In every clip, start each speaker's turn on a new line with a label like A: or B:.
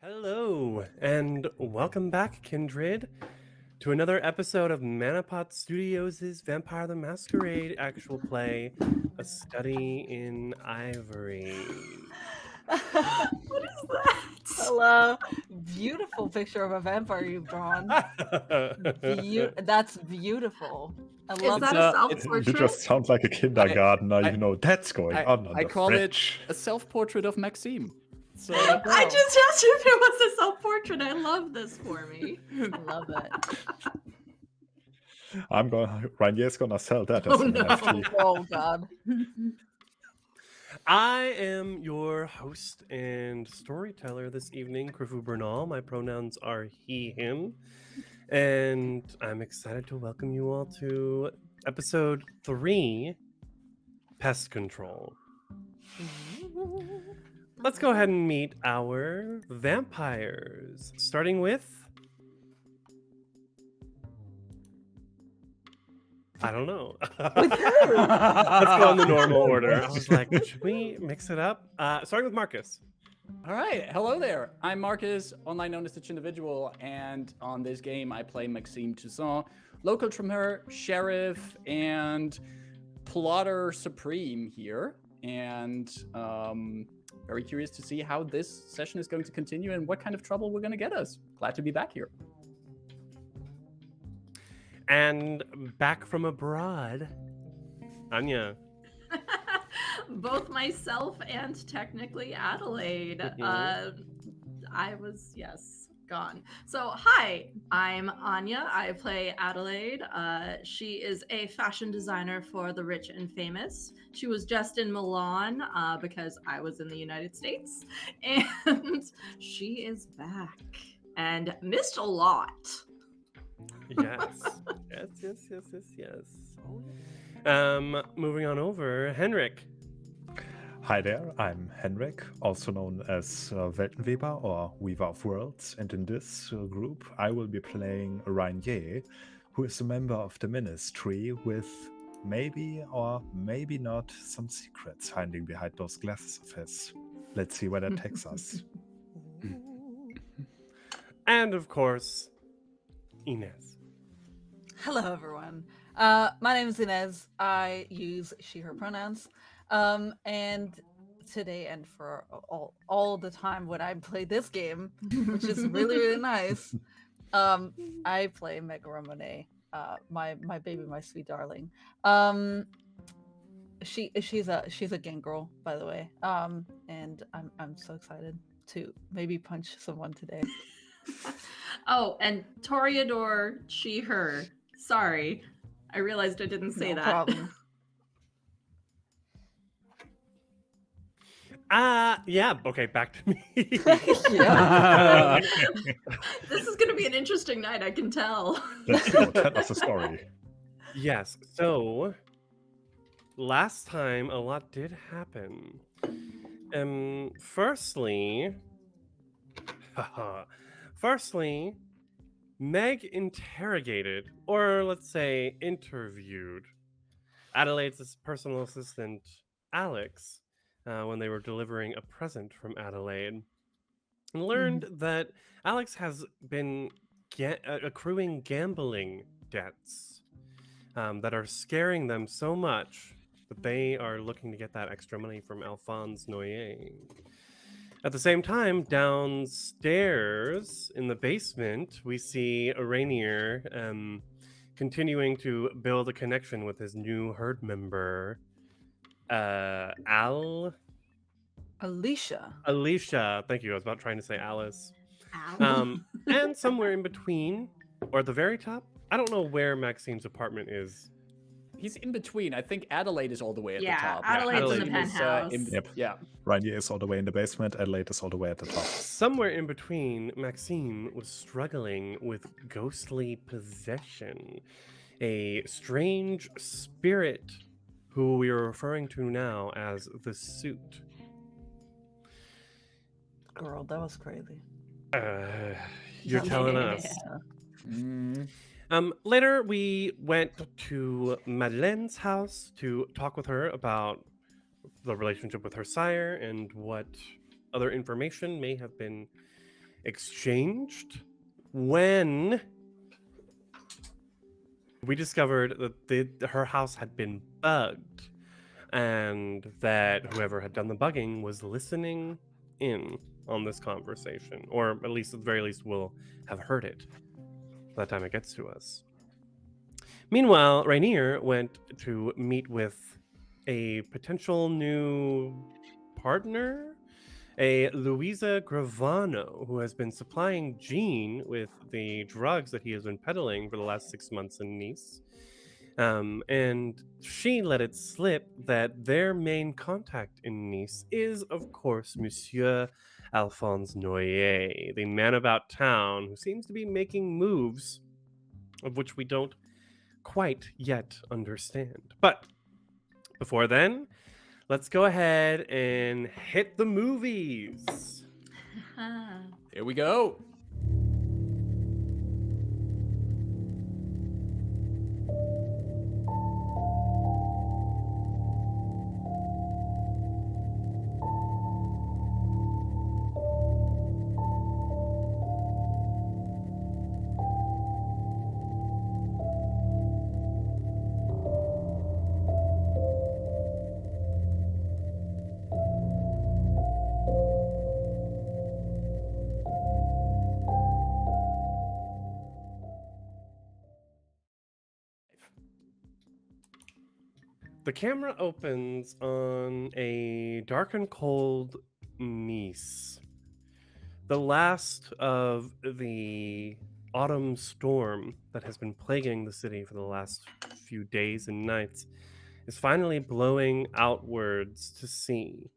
A: Hello, and welcome back, Kindred, to another episode of Manapot Studios' Vampire the Masquerade actual play, A Study in Ivory.
B: What is that?
C: Hello. Beautiful picture of a vampire you've drawn. That's beautiful. I love
B: that
C: it.
B: a self-portrait?
D: You just sound like a kindergartner. That's going on
E: I
D: the
E: call
D: fridge.
E: it a self-portrait of Maxime. So
B: I just asked if it was a self-portrait. I love this for me.
C: Love it.
D: Ranier's gonna sell that as
B: Oh,
D: an
B: no.
D: NFT.
C: Oh God.
A: I am your host and storyteller this evening, Krifu Bernal. My pronouns are he, him. And I'm excited to welcome you all to episode 3, Pest Control. Let's go ahead and meet our vampires, starting with... I don't know. Let's go in the normal order. I was like, should we mix it up? Starting with Marcus.
E: all right, hello there. I'm Marcus, online known as the Individual, and on this game I play Maxime Toussaint, local trimmer, sheriff, and plotter supreme here. And very curious to see how this session is going to continue and what kind of trouble we're going to get us. Glad to be back here.
A: And back from abroad, Anya.
B: Both myself and technically Adelaide. I was, gone. So, hi, I'm Anya. I play Adelaide. She is a fashion designer for the rich and famous. She was just in Milan because I was in the United States. And she is back and missed a lot.
A: Yes. Moving on over, Henrik.
D: Hi there, I'm Henrik, also known as Weltenweber or Weaver of Worlds, and in this group I will be playing Rainier, who is a member of the Ministry with maybe or maybe not some secrets hiding behind those glasses of his. Let's see where that takes us.
A: And of course, Inez.
C: Hello everyone. My name is Inez. I use she/her pronouns. And today and for all the time when I play this game, which is really, really nice, I play Mega Ramone, my baby, my sweet darling. She's a gang girl, by the way. And I'm so excited to maybe punch someone today.
B: Oh, and Toreador, she, her. Sorry. I realized I didn't say
C: No
B: that.
C: problem.
A: Yeah, okay, back to me.
C: Yeah.
B: This is going to be an interesting night, I can tell.
D: Let's go, tell us a story.
A: Yes, so last time a lot did happen. Firstly, Meg interrogated, or let's say interviewed, Adelaide's personal assistant, Alex, when they were delivering a present from Adelaide, and learned that Alex has been accruing gambling debts that are scaring them so much that they are looking to get that extra money from Alphonse Noyer. At the same time, downstairs in the basement, we see Rainier continuing to build a connection with his new herd member, Alicia. Thank you. I was about trying to say Alice. And somewhere in between, or at the very top, I don't know where Maxime's apartment is.
E: He's in between. I think Adelaide is all the way at the
B: Yeah,
E: top.
B: Adelaide's
A: in the
B: penthouse.
D: Yep.
E: Yeah.
D: Rainier is all the way in the basement, Adelaide is all the way at the top.
A: Somewhere in between, Maxime was struggling with ghostly possession. A strange spirit who we are referring to now as the Suit.
C: Girl, that was crazy.
A: You're telling us. Later, we went to Madeleine's house to talk with her about the relationship with her sire and what other information may have been exchanged when we discovered that her house had been bugged and that whoever had done the bugging was listening in on this conversation, or at least at the very least will have heard it by the time it gets to us. Meanwhile, Rainier went to meet with a potential new partner, a Luisa Gravano, who has been supplying Jean with the drugs that he has been peddling for the last 6 months in Nice. And she let it slip that their main contact in Nice is, of course, Monsieur Alphonse Noyer, the man about town who seems to be making moves of which we don't quite yet understand. But before then, let's go ahead and hit the movies.
E: Here we go.
A: The camera opens on a dark and cold Nice. The last of the autumn storm that has been plaguing the city for the last few days and nights is finally blowing outwards to sea.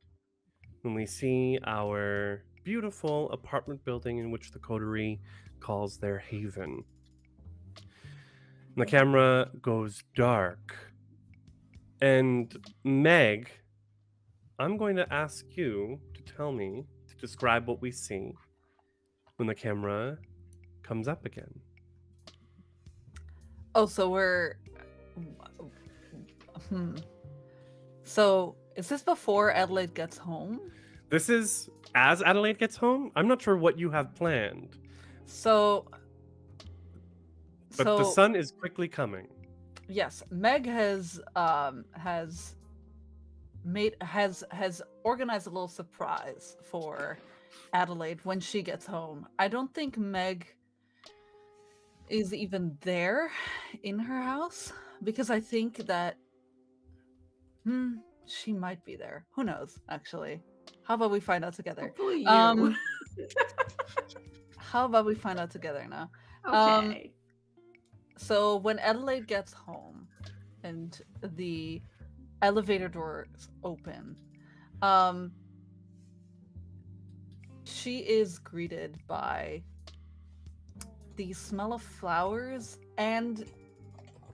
A: When we see our beautiful apartment building in which the coterie calls their haven. And the camera goes dark. And Meg, I'm going to ask you to tell me, to describe what we see when the camera comes up again.
C: Oh, so we're. So is this before Adelaide gets home?
A: This is as Adelaide gets home. I'm not sure what you have planned,
C: So.
A: but the sun is quickly coming.
C: Yes, Meg has organized a little surprise for Adelaide when she gets home. I don't think Meg is even there in her house because I think that she might be there. Who knows, actually. How about we find out together?
B: Hopefully you.
C: How about we find out together now?
B: Okay.
C: So when Adelaide gets home and the elevator doors open, she is greeted by the smell of flowers and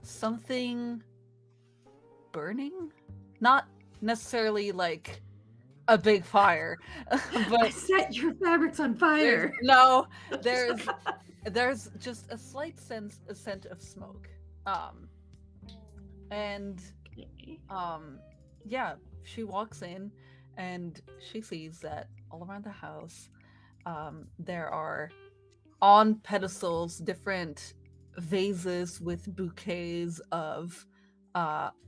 C: something burning. Not necessarily like a big fire,
B: I
C: but
B: set your fabrics on fire.
C: there's just a slight scent of smoke. And yeah, she walks in and she sees that all around the house there are on pedestals different vases with bouquets of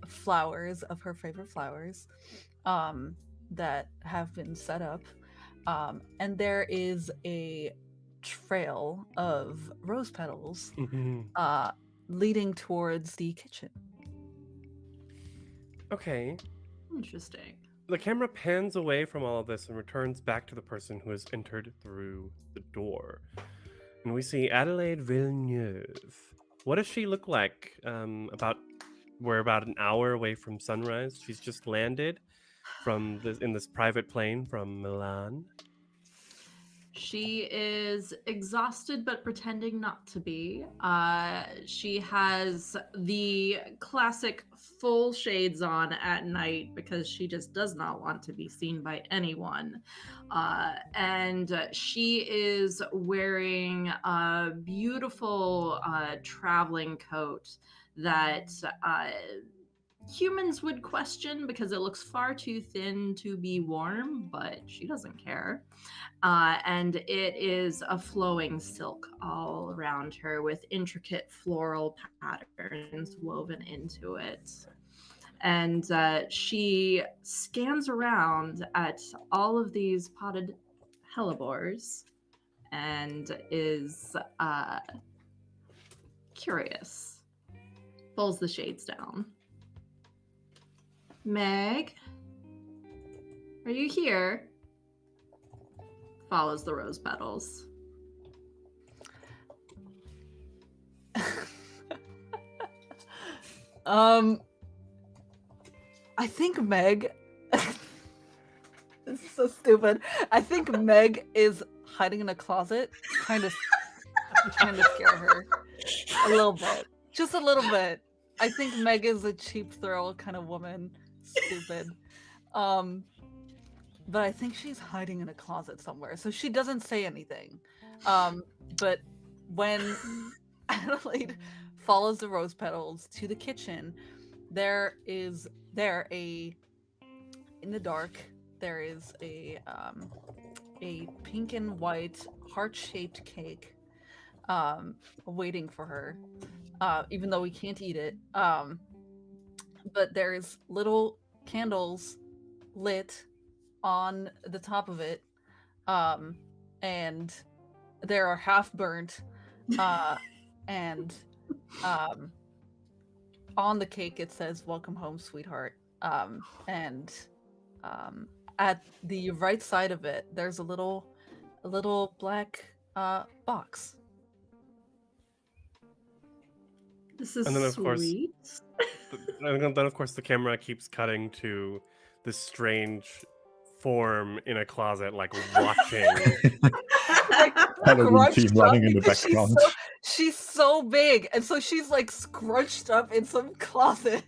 C: flowers, of her favorite flowers, that have been set up, and there is a trail of rose petals leading towards the kitchen.
A: Okay.
B: Interesting.
A: The camera pans away from all of this and returns back to the person who has entered through the door. And we see Adelaide Villeneuve. What does she look like? We're about an hour away from sunrise. She's just landed in this private plane from Milan.
B: She is exhausted but pretending not to be. She has the classic full shades on at night because she just does not want to be seen by anyone. And she is wearing a beautiful traveling coat that humans would question because it looks far too thin to be warm, but she doesn't care. And it is a flowing silk all around her with intricate floral patterns woven into it. And she scans around at all of these potted hellebores and is curious. Pulls the shades down. Meg, are you here? Follows the rose petals.
C: I think Meg. This is so stupid. I think Meg is hiding in a closet, trying to scare her a little bit, just a little bit. I think Meg is a cheap thrill kind of woman, stupid. But I think she's hiding in a closet somewhere, so she doesn't say anything. But when Adelaide follows the rose petals to the kitchen, in the dark there is a pink and white heart-shaped cake waiting for her, even though we can't eat it. But there's little candles lit on the top of it, and there are half burnt, and on the cake it says "Welcome home, sweetheart." And at the right side of it, there's a little black box.
B: This is
A: And then, of course,
B: sweet.
A: And then, of course, the camera keeps cutting to this strange form in a closet, like watching.
D: Halloween theme
C: Scrunched
D: running
C: up
D: in the
C: because
D: background.
C: She's so big, and so she's like scrunched up in some closet,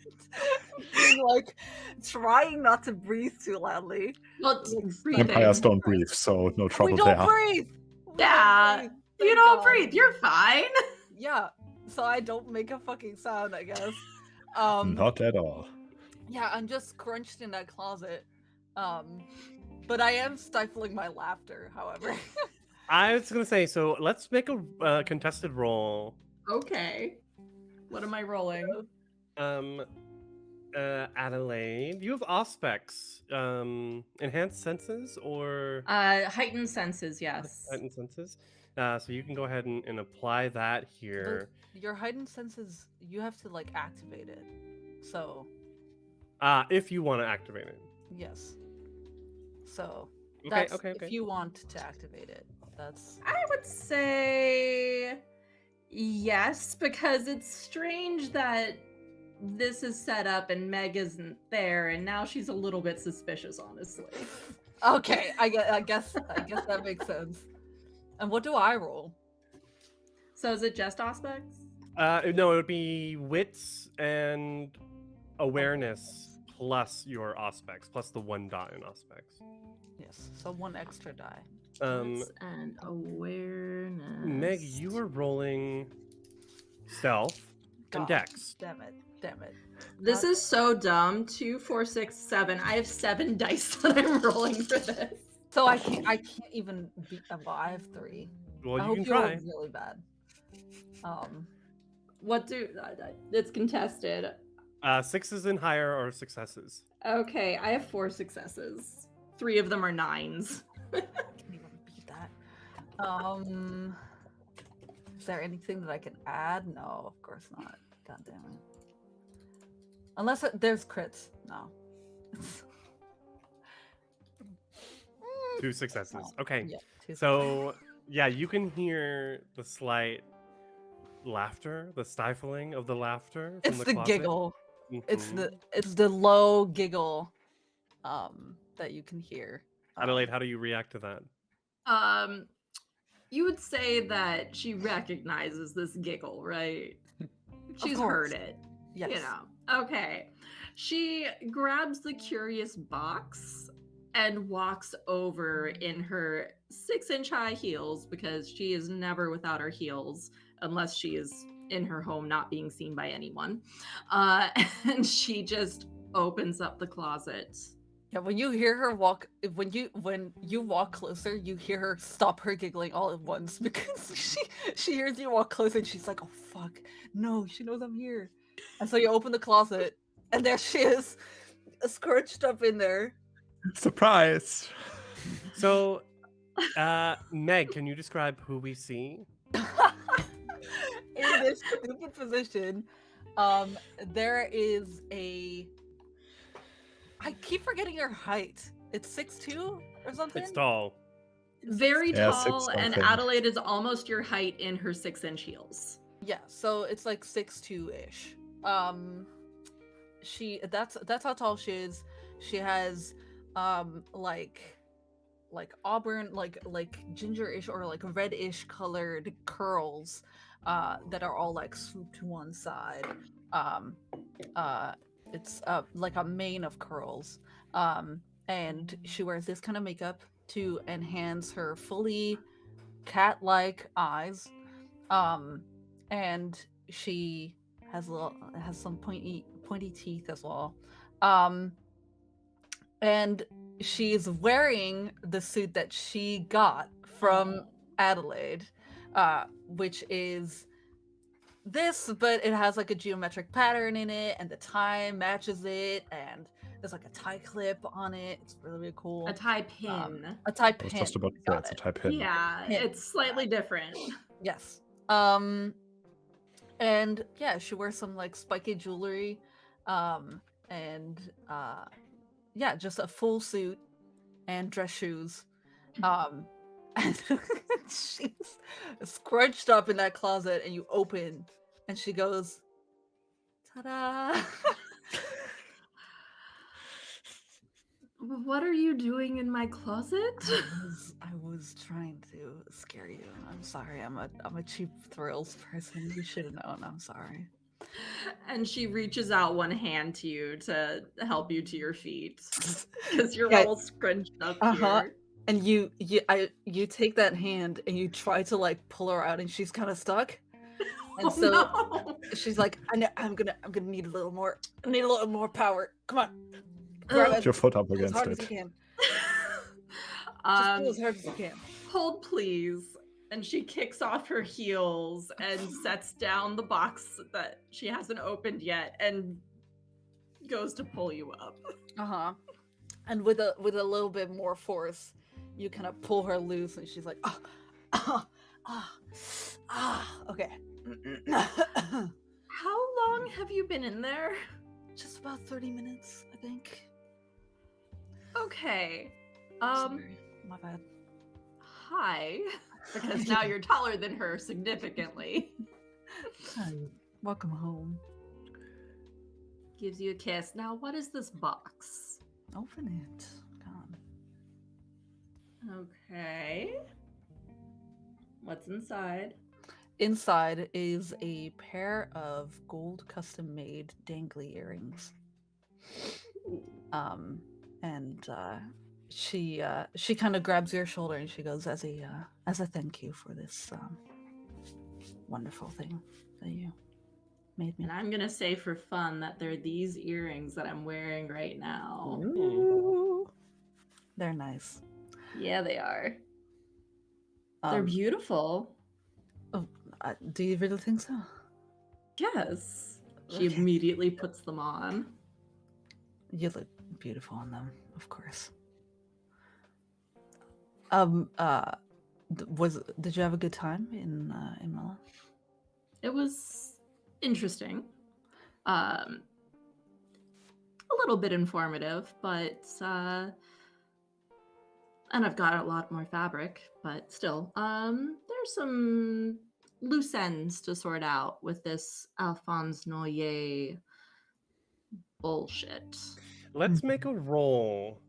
C: being like trying not to breathe too loudly.
B: Well, breathing.
D: Vampires don't breathe, so no trouble
C: We don't
D: there.
C: breathe. We
B: Yeah,
C: don't breathe.
B: You
C: Thank
B: don't
C: God.
B: breathe. You're fine.
C: Yeah, so I don't make a fucking sound, I guess.
D: Not at all.
C: Yeah, I'm just scrunched in that closet. But I am stifling my laughter, however.
A: I was gonna say, so let's make a contested roll.
B: Okay. What am I rolling?
A: Adelaide, you have auspex, enhanced senses or
B: Heightened senses, yes.
A: heightened senses. So you can go ahead and apply that here.
C: Your heightened senses, you have to like activate it. So,
A: If you want to activate it.
C: yes. So,
A: Okay,
C: that's
A: okay.
C: if you want to activate it. That's
B: I would say yes, because it's strange that this is set up and Meg isn't there, and now she's a little bit suspicious, honestly.
C: okay. I guess that makes sense. And what do I roll?
B: So is it just aspects?
A: No, it would be wits and awareness plus your auspex, plus the 1 dot in auspex.
C: Yes. So 1 extra die.
B: Wits and awareness.
A: Meg, you are rolling stealth and
C: God,
A: dex.
C: Damn it.
B: This is so dumb. 2, 4, 6, 7. I have 7 dice that I'm rolling for this.
C: So I can't even beat them, but I have 3.
A: Well,
C: I
A: you
C: hope
A: can
C: you roll
A: try.
C: really bad.
B: What do it's contested?
A: 6s and higher are successes.
B: Okay, I have 4 successes. 3 of them are 9s.
C: I can't even beat that. Is there anything that I can add? No, of course not. God damn it. Unless there's crits. No.
A: 2 successes.
C: Oh,
A: Okay.
C: Yeah. 2
A: So, yeah, you can hear the slight laughter, the stifling of the laughter from
C: it's
A: the
C: the
A: closet.
C: giggle.
A: Mhm.
C: It's the low giggle that you can hear.
A: Adelaide, how do you react to that?
B: You would say that she recognizes this giggle, right? She's
C: course.
B: heard it.
C: Yes.
B: You know. Okay. She grabs the curious box and walks over in her 6-inch high heels, because she is never without her heels unless she is in her home, not being seen by anyone. And she just opens up the closet.
C: Yeah, when you hear her walk, when you walk closer, you hear her stop her giggling all at once because she hears you walk closer and she's like, "Oh fuck, no, she knows I'm here." And so you open the closet, and there she is, scorched up in there.
D: Surprise!
A: So, Meg, can you describe who we see?
C: In this stupid position, there is a. I keep forgetting her height. It's 6'2" or something.
A: It's tall.
B: Very
D: Yeah,
B: tall,
D: 6
B: and
D: something.
B: Adelaide is almost your height in her 6-inch heels.
C: Yeah, so it's like 6'2" ish. That's how tall she is. She has like auburn, like ginger-ish or like reddish colored curls that are all like swooped to one side. It's like a mane of curls. And she wears this kind of makeup to enhance her fully cat-like eyes. And she has some pointy teeth as well. And she's wearing the suit that she got from Adelaide, which is this, but it has like a geometric pattern in it, and the tie matches it, and there's like a tie clip on it. It's really, really cool.
B: A tie pin.
C: A tie
D: I was
C: pin.
D: just about to say
C: Got
D: it's a
C: it.
D: type hit.
B: Yeah,
C: Pin.
B: it's slightly different.
C: Yes. And yeah, she wears some like spiky jewelry, and yeah, just a full suit and dress shoes. And she's scrunched up in that closet, and you open, and she goes, "Ta-da!"
B: What are you doing in my closet?
C: I was trying to scare you. I'm sorry. I'm a cheap thrills person. You should have known. I'm sorry.
B: And she reaches out one hand to you to help you to your feet because you're
C: Yeah.
B: all scrunched up
C: Uh-huh.
B: here.
C: And you take that hand and you try to like pull her out, and she's kind of stuck. And
B: Oh,
C: so
B: no.
C: she's like, I'm gonna need a little more. I need a little more power. Come on,
B: Ugh.
C: grab
D: Put
C: it
D: your foot up
C: as
D: against
C: hard as you
D: it.
C: can. Just pull as
B: Um,
C: hard as you can.
B: hold, please. And she kicks off her heels and sets down the box that she hasn't opened yet and goes to pull you up.
C: And with a little bit more force, you kind of pull her loose, and she's like, okay.
B: How long have you been in there?
C: Just about 30 minutes, I think.
B: Okay.
C: Sorry, my bad.
B: Hi. Because now you're taller than her significantly.
C: Hi, welcome home.
B: Gives you a kiss. Now, what is this box?
C: Open it. Come on.
B: Okay. What's inside?
C: Inside is a pair of gold custom-made dangly earrings. And she kind of grabs your shoulder, and she goes, as a thank you for this wonderful thing that you made me.
B: And I'm gonna say for fun that they're these earrings that I'm wearing right now.
C: Ooh. They're nice.
B: Yeah, they are. They're
C: Um,
B: beautiful.
C: do you really think so?
B: Yes. She
C: Okay.
B: immediately puts them on.
C: You look beautiful in them, of course. Did you have a good time in Milan?
B: It was interesting. A little bit informative, but and I've got a lot more fabric, but still, there's some loose ends to sort out with this Alphonse Noyer bullshit.
A: Let's make a roll.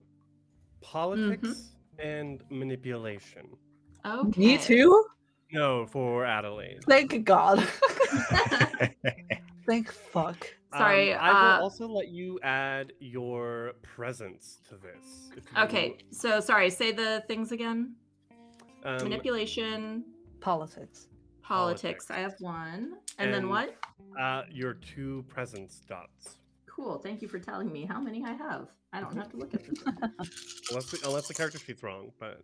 A: Politics and manipulation.
B: Okay.
C: Me too?
A: No, for Adelaide.
C: Thank God. Thank fuck.
B: Sorry.
A: I will also let you add your presence to this. if you-
B: Okay, so sorry, say the things again.
A: Um,
B: Manipulation.
C: Politics.
B: Politics. I have 1. And then what?
A: Your 2 presence dots.
B: Cool. Thank you for telling me how many I have. I don't have to look at this.
A: Unless the character sheet's wrong, but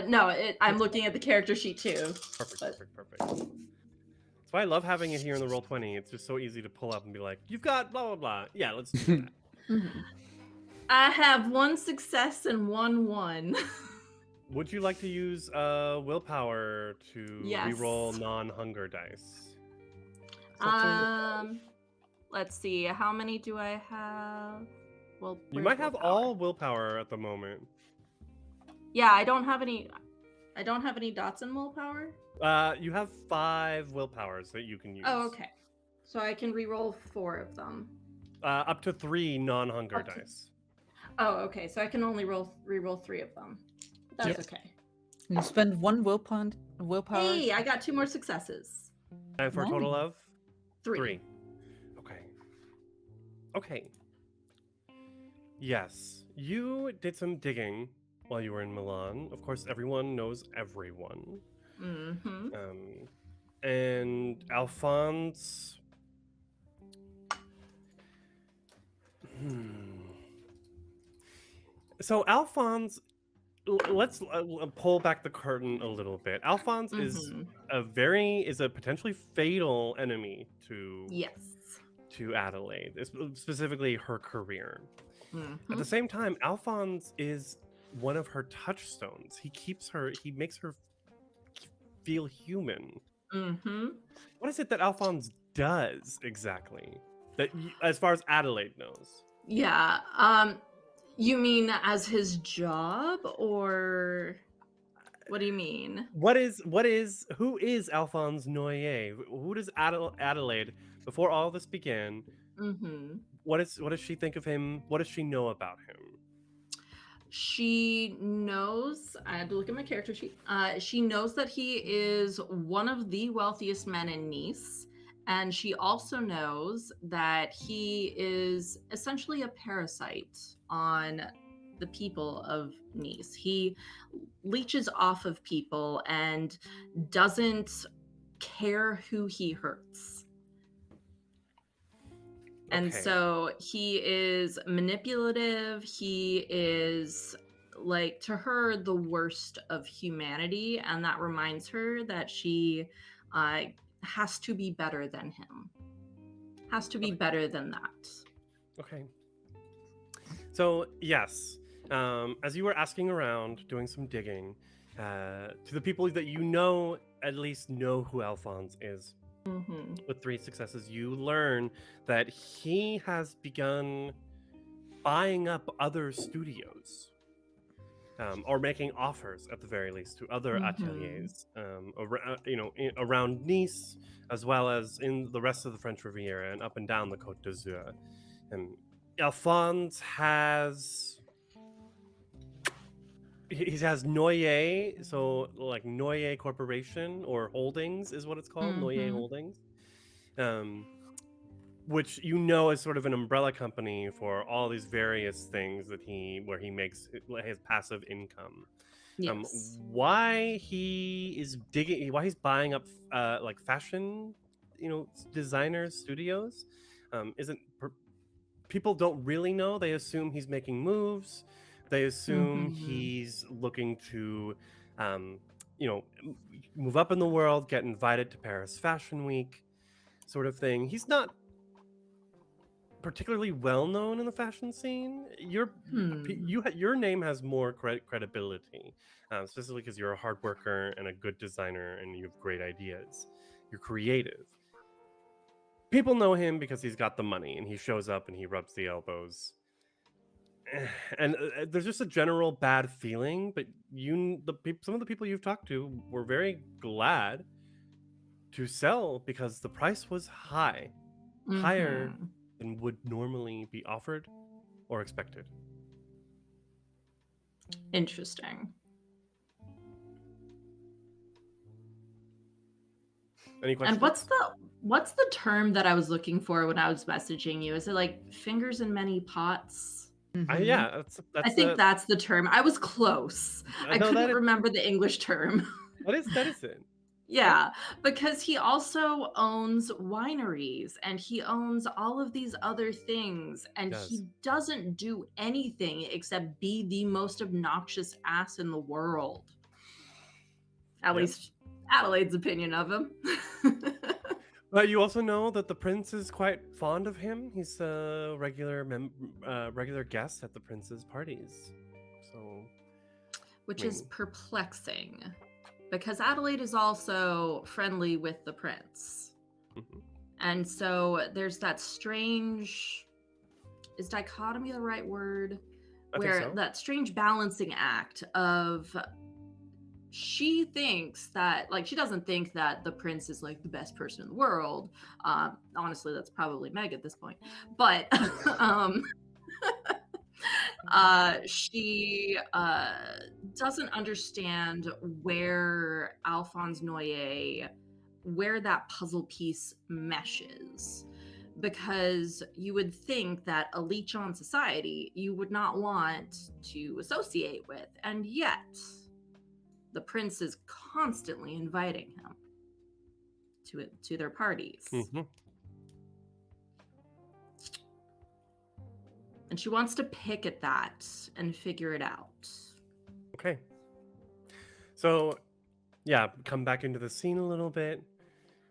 B: No, I'm looking at the character sheet too.
A: perfect. That's why I love having it here in the Roll20. It's just so easy to pull up and be like, you've got blah blah blah. Yeah, let's do that.
B: I have 1 success and 1 1.
A: Would you like to use willpower to
B: Yes.
A: reroll non-hunger dice?
B: Let's see. How many do I have? Well,
A: You
B: where's
A: might have
B: willpower?
A: all willpower at the moment.
B: Yeah, I don't have any dots in willpower.
A: You have 5 willpowers that you can use.
B: Oh, okay. So I can re-roll 4 of them.
A: Up to 3 non-hunger
B: Up to-
A: dice.
B: Oh, okay. So I can only re-roll 3 of them. That's
C: Yep.
B: okay.
C: You spend 1 willpower.
B: Hey, I got 2 more successes.
A: And for a total of
B: 3.
A: Okay. Yes, you did some digging while you were in Milan. Of course, everyone knows everyone.
B: Mm-hmm.
A: And Alphonse. So Alphonse, let's pull back the curtain a little bit. Alphonse is a potentially fatal enemy to Adelaide, specifically her career. At the same time, Alphonse is one of her touchstones. He makes her feel human. What is it that Alphonse does exactly? As far as Adelaide knows.
B: Yeah. You mean as his job, or what do you mean?
A: Who is Alphonse Noyer? Who does Adelaide, before all this began, what does she think of him? What does she know about him?
B: She knows, I had to look at my character sheet. She knows that he is one of the wealthiest men in Nice. And she also knows that he is essentially a parasite on the people of Nice. He leeches off of people and doesn't care who he hurts. And so he is manipulative. He is, like, to her, the worst of humanity. And that reminds her that she has to be better than him. Has to be better than that.
A: Okay. So, yes, as you were asking around, doing some digging, to the people that you know, at least know who Alphonse is, with 3 successes, you learn that he has begun buying up other studios. Or making offers, at the very least, to other ateliers, around Nice, as well as in the rest of the French Riviera and up and down the Côte d'Azur. Alphonse has Noyer, so like Noyer Corporation or Holdings is what it's called, Noyer Holdings. Which is sort of an umbrella company for all these various things where he makes his passive income.
B: Yes.
A: Why he's buying up like fashion, designers studios, people don't really know. They assume he's making moves. They assume he's looking to, move up in the world, get invited to Paris Fashion Week, sort of thing. He's not particularly well known in the fashion scene. Your name has more credibility, specifically because you're a hard worker and a good designer, and you have great ideas. You're creative. People know him because he's got the money, and he shows up and he rubs the elbows. And there's just a general bad feeling. But some of the people you've talked to were very glad to sell because the price was higher than would normally be offered or expected.
B: Interesting.
A: Any questions?
B: And what's the term that I was looking for when I was messaging you? Is it like fingers in many pots?
A: Yeah,
B: I think that's the term. I was close. I couldn't remember the English term.
A: That is it.
B: Yeah, because he also owns wineries and he owns all of these other things, and
A: Yes.
B: he doesn't do anything except be the most obnoxious ass in the world. At
A: Yeah.
B: least Adelaide's opinion of him.
A: But you also know that the prince is quite fond of him. He's a regular guest at the prince's parties. So,
B: Which
A: I
B: is
A: mean,
B: perplexing because Adelaide is also friendly with the prince.
A: mhm.
B: And so there's that strange, is dichotomy the right word?
A: I think
B: Where
A: so.
B: that strange balancing act of she thinks that, like, she doesn't think that the prince is like the best person in the world. Honestly, that's probably Meg at this point. But she doesn't understand where Alphonse Noyer, where that puzzle piece meshes. Because you would think that a leech on society you would not want to associate with, and yet the prince is constantly inviting him to their parties.
A: Mhm.
B: And she wants to pick at that and figure it out.
A: Okay. So, yeah, come back into the scene a little bit.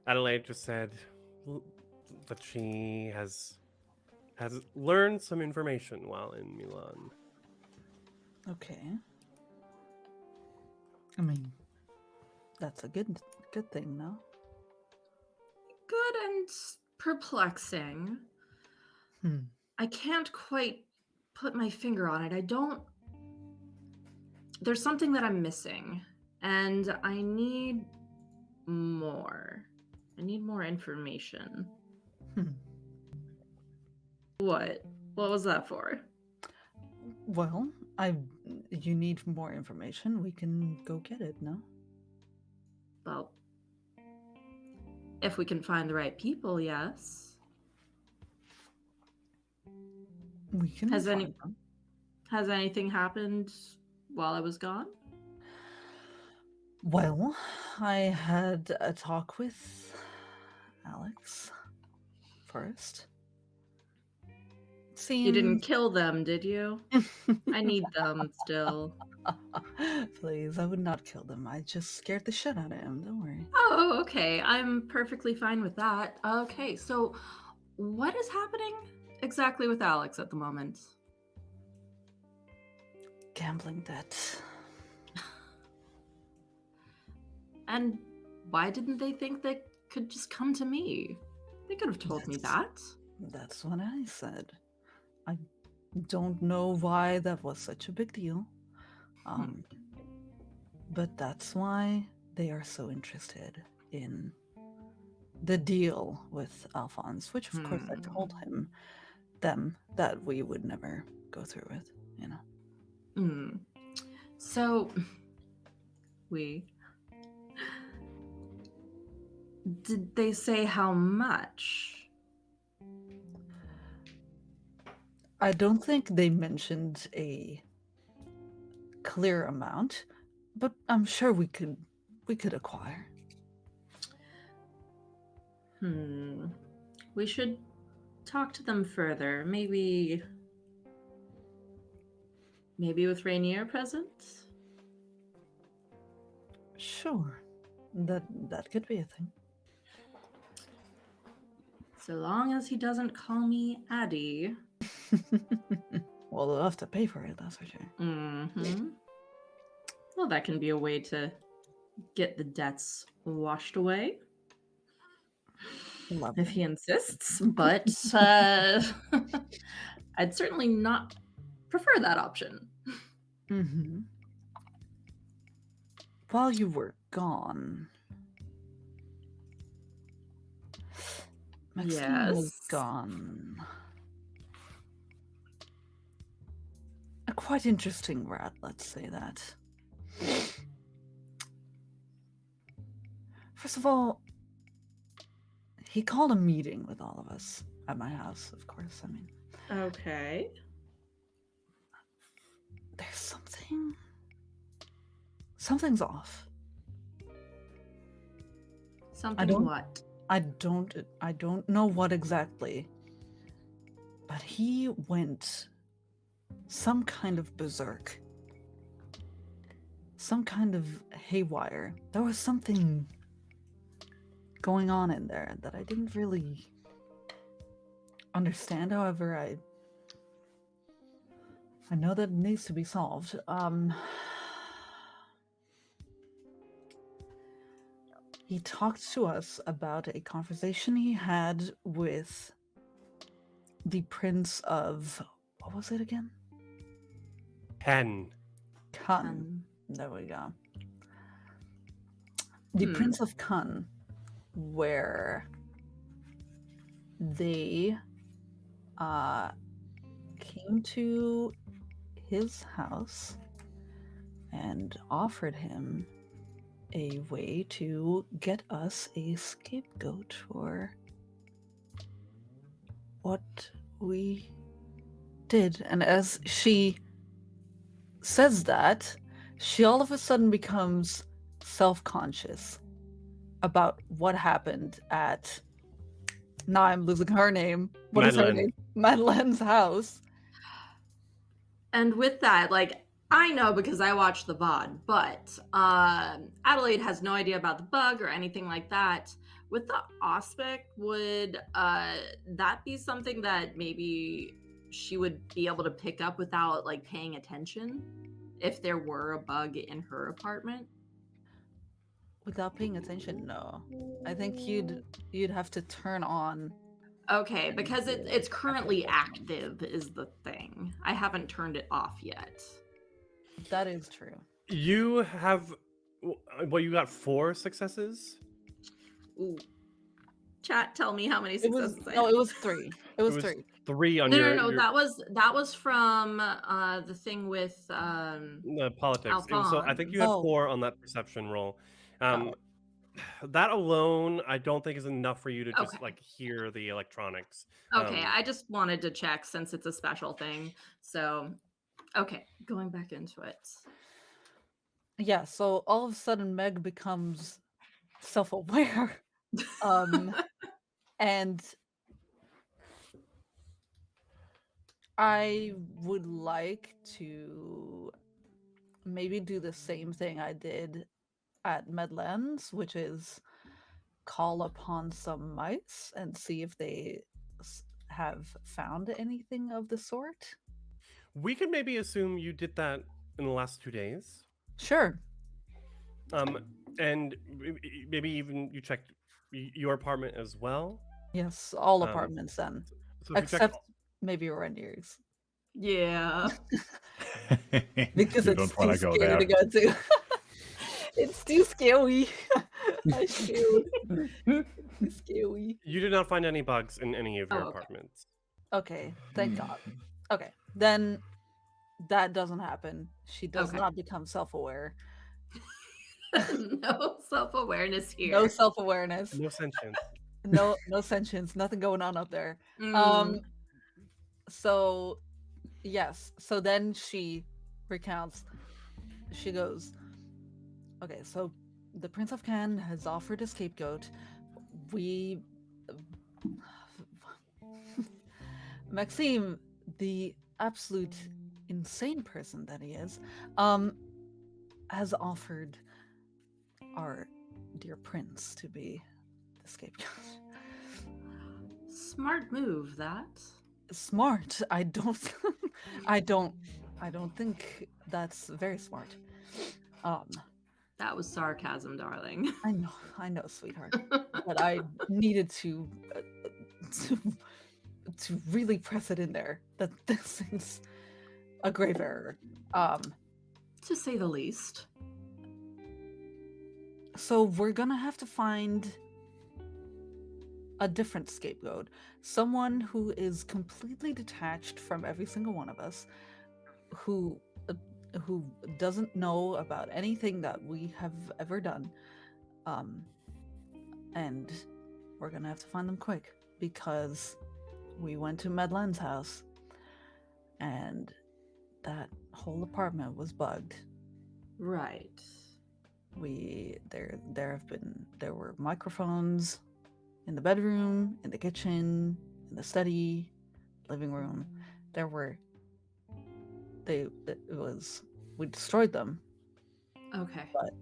A: Adelaide just said that she has learned some information while in Milan.
C: Okay. I mean, that's a good thing, no?
B: Good and perplexing. I can't quite put my finger on it. There's something that I'm missing, and I need more. I need more information. What? What was that for?
C: Well, you need more information. We can go get it, no?
B: Well, if we can find the right people, yes.
C: We can
B: Has
C: find them.
B: Has anything happened while I was gone?
C: Well, I had a talk with Alex first.
B: You didn't kill them, did you? I need them still.
C: Please, I would not kill them. I just scared the shit out of him. Don't worry.
B: Oh, okay. I'm perfectly fine with that. Okay, so what is happening exactly with Alex at the moment?
C: Gambling debt.
B: And why didn't they think they could just come to me? They could have told me that.
C: That's what I said. I don't know why that was such a big deal. But that's why they are so interested in the deal with Alphonse, which of course I told them that we would never go through with, you know.
B: So did they say how much?
C: I don't think they mentioned a clear amount, but I'm sure we could acquire.
B: We should talk to them further. Maybe with Rainier present?
C: Sure. That could be a thing.
B: So long as he doesn't call me Addie.
C: Well, they'll have to pay for it, that's for sure.
B: Well, that can be a way to get the debts washed away.
C: Lovely.
B: If he insists, but I'd certainly not prefer that option.
C: While you were gone, Maxine was gone. A quite interesting rat, let's say that. First of all, he called a meeting with all of us at my house, of course. I mean,
B: okay.
C: There's something's off.
B: Something
C: don't-
B: what?
C: I don't know what exactly, but he went some kind of berserk. Some kind of haywire. There was something going on in there that I didn't really understand. However, I know that it needs to be solved. He talked to us about a conversation he had with the Prince of, what was it again?
A: Pen.
C: Kun. There we go. The
B: Hmm.
C: Prince of Kun, where they came to his house and offered him a way to get us a scapegoat for what we did. And as she says that, she all of a sudden becomes self-conscious about what happened at, now I'm losing her name. What is her
A: Madeleine.
C: name? Madeleine's house.
B: And with that, like, I know because I watched the VOD, but Adelaide has no idea about the bug or anything like that. With the Auspic, would that be something that maybe she would be able to pick up without like paying attention if there were a bug in her apartment?
C: Without paying attention, no. I think you'd have to turn on.
B: Okay, because it's currently active is the thing. I haven't turned it off yet.
C: That is true.
A: You have, well, you got 4 successes.
B: Ooh. Chat, tell me how many
C: It was
B: successes I
C: no,
B: have.
C: it was 3. It was 3.
A: 3 on
B: No,
A: your,
B: no, no.
A: your
B: That was from the thing with
A: politics. And so I think you had
C: Oh.
A: 4 on that perception roll. That alone, I don't think is enough for you to just
B: Okay.
A: like hear the electronics.
B: Okay, I just wanted to check since it's a special thing. So, okay, going back into it.
C: Yeah, so all of a sudden Meg becomes self-aware. And I would like to maybe do the same thing I did at Medlands, which is call upon some mice and see if they have found anything of the sort.
A: We could maybe assume you did that in the last 2 days.
C: Sure.
A: And maybe even you checked your apartment as well.
C: Yes, all apartments then.
A: So if you checked
C: Except maybe Renier's.
B: Yeah.
C: Because
D: You
C: it's
D: don't want
C: too
D: to go
C: scary
D: there.
C: to go to. It's too scary. I'm scared. It's scary.
A: You did not find any bugs in any of your
B: Oh, okay.
A: apartments.
C: Okay, thank God. Okay, then that doesn't happen. She does
B: Okay.
C: not become self-aware.
B: No self-awareness here.
C: No self-awareness.
A: No sentience.
C: No sentience. Nothing going on up there.
B: Mm.
C: So yes. So then she recounts. She goes, okay, so the Prince of Can has offered a scapegoat. Maxime, the absolute insane person that he is, has offered our dear prince to be the scapegoat.
B: Smart move, that.
C: Smart. I don't think that's very smart.
B: That was sarcasm, darling.
C: I know, sweetheart. But I needed to really press it in there that this is a grave error.
B: To say the least.
C: So we're gonna have to find a different scapegoat, someone who is completely detached from every single one of us, who doesn't know about anything that we have ever done, and we're gonna have to find them quick because we went to Madeline's house and that whole apartment was bugged.
B: Right.
C: there were microphones in the bedroom, in the kitchen, in the study, living room. We destroyed them.
B: Okay.
C: But-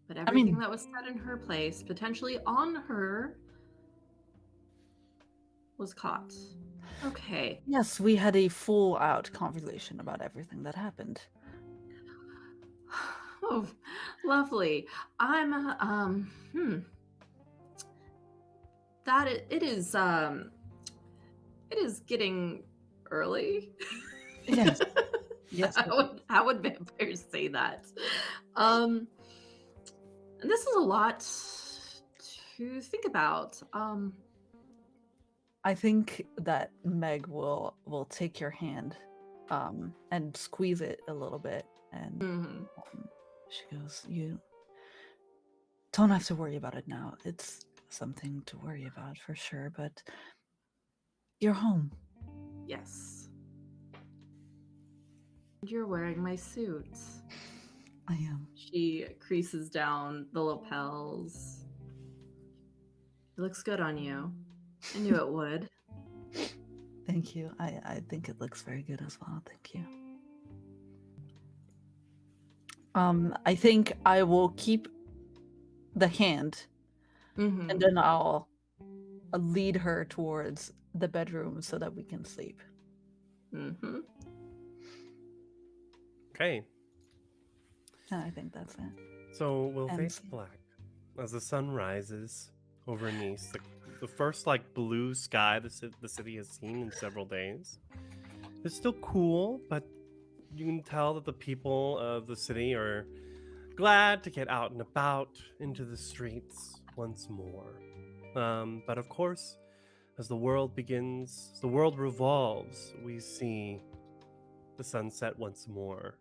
B: But
C: I
B: everything
C: mean-
B: that was set in her place, potentially on her, was caught. Okay.
C: Yes, we had a full out conversation about everything that happened.
B: Oh, lovely. I'm it is getting early.
C: Yes. Yes.
B: How would vampires say that? And this is a lot to think about.
C: I think that Meg will take your hand and squeeze it a little bit, and
B: Mhm.
C: she goes, "You don't have to worry about it now. It's something to worry about for sure, but you're home."
B: Yes. You're wearing my suit.
C: I am.
B: She creases down the lapels. It looks good on you. I knew it would.
C: Thank you. I think it looks very good as well. Thank you. I think I will keep the hand,
B: Mhm.
C: and then I'll lead her towards the bedroom so that we can sleep.
B: Mhm.
A: Okay,
C: And I think that's it.
A: so we'll
C: And-
A: face black as the sun rises over Nice. The first blue sky the city has seen in several days. It's still cool, but you can tell that the people of the city are glad to get out and about into the streets once more. But of course, as the world revolves, we see the sunset once more.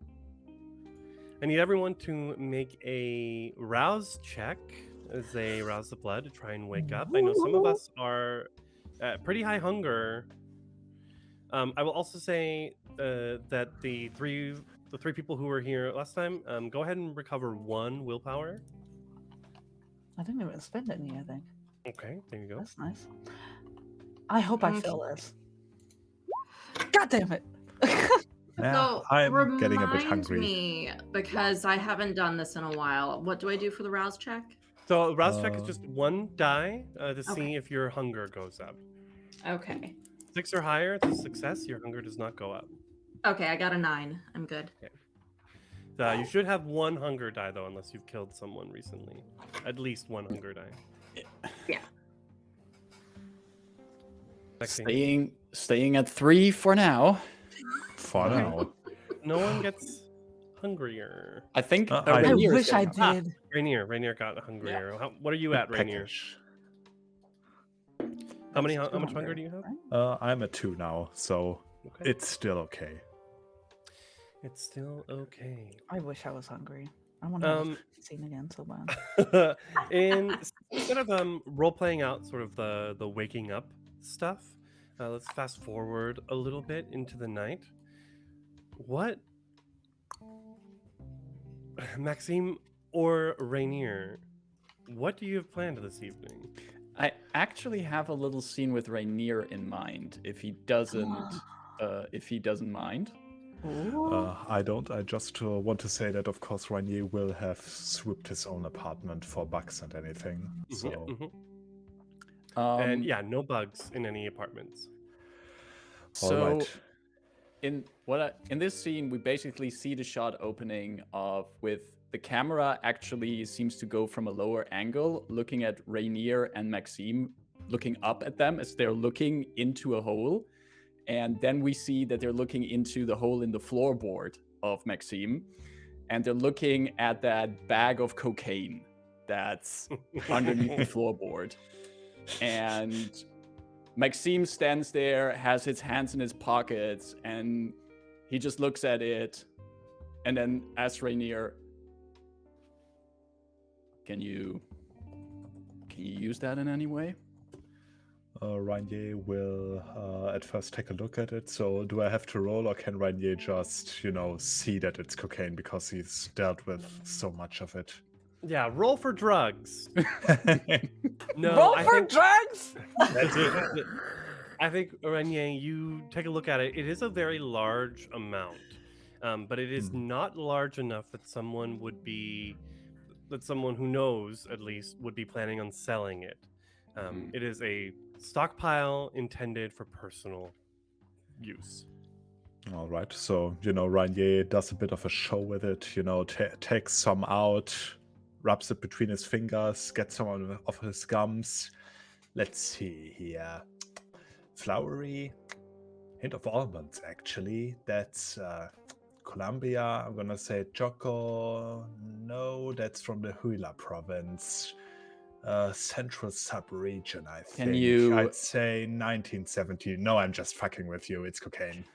A: I need everyone to make a rouse check as they rouse the blood to try and wake up. I know some of us are at pretty high hunger. I will also say that the three people who were here last time, go ahead and recover 1 willpower.
C: I didn't even spend any, I think.
A: Okay, there you go.
C: That's nice. I hope I fail this. God damn it.
D: Yeah,
B: So
D: I'm getting a bit
B: remind
D: hungry.
B: me, because I haven't done this in a while. What do I do for the rouse check?
A: So rouse check is just 1 die to see
B: Okay.
A: if your hunger goes up.
B: Okay.
A: 6 or higher, it's a success. Your hunger does not go up.
B: Okay, I got a 9. I'm good.
A: You should have 1 hunger die though, unless you've killed someone recently. At least 1 hunger die.
B: Yeah.
A: Maxine?
E: Staying at 3 for now.
D: For
A: Okay.
D: now.
A: No one gets hungrier.
E: I think
D: I
C: I
E: Rainier is
C: wish I
E: getting up.
C: did.
A: Rainier got hungrier. What are you at, Rainier?
D: Peckish.
A: How much
C: That's
A: hunger
C: 200,
A: do you have?
C: right?
D: I'm at 2 now, so
A: Okay.
D: it's still okay.
A: It's still okay.
C: I wish I was hungry. I want to have
A: Um,
C: a scene again so bad.
A: Instead of role playing out sort of the waking up stuff, let's fast forward a little bit into the night. What, Maxime or Rainier, what do you have planned this evening?
E: I actually have a little scene with Rainier in mind, if he doesn't mind.
D: I don't. I just want to say that, of course, Rainier will have swooped his own apartment for bugs and anything. So,
A: Mhm.
E: Um,
A: And yeah, no bugs in any apartments.
E: So,
D: alright.
E: in this scene, we basically see the shot opening of with the camera actually seems to go from a lower angle, looking at Rainier and Maxime, looking up at them as they're looking into a hole, and then we see that they're looking into the hole in the floorboard of Maxime, and they're looking at that bag of cocaine that's underneath the floorboard, and Maxime stands there, has his hands in his pockets, and he just looks at it, and then asks Rainier, Can you use that in any way?
D: Rainier will at first take a look at it. So do I have to roll, or can Rainier just, see that it's cocaine because he's dealt with so much of it?
A: Yeah, roll for drugs. No,
C: Roll
A: I
C: for
A: think
C: drugs.
A: I think Renier, you take a look at it. It is a very large amount, but it is not large enough that someone who knows at least would be planning on selling it. It is a stockpile intended for personal use.
D: All right. So, Rainier does a bit of a show with it, takes some out, rubs it between his fingers, gets some of his gums. Let's see here. Flowery. Hint of almonds, actually. That's Colombia. I'm going to say Choco. No, that's from the Huila province. Central sub-region, I think. I'd say 1970. No, I'm just fucking with you. It's cocaine.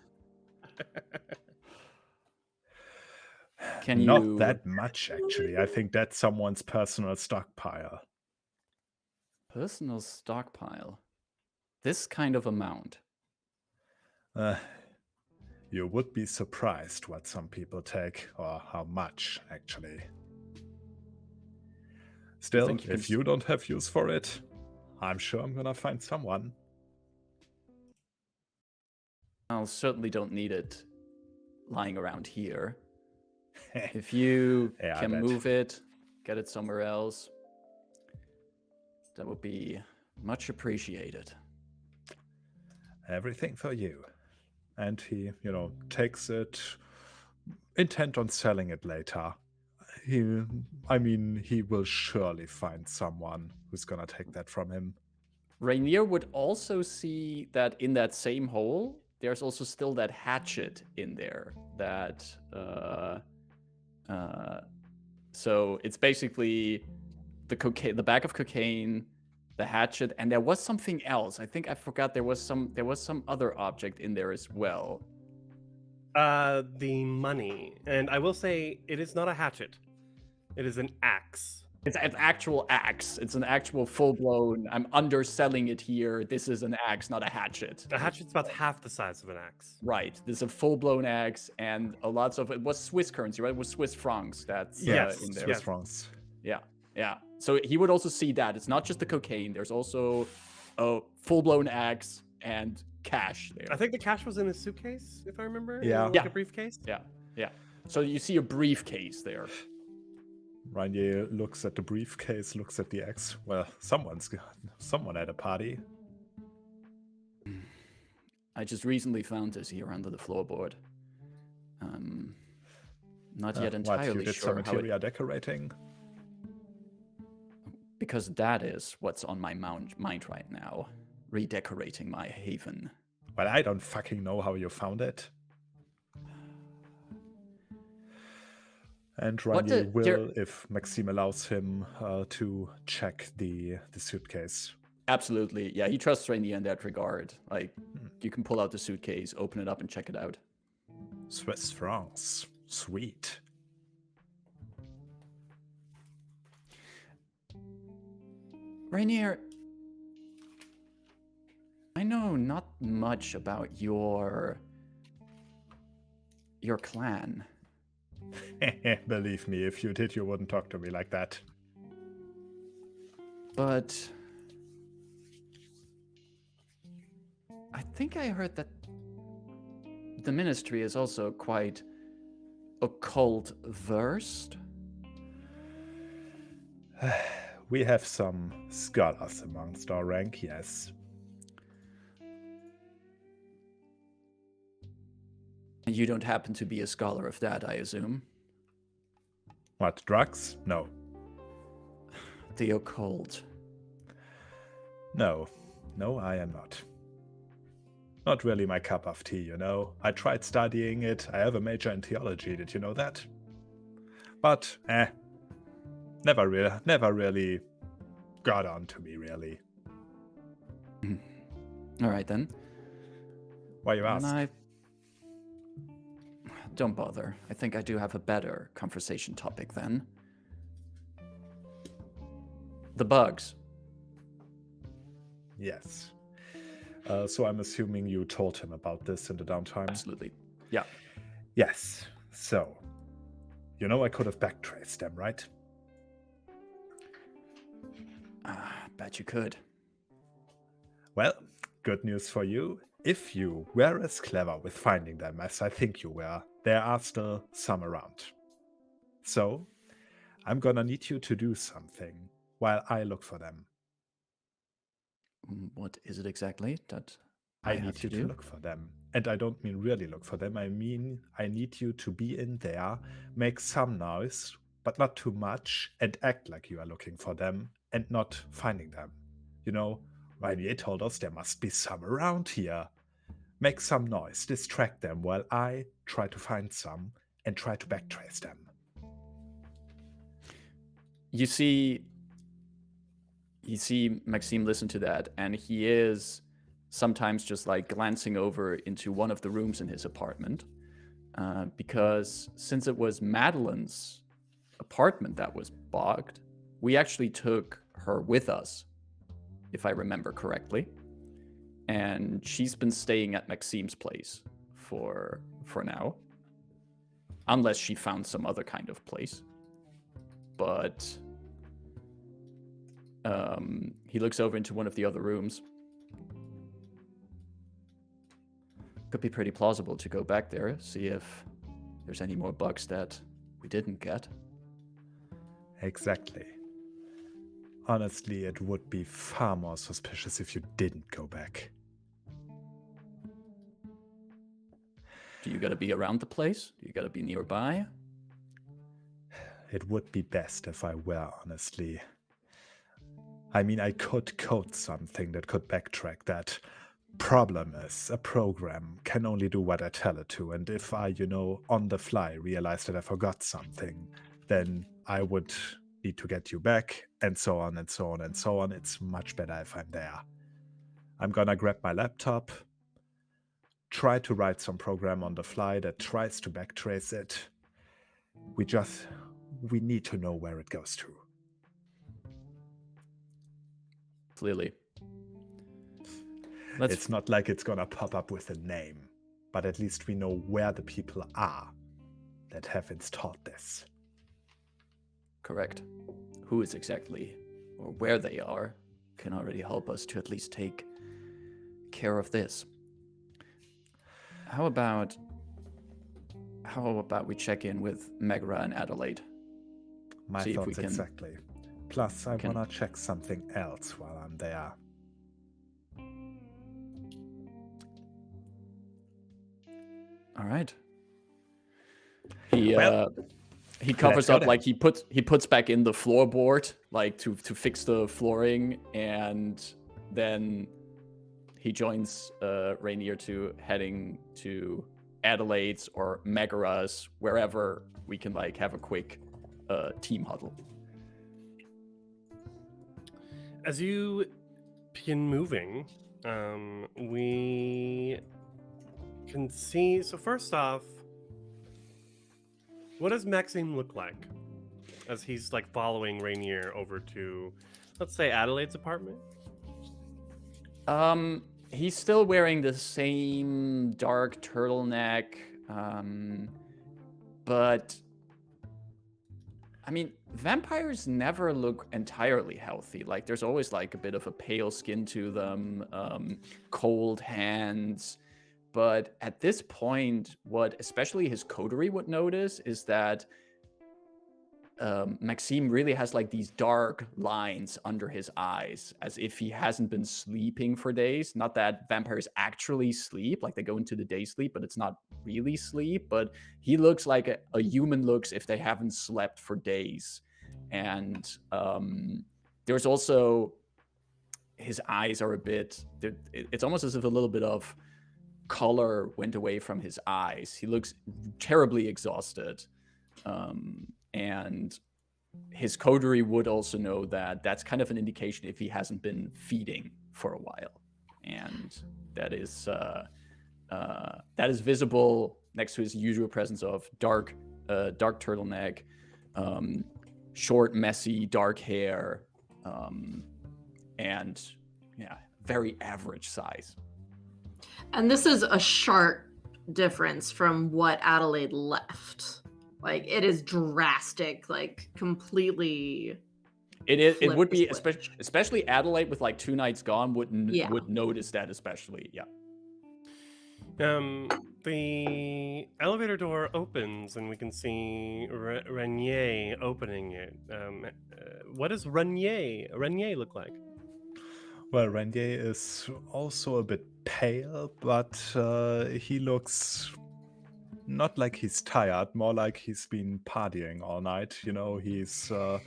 D: Not that much, actually. I think that's someone's personal stockpile.
E: Personal stockpile? This kind of amount?
D: You would be surprised what some people take, or how much, actually. Still, if you don't have use for it, I'm sure I'm gonna find someone.
E: I certainly don't need it lying around here. If you can move it, get it somewhere else, that would be much appreciated.
D: Everything for you. And he, takes it, intent on selling it later. He will surely find someone who's gonna take that from him.
E: Rainier would also see that in that same hole, there's also still that hatchet in there. So it's basically the bag of cocaine, the hatchet, and there was something else. I think I forgot there was some other object in there as well.
A: The money, and I will say it is not a hatchet. It is an axe.
E: It's an actual axe. It's an actual full-blown. I'm underselling it here. This is an axe, not a hatchet.
A: A hatchet's about half the size of an axe.
E: Right. This is a full-blown axe, and a lot of it was Swiss currency, right? It was Swiss francs. That's in there.
D: Swiss francs.
E: Yeah. So he would also see that it's not just the cocaine. There's also a full-blown axe and cash there.
A: I think the cash was in his suitcase, if I remember.
D: Yeah.
A: Like a briefcase.
E: Yeah. So you see a briefcase there.
D: Rainier looks at the briefcase, looks at the axe. Well, someone at a party.
E: I just recently found this here under the floorboard. Not yet entirely
D: you did
E: sure
D: some interior decorating?
E: Because that is what's on my mind right now. Redecorating my haven.
D: Well, I don't fucking know how you found it. And Rainier will, if Maxime allows him, to check the suitcase.
E: Absolutely. Yeah, he trusts Rainier in that regard. Like, you can pull out the suitcase, open it up, and check it out.
D: Swiss francs. Sweet.
E: Rainier, I know not much about your clan.
D: Believe me, if you did, you wouldn't talk to me like that.
E: But I think I heard that the ministry is also quite occult versed.
D: We have some scholars amongst our rank, yes.
E: You don't happen to be a scholar of that, I assume?
D: What, drugs? No.
E: The occult.
D: No, I am not. Not really my cup of tea, I tried studying it. I have a major in theology, did you know that? But, never really got on to me, really.
E: All right, then.
D: Why you ask?
E: Don't bother. I think I do have a better conversation topic then. The bugs.
D: Yes. So I'm assuming you told him about this in the downtime?
E: Absolutely. Yeah.
D: Yes. So, you know I could have backtraced them, right?
E: Bet you could.
D: Well, good news for you. If you were as clever with finding them as I think you were, there are still some around. So, I'm gonna need you to do something while I look for them.
E: What is it exactly that
D: I
E: have
D: need
E: to
D: you
E: do?
D: to look for them. And I don't mean really look for them. I mean, I need you to be in there, make some noise, but not too much, and act like you are looking for them and not finding them. You know, Rainier told us there must be some around here. Make some noise, distract them while I try to find some and try to backtrace them.
E: You see Maxime listen to that, and he is sometimes just like glancing over into one of the rooms in his apartment, because since it was Madeline's apartment that was bogged, we actually took her with us, if I remember correctly, and she's been staying at Maxime's place for now, unless she found some other kind of place. But he looks over into one of the other rooms. Could be pretty plausible to go back there, see if there's any more bugs that we didn't get.
D: Exactly. Honestly, it would be far more suspicious if you didn't go back.
E: Do you gotta be around the place? Do you gotta be nearby?
D: It would be best if I were, honestly. I mean, I could code something that could backtrack that. Problem is, a program can only do what I tell it to, and if I, on the fly realize that I forgot something, then I would need to get you back, and so on and so on and so on. It's much better if I'm there. I'm gonna grab my laptop, try to write some program on the fly that tries to backtrace it. We need to know where it goes to.
E: Clearly.
D: It's not like it's gonna pop up with a name, but at least we know where the people are that have installed this.
E: Correct. Who is exactly, or where they are, can already help us to at least take care of this. How about we check in with Megra and Adelaide?
D: My
E: See if we
D: thoughts
E: can-
D: exactly. Plus, I
E: can-
D: wanna check something else while I'm there.
E: All right. He
D: Well,
E: covers
D: go
E: up,
D: then.
E: like he puts back in the floorboard, like to fix the flooring, and then he joins Rainier to heading to Adelaide's or Megara's, wherever we can like have a quick team huddle.
A: As you begin moving, we can see. So first off, what does Maxime look like as he's like following Rainier over to, let's say, Adelaide's apartment?
E: He's still wearing the same dark turtleneck, but I mean, vampires never look entirely healthy. Like, there's always like a bit of a pale skin to them, cold hands. But at this point, what especially his coterie would notice is that Maxime really has like these dark lines under his eyes, as if he hasn't been sleeping for days. Not that vampires actually sleep, like they go into the day sleep, but it's not really sleep. But he looks like a human looks if they haven't slept for days. And there's also, his eyes are a bit, it's almost as if a little bit of color went away from his eyes. He looks terribly exhausted. And his coterie would also know that that's kind of an indication if he hasn't been feeding for a while. And that is visible next to his usual presence of dark turtleneck, short, messy, dark hair, and yeah, very average size.
B: And this is a sharp difference from what Adelaide left. Like, it is drastic, like, completely.
E: It
B: Flip
E: would
B: the
E: be
B: switch.
E: especially Adelaide with like 2 nights gone would
B: Yeah.
E: would notice that especially. Yeah.
A: The elevator door opens and we can see Renier opening it. What does Renier look like?
D: Well, Renier is also a bit pale, but he looks not like he's tired, more like he's been partying all night. You know, he's a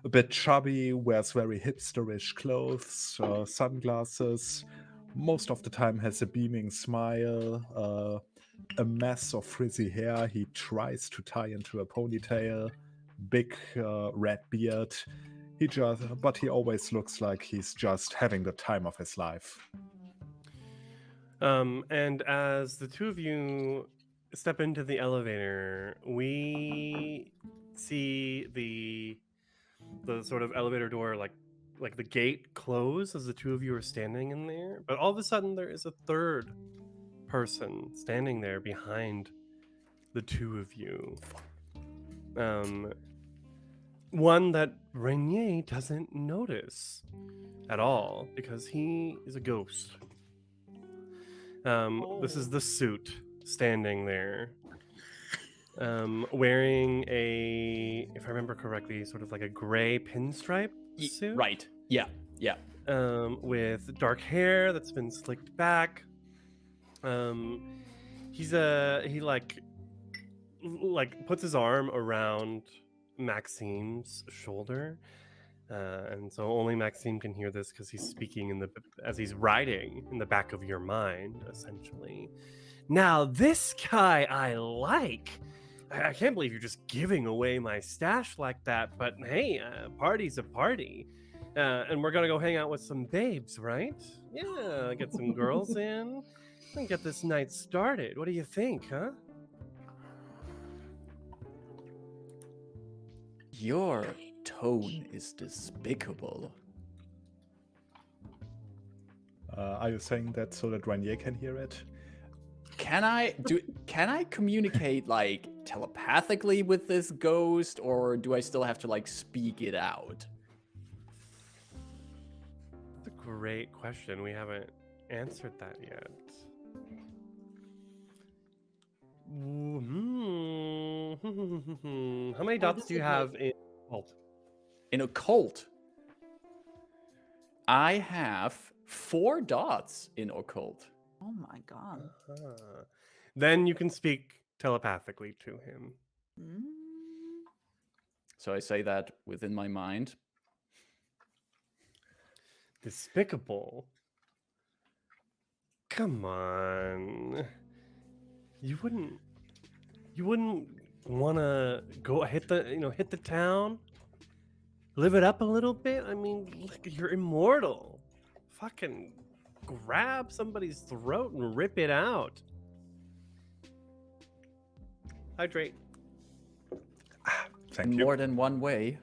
D: bit chubby, wears very hipsterish clothes, sunglasses, most of the time has a beaming smile, a mess of frizzy hair he tries to tie into a ponytail, big red beard. But he always looks like he's just having the time of his life.
A: And as the two of you step into the elevator, we see the sort of elevator door like the gate close as the two of you are standing in there. But all of a sudden there is a third person standing there behind the two of you. One that Renier doesn't notice at all because he is a ghost. This is the suit standing there, wearing if I remember correctly, sort of like a gray pinstripe suit.
E: Right. Yeah. Yeah.
A: With dark hair that's been slicked back. He puts his arm around Maxime's shoulder, and so only Maxime can hear this because he's speaking as he's writing in the back of your mind, essentially. Now this guy I like. I can't believe you're just giving away my stash like that. But hey, party's a party, and we're gonna go hang out with some babes, right? Yeah, get some girls in and get this night started. What do you think, huh?
E: Your tone is despicable.
D: Are you saying that so that Renier can hear it?
E: Can I communicate like telepathically with this ghost, or do I still have to like speak it out?
A: That's a great question. We haven't answered that yet. How many dots do you have in Vault?
E: In occult, I have 4 dots in occult.
C: Oh my god.
A: Uh-huh. Then you can speak telepathically to him.
C: Mm.
E: So I say that within my mind.
A: Despicable. Come on. You wouldn't want to go hit the town? Live it up a little bit? I mean, look, you're immortal. Fucking grab somebody's throat and rip it out. Hydrate.
D: Thank
E: In
D: you.
E: more than one way.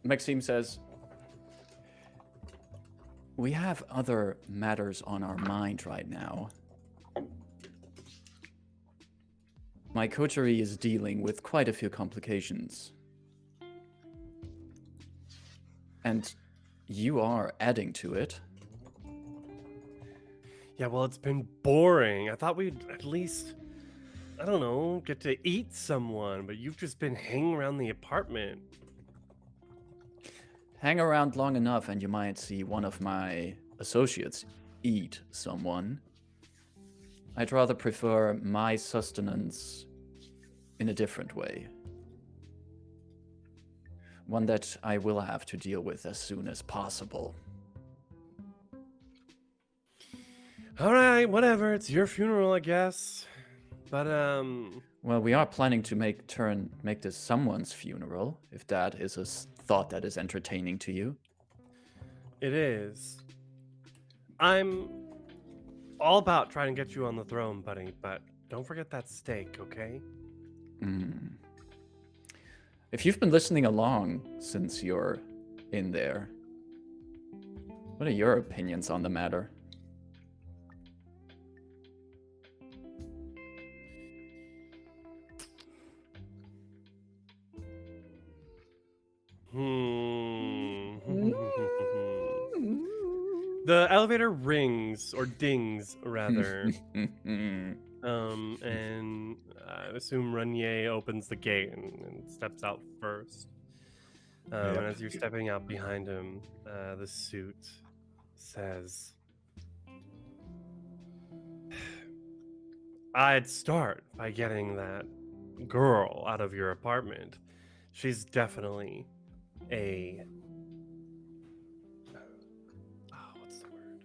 E: Maxime says, we have other matters on our mind right now. My coterie is dealing with quite a few complications. And you are adding to it.
A: Yeah, well, it's been boring. I thought we'd at least, I don't know, get to eat someone, but you've just been hanging around the apartment.
E: Hang around long enough and you might see one of my associates eat someone. I'd rather prefer my sustenance in a different way. One that I will have to deal with as soon as possible.
A: All right, whatever. It's your funeral, I guess. But,
E: Well, we are planning to make this someone's funeral, if that is a thought that is entertaining to you.
A: it is. I'm all about trying to get you on the throne, buddy, but don't forget that steak, okay?
E: If you've been listening along since you're in there, What are your opinions on the matter?
A: The elevator rings, or dings, rather. And I assume Renier opens the gate and steps out first. And
D: Yep.
A: as you're stepping out behind him, the suit says, I'd start by getting that girl out of your apartment. She's definitely a... what's the word?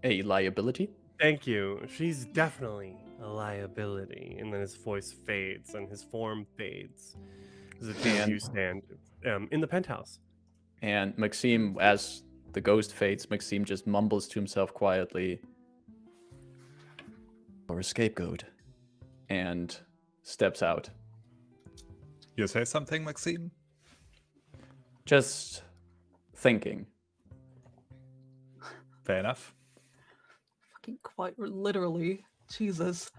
E: A liability?
A: Thank you. She's definitely a liability. And then his voice fades and his form fades. As the two of you stand in the penthouse.
E: And Maxime, as the ghost fades, Maxime just mumbles to himself quietly, or a scapegoat, and steps out.
D: You say something, Maxime?
E: Just thinking.
D: Fair enough.
C: Fucking quite literally. Jesus.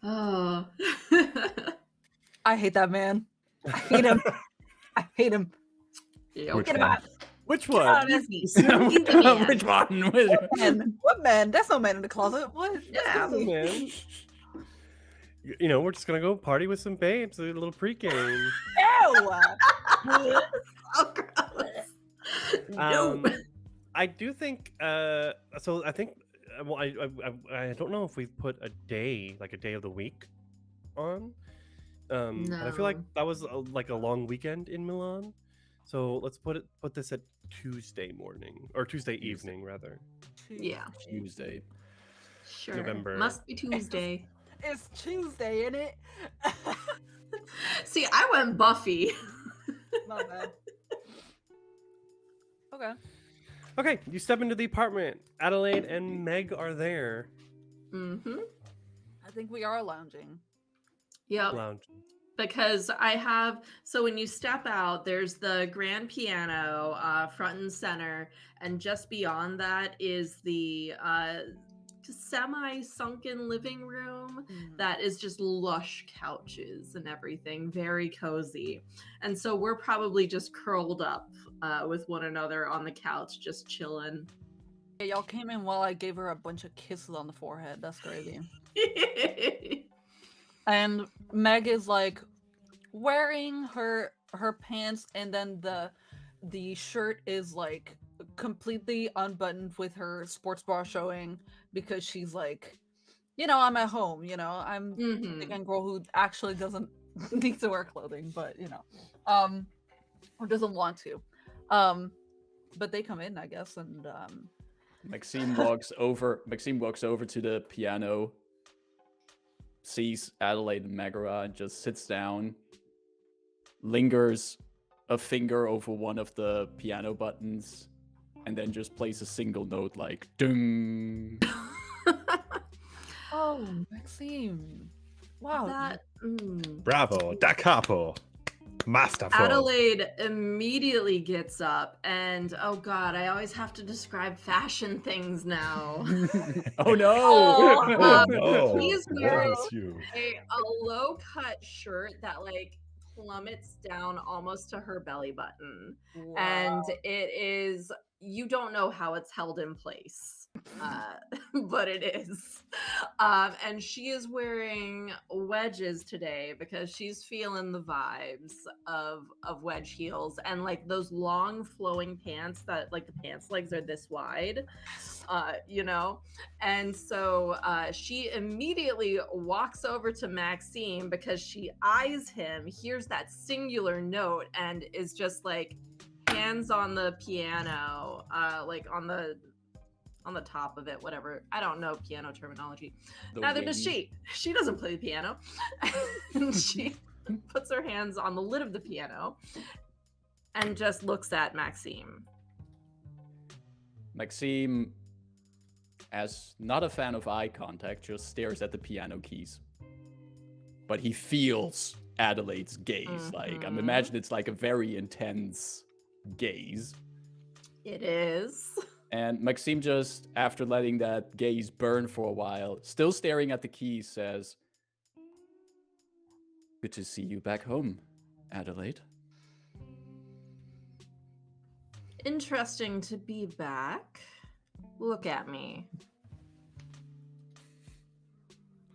B: Oh.
C: I hate that man. I hate him. I hate him.
D: Which
C: Get him
D: one?
C: out.
A: Which
C: Get out
A: one?
C: of his-
B: He's the man.
E: Which one? Which one?
C: Man, what man? That's no man in the closet. What?
B: Yeah.
A: Oh, man. You know, we're just gonna go party with some babes, a little pregame.
C: Ew!
B: So gross. No.
A: I do think. So I think. Well, I don't know if we've put a day, like a day of the week, on. But I feel like
B: No.
A: that was like a long weekend in Milan. So let's put this at Tuesday morning or Tuesday evening rather.
B: Yeah.
E: Tuesday.
B: Sure.
A: November.
B: Must be Tuesday.
C: It's Tuesday, isn't it?
B: See, I went Buffy.
C: Not bad. Okay.
A: Okay, you step into the apartment. Adelaide and Meg are there.
B: Mm-hmm.
C: I think we are lounging.
B: Yep.
A: Lounge.
B: Because I have, so when you step out, there's the grand piano front and center, and just beyond that is the semi-sunken living room that is just lush couches and everything, very cozy. And so we're probably just curled up with one another on the couch, just chilling.
C: Yeah, y'all came in while I gave her a bunch of kisses on the forehead. That's crazy. And Meg is like wearing her pants, and then the shirt is like completely unbuttoned with her sports bra showing, because she's like, you know, I'm at home, you know, I'm a
B: Mhm.
C: second girl who actually doesn't need to wear clothing, but you know, or doesn't want to. But they come in, I guess, and
E: Maxime walks over to the piano, sees Adelaide and Megara, and just sits down, lingers a finger over one of the piano buttons, and then just plays a single note like ding.
C: oh, Maxime, wow,
B: That,
D: Bravo, da capo, masterful.
B: Adelaide immediately gets up, and oh god, I always have to describe fashion things now.
E: Oh no!
C: Oh,
D: no,
B: He's
D: woe
B: wearing
D: is you.
B: a low cut shirt that like plummets down almost to her belly button, and it is, you don't know how it's held in place, but it is. And she is wearing wedges today because she's feeling the vibes of wedge heels and like those long flowing pants that like the pants legs are this wide, you know. And so she immediately walks over to Maxime because she eyes him, hears that singular note, and is just like hands on the piano, like on the top of it, whatever. I don't know piano terminology. Neither does she. She doesn't play the piano. And she puts her hands on the lid of the piano and just looks at Maxime.
E: Maxime, as not a fan of eye contact, just stares at the piano keys. But he feels Adelaide's gaze. Like, I'm imagining it's like a very intense gaze.
B: It is.
E: And Maxime just, after letting that gaze burn for a while, still staring at the keys, says, "Good to see you back home, Adelaide."
B: Interesting to be back. Look at me.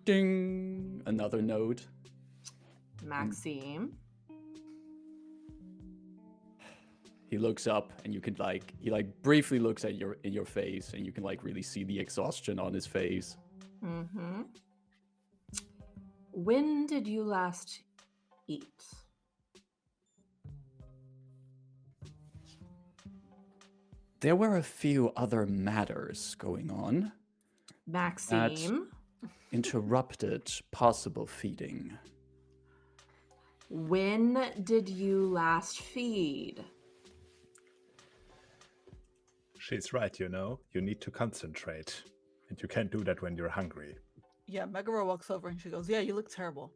E: Ding! Another note.
B: Maxime.
E: He looks up, and you can he briefly looks at in your face, and you can really see the exhaustion on his face.
B: Mm-hmm. When did you last eat?
E: There were a few other matters going on.
B: Maxime.
E: Interrupted possible feeding.
B: When did you last feed?
D: She's right, you know. You need to concentrate. And you can't do that when you're hungry.
C: Yeah, Megara walks over and she goes, "Yeah, you look terrible."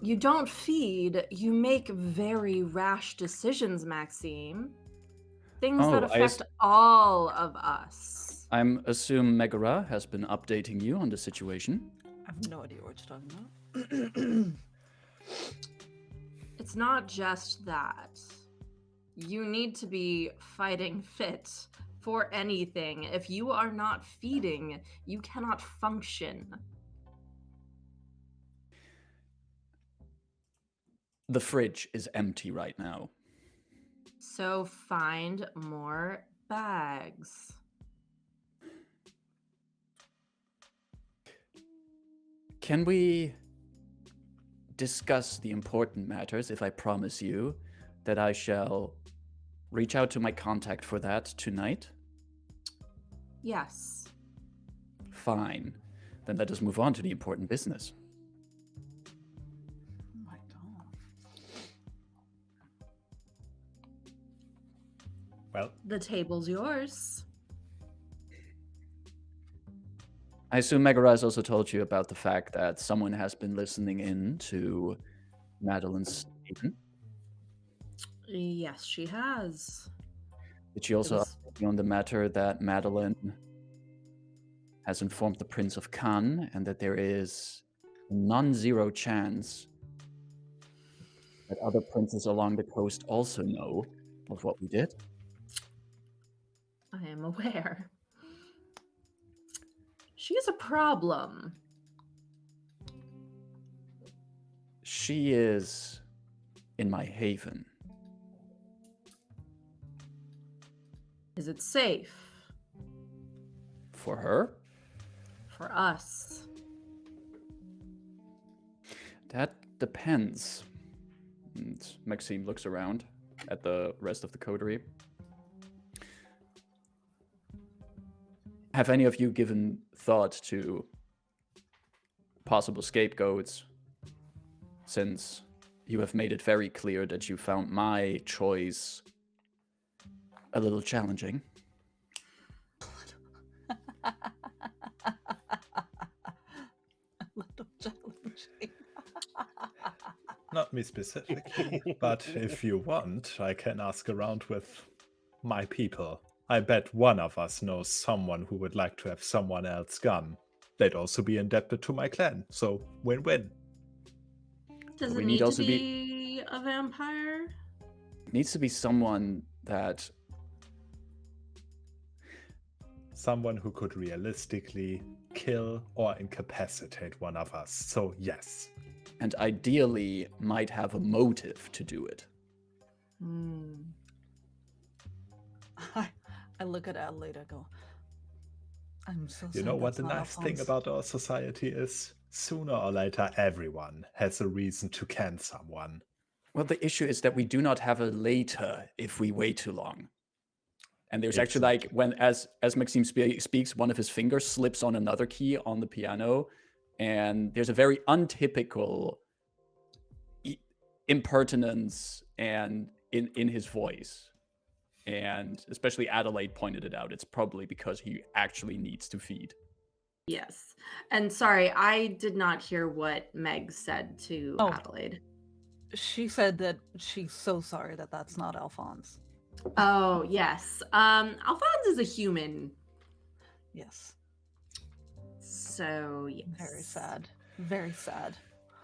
B: You don't feed, you make very rash decisions, Maxime. Things that affect all of us.
E: I'm assume Megara has been updating you on the situation.
C: I have no idea what you're talking about.
B: It's not just that. You need to be fighting fit for anything. If you are not feeding, you cannot function.
E: The fridge is empty right now.
B: So find more bags.
E: Can we discuss the important matters if I promise you that I shall reach out to my contact for that tonight?
B: Yes.
E: Fine. Then let us move on to the important business.
C: Oh my god.
D: Well,
B: The table's yours.
E: I assume Megara has also told you about the fact that someone has been listening in to Madeline's statement.
B: Yes, she has.
E: Did she also
B: was-
E: update you on the matter that Madeline has informed the Prince of Cannes and that there is a non-zero chance that other princes along the coast also know of what we did?
B: I am aware. She is a problem.
E: She is in my haven.
B: Is it safe
E: For her?
B: for us?
E: That depends. And Maxime looks around at the rest of the coterie. Have any of you given thought to possible scapegoats, since you have made it very clear that you found my choice a little challenging?
C: A little challenging.
D: not me specifically, but if you want, I can ask around with my people. I bet one of us knows someone who would like to have someone else gone. They'd also be indebted to my clan, so win-win.
B: Does
E: We
B: it
E: need
B: need to
E: also
B: be a vampire?
E: It needs to be someone that
D: Someone who could realistically kill or incapacitate one of us, so yes.
E: and ideally might have a motive to do it.
B: Hmm.
C: I look at Adelaide, I go, I'm so
D: You
C: sad
D: know what
C: that's
D: the
C: not
D: nice thing
C: Alphonse."
D: about our society is? Sooner or later, everyone has a reason to can someone.
E: Well, the issue is that we do not have a later if we wait too long. And there's actually like when as Maxime speaks, one of his fingers slips on another key on the piano, and there's a very untypical impertinence and in his voice. And especially Adelaide pointed it out. It's probably because he actually needs to feed.
B: Yes. And sorry, I did not hear what Meg said to
C: Oh.
B: Adelaide.
C: She said that she's so sorry that that's not Alphonse.
B: Oh, yes. Alphonse is a human.
C: Yes.
B: So, yes.
C: Very sad. Very sad.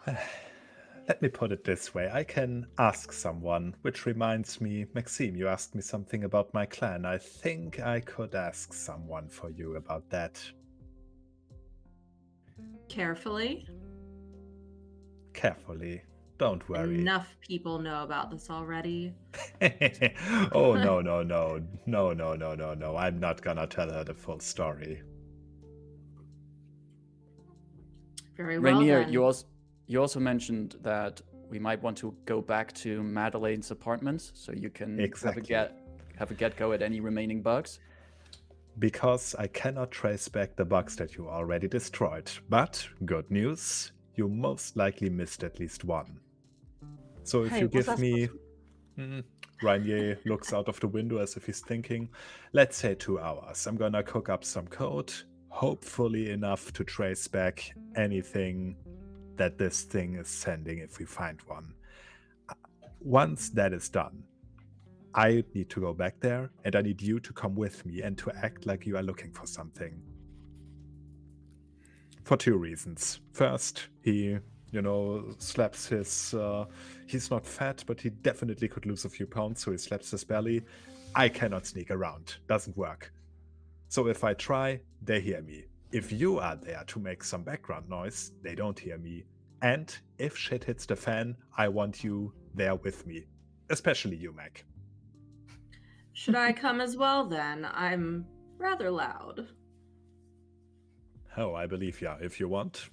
D: Let me put it this way. I can ask someone, which reminds me, Maxime, you asked me something about my clan. I think I could ask someone for you about that.
B: Carefully.
D: Carefully. Don't worry.
B: Enough people know about this already.
D: Oh, no, no, no. No, no, no, no, no. I'm not gonna tell her the full story.
B: Very well,
E: Rainier,
B: then.
E: you also mentioned that we might want to go back to Madeleine's apartments so you can
D: Exactly.
E: have a get go at any remaining bugs.
D: Because I cannot trace back the bugs that you already destroyed. But, good news, you most likely missed at least one. So if
C: Hey,
D: you
C: was
D: give
C: that
D: me... Rainier looks out of the window as if he's thinking, let's say 2 hours. I'm gonna cook up some code, hopefully enough to trace back anything that this thing is sending if we find one. Once that is done, I need to go back there, and I need you to come with me and to act like you are looking for something. For 2 reasons. First, he, slaps his... he's not fat, but he definitely could lose a few pounds, so he slaps his belly. I cannot sneak around. Doesn't work. So if I try, they hear me. If you are there to make some background noise, they don't hear me. And if shit hits the fan, I want you there with me. Especially you, Mac.
B: Should I come as well, then? I'm rather loud.
D: Oh, I believe ya, if you want.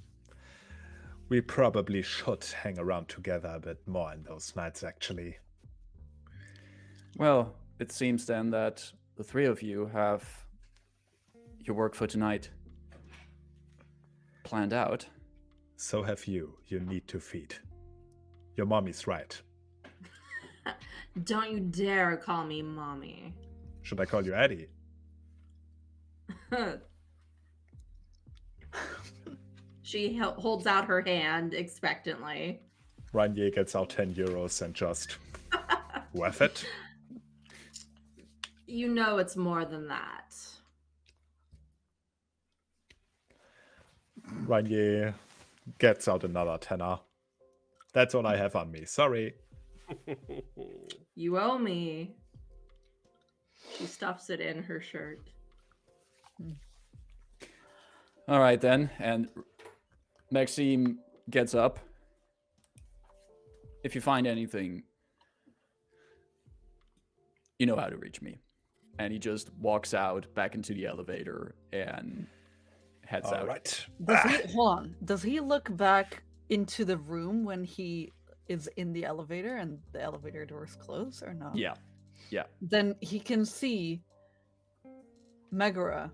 D: We probably should hang around together a bit more in those nights, actually.
E: Well, it seems then that the 3 of you have your work for tonight planned out.
D: So have you. You need to feed. Your mommy's right.
B: Don't you dare call me mommy.
D: Should I call you Eddie?
B: She holds out her hand expectantly.
D: Rainier gets out 10 euros and just... worth it?
B: You know it's more than that.
D: Rainier gets out another tenner. That's all I have on me. Sorry.
B: You owe me. She stuffs it in her shirt.
E: All right then, and Maxime gets up. If you find anything, you know how to reach me. And he just walks out back into the elevator and heads out.
D: All right.
C: Hold on. Does he look back into the room when he is in the elevator and the elevator doors close or no?
E: Yeah.
C: Then he can see Megara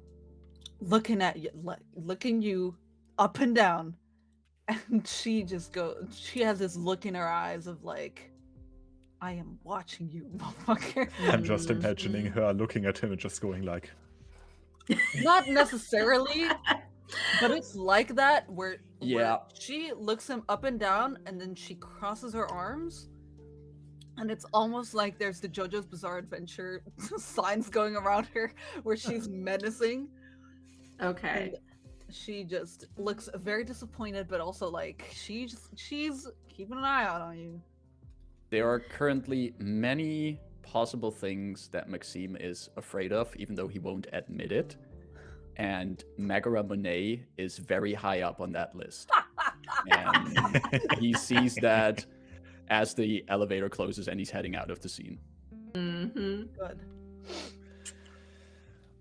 C: looking at you, looking you up and down, and she has this look in her eyes of like, I am watching you, motherfucker.
D: I'm just imagining her looking at him and just going like...
C: Not necessarily, but it's like that where she looks him up and down and then she crosses her arms, and it's almost like there's the JoJo's Bizarre Adventure signs going around her where she's menacing.
B: Okay.
C: And she just looks very disappointed, but also like she's keeping an eye out on you.
E: There are currently many possible things that Maxime is afraid of, even though he won't admit it. And Megara Monet is very high up on that list. And he sees that as the elevator closes and he's heading out of the scene.
B: Mm-hmm.
C: Good.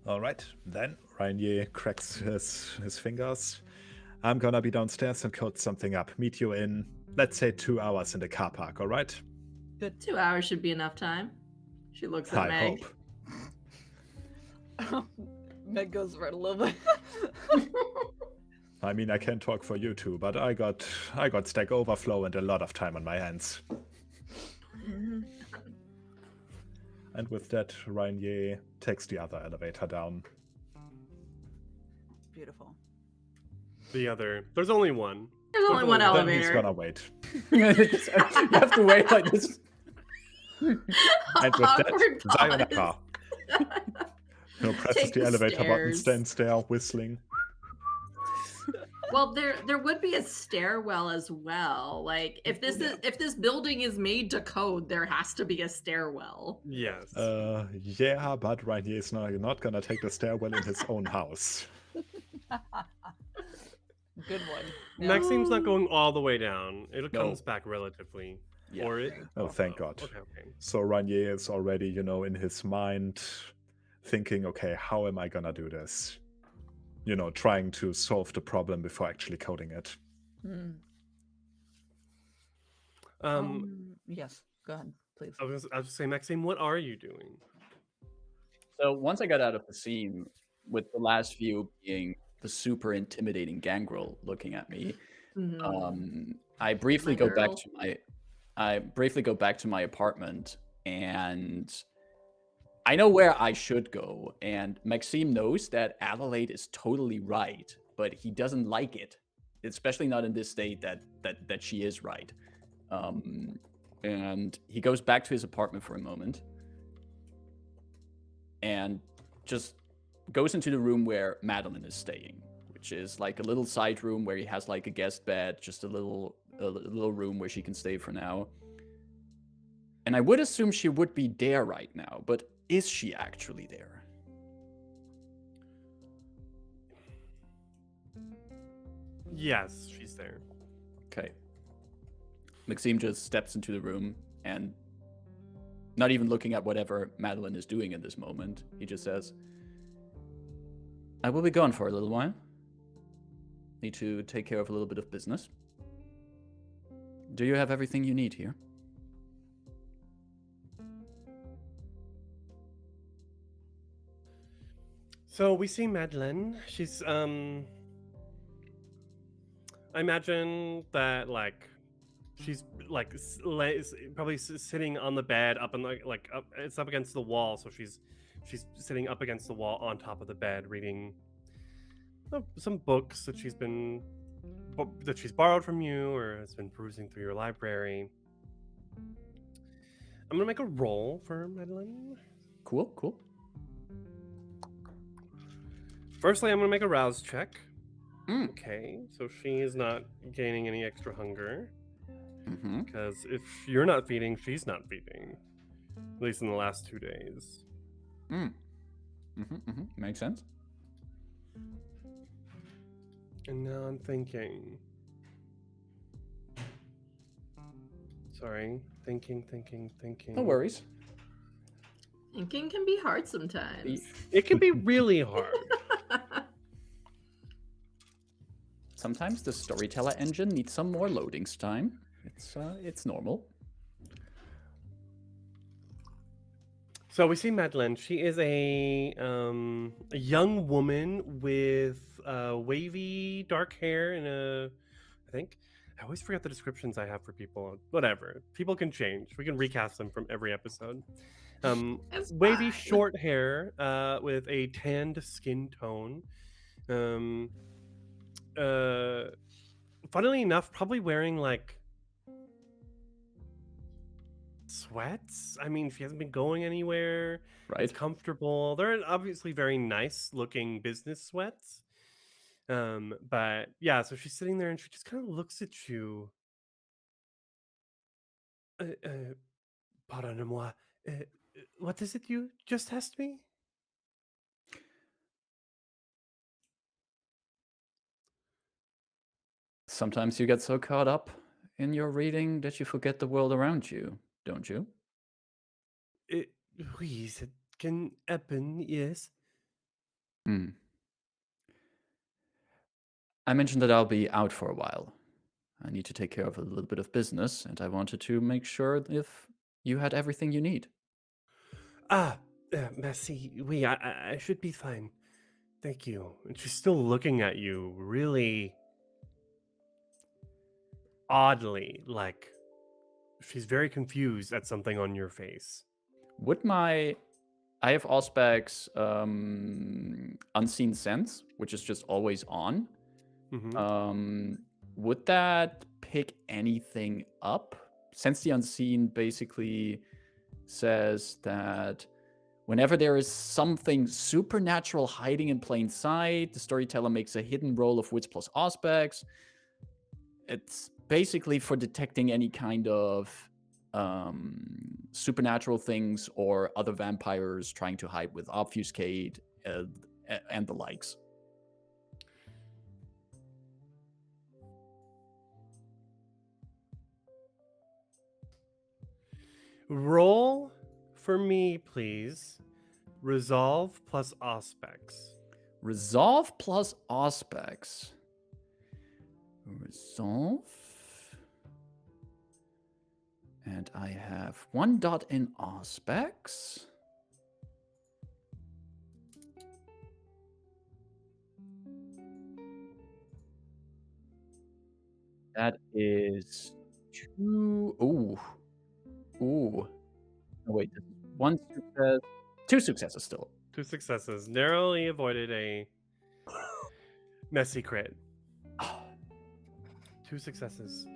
D: All right, then Rainier cracks his fingers. I'm gonna be downstairs and code something up. Meet you in, let's say, 2 hours in the car park, all right?
B: Good. 2 hours should be enough time. She looks at
D: I
B: Meg.
D: hope.
C: Meg goes right a little bit.
D: I mean, I can't talk for you two, but I got Stack Overflow and a lot of time on my hands. And with that, Rainier takes the other elevator down.
C: Beautiful.
A: the other. There's only one.
B: There's only one
A: Then
D: Then he's
B: elevator.
D: gonna wait.
E: You have to wait like this.
D: And with that,
B: Awkward
D: sayonara.
B: pause.
D: Presses
B: Take
D: the
B: the
D: elevator button,
B: stairs.
D: stands there whistling.
B: Well, there would be a stairwell as well. Like if this building is made to code, there has to be a stairwell.
A: Yes.
D: Yeah, but Rainier is not gonna take the stairwell in his own house.
C: Good one.
A: Maxime's not going all the way down. It
E: No.
A: comes back relatively.
E: Yeah.
A: Or it.
D: Oh, thank God.
A: Okay.
D: So Rainier is already, in his mind thinking, okay, how am I gonna do this? Trying to solve the problem before actually coding it.
C: Yes, go ahead, please.
A: I was saying, Maxime, what are you doing?
E: So once I got out of the scene, with the last view being the super intimidating gangrel looking at me,
B: Mhm.
E: I briefly
B: My
E: go back
B: girl.
E: to my apartment, and I know where I should go. And Maxime knows that Adelaide is totally right, but he doesn't like it, especially not in this state that she is right. And he goes back to his apartment for a moment, and just goes into the room where Madeline is staying, which is like a little side room where he has like a guest bed, just a little room where she can stay for now. And I would assume she would be there right now, but is she actually there?
A: Yes, she's there.
E: Okay. Maxime just steps into the room and, not even looking at whatever Madeline is doing in this moment, he just says, I will be gone for a little while. Need to take care of a little bit of business. Do you have everything you need here?
A: So we see Madeline. She's I imagine that she's probably sitting on the bed up in up, it's up against the wall, so she's sitting up against the wall on top of the bed reading some books that she's borrowed from you or has been perusing through your library. I'm gonna make a roll for Madeline.
E: Cool.
A: Firstly, I'm gonna make a rouse check.
E: Mm.
A: Okay, so she is not gaining any extra hunger.
E: Mm-hmm.
A: Because if you're not feeding, she's not feeding. At least in the last 2 days.
E: Makes sense.
A: And now I'm thinking. Sorry. Thinking.
E: No worries.
B: Thinking can be hard sometimes.
A: It can be really hard.
E: Sometimes the storyteller engine needs some more loading time. It's normal.
A: So we see Madeline. She is a young woman with wavy dark hair and I think I always forget the descriptions I have for people. Whatever. People can change. We can recast them from every episode.
B: It's
A: Wavy
B: fine.
A: short hair with a tanned skin tone. Funnily enough, probably wearing sweats. I mean, she hasn't been going anywhere.
E: Right.
A: It's comfortable. They're obviously very nice looking business sweats. But yeah, so she's sitting there and she just kind of looks at you. Pardonnez-moi. What is it you just asked me?
E: Sometimes you get so caught up in your reading that you forget the world around you, don't you?
A: Oui, it can happen, yes.
E: I mentioned that I'll be out for a while. I need to take care of a little bit of business, and I wanted to make sure if you had everything you need.
A: Merci. Oui, I should be fine. Thank you. And she's still looking at you really oddly, like she's very confused at something on your face.
E: I have Auspex Unseen Sense, which is just always on. Would that pick anything up? Sense the Unseen basically says that whenever there is something supernatural hiding in plain sight, the storyteller makes a hidden roll of wits plus aspects. It's basically for detecting any kind of supernatural things or other vampires trying to hide with obfuscate and the likes.
A: Roll for me, please. Resolve plus aspects.
E: Resolve plus aspects. Resolve. And I have 1 dot in aspects. That is 2. Ooh. Ooh. No, wait. 1 success. 2 successes still.
A: 2 successes. Narrowly avoided a messy crit. 2 successes.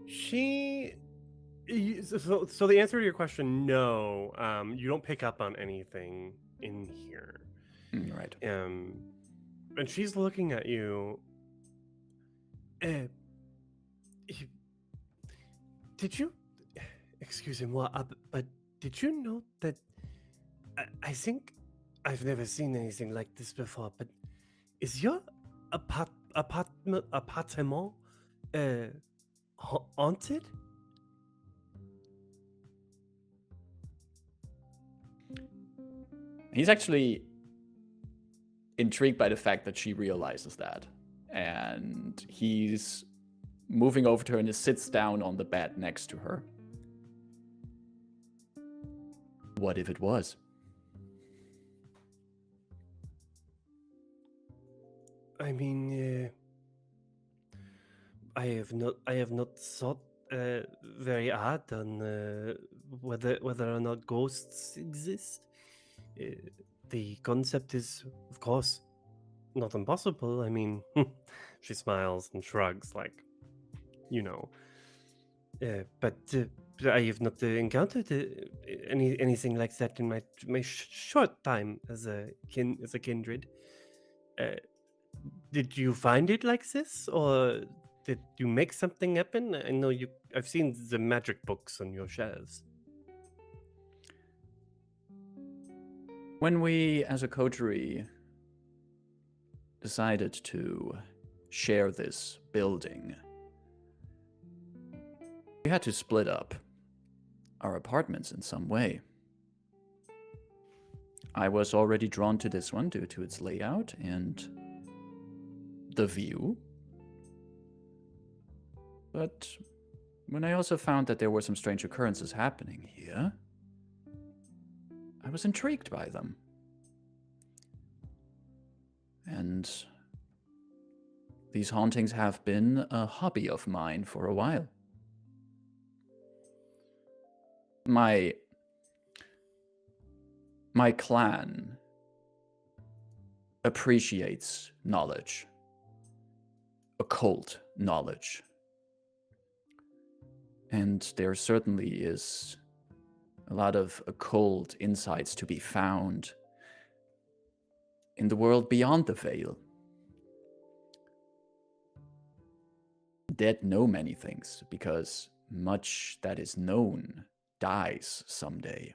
A: So the answer to your question, no. You don't pick up on anything in here.
E: Right.
A: And she's looking at you. Did you? Excuse me, but did you know that? I think I've never seen anything like this before. But is your apartment haunted?
E: He's actually intrigued by the fact that she realizes that. And he's moving over to her and sits down on the bed next to her. What if it was?
A: I mean, I have not thought very hard on whether or not ghosts exist. The concept is, of course, not impossible. I mean, she smiles and shrugs, like, you know. But I have not encountered anything like that in my short time as a kindred. Did you find it like this, or did you make something happen? I know I've seen the magic books on your shelves.
E: When we, as a coterie, decided to share this building, we had to split up our apartments in some way. I was already drawn to this one due to its layout and the view. But when I also found that there were some strange occurrences happening here, I was intrigued by them. And these hauntings have been a hobby of mine for a while. My clan appreciates knowledge, occult knowledge. And there certainly is a lot of occult insights to be found in the world beyond the veil. The dead know many things because much that is known dies someday.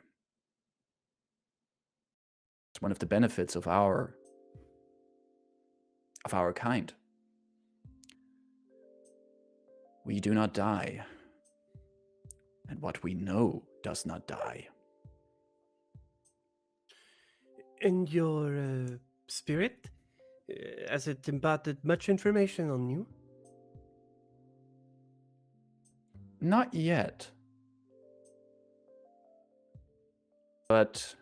E: It's one of the benefits of our kind. We do not die, and what we know does not die.
A: And your spirit, has it imparted much information on you?
E: Not yet. But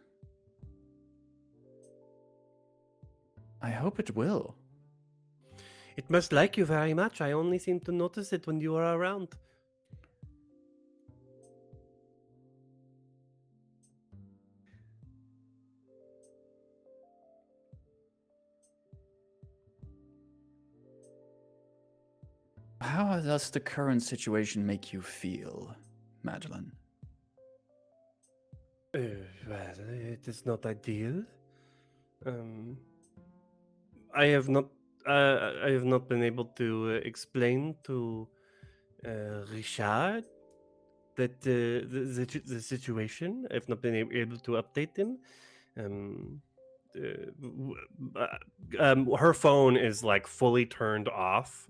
E: I hope it will.
A: It must like you very much. I only seem to notice it when you are around.
E: How does the current situation make you feel, Madeline?
A: Well, it is not ideal. Um, I have not. I have not been able to explain to Richard that the situation. I've not been able to update him. Um, her phone is like fully turned off,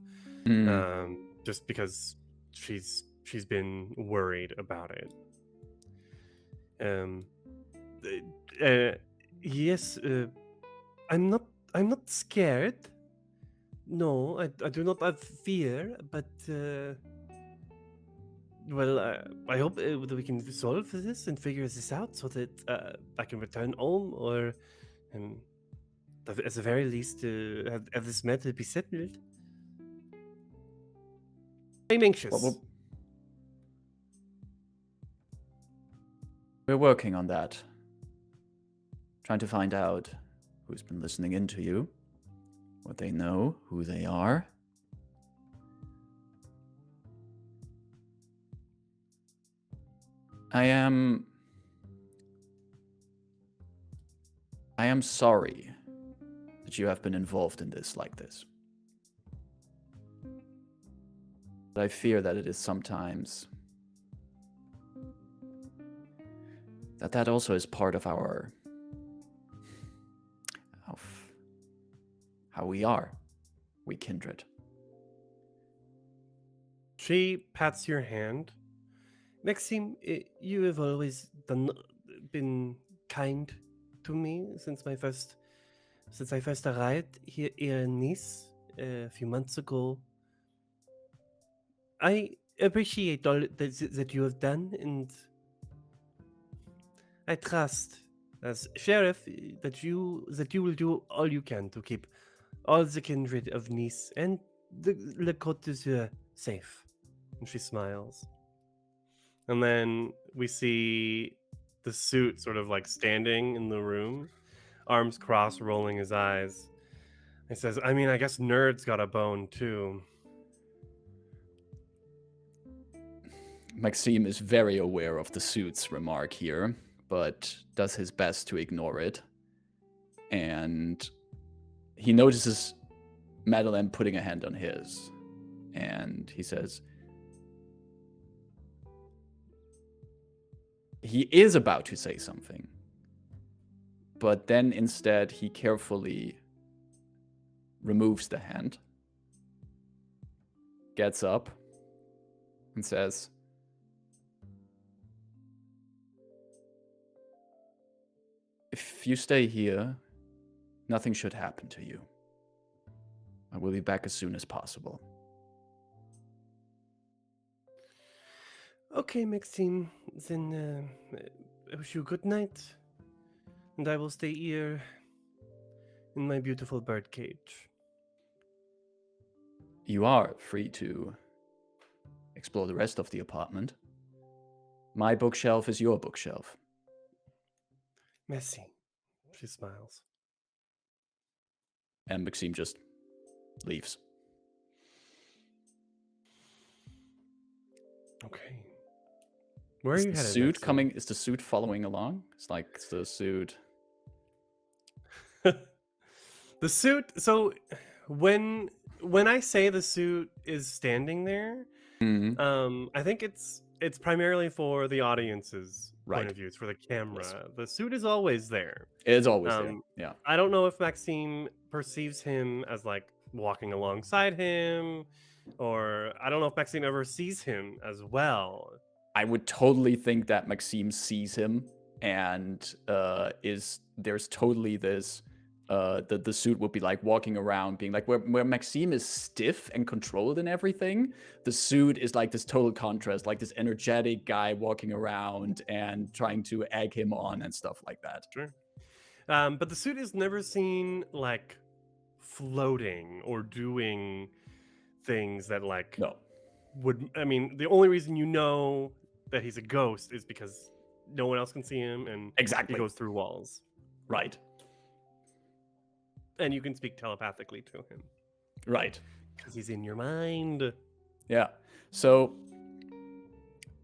A: just because she's been worried about it. Um, yes, I'm not scared. No, I do not have fear, but well, I hope that we can solve this and figure this out so that I can return home, or um, at the very least, have this matter be settled. I'm anxious.
E: Well, we're working on that. Trying to find out who's been listening in to you, what they know, who they are. I am sorry that you have been involved in this like this. But I fear that it is sometimes that also is part of our how we are, we kindred.
A: She pats your hand. Maxime, you have always been kind to me since I first arrived here in Nice a few months ago. I appreciate all that you have done, and I trust, as sheriff, that you will do all you can to keep all the kindred of Nice and the Côte d'Azur safe. And she smiles. And then we see the suit sort of like standing in the room, arms crossed, rolling his eyes. He says, I mean, I guess Nerd's got a bone too.
E: Maxime is very aware of the suit's remark here, but does his best to ignore it. And he notices Madeline putting a hand on his. And he says, he is about to say something, but then instead he carefully removes the hand, gets up, and says, if you stay here, nothing should happen to you. I will be back as soon as possible.
A: Okay, Maxime, then I wish you good night, and I will stay here in my beautiful bird cage.
E: You are free to explore the rest of the apartment. My bookshelf is your bookshelf.
A: Merci. She smiles.
E: And Maxime just leaves.
A: Okay. Where are you headed?
E: Suit coming? Is the suit following along? It's like the suit.
A: The suit. So when I say the suit is standing there, I think it's primarily for the audience's point of view. It's for the camera. Yes. The suit is always there.
E: It is always there. Yeah.
A: I don't know if Maxime perceives him as like walking alongside him, or I don't know if Maxime ever sees him as well.
E: I would totally think that Maxime sees him, and there's totally this the suit would be like walking around being like where Maxime is stiff and controlled and everything, the suit is like this total contrast, like this energetic guy walking around and trying to egg him on and stuff like that.
A: Sure. But the suit is never seen like floating or doing things that like would, I mean, the only reason you know that he's a ghost is because no one else can see him, and
E: exactly
A: he goes through walls.
E: Right.
A: And you can speak telepathically to him.
E: Right.
A: Because he's in your mind.
E: Yeah. So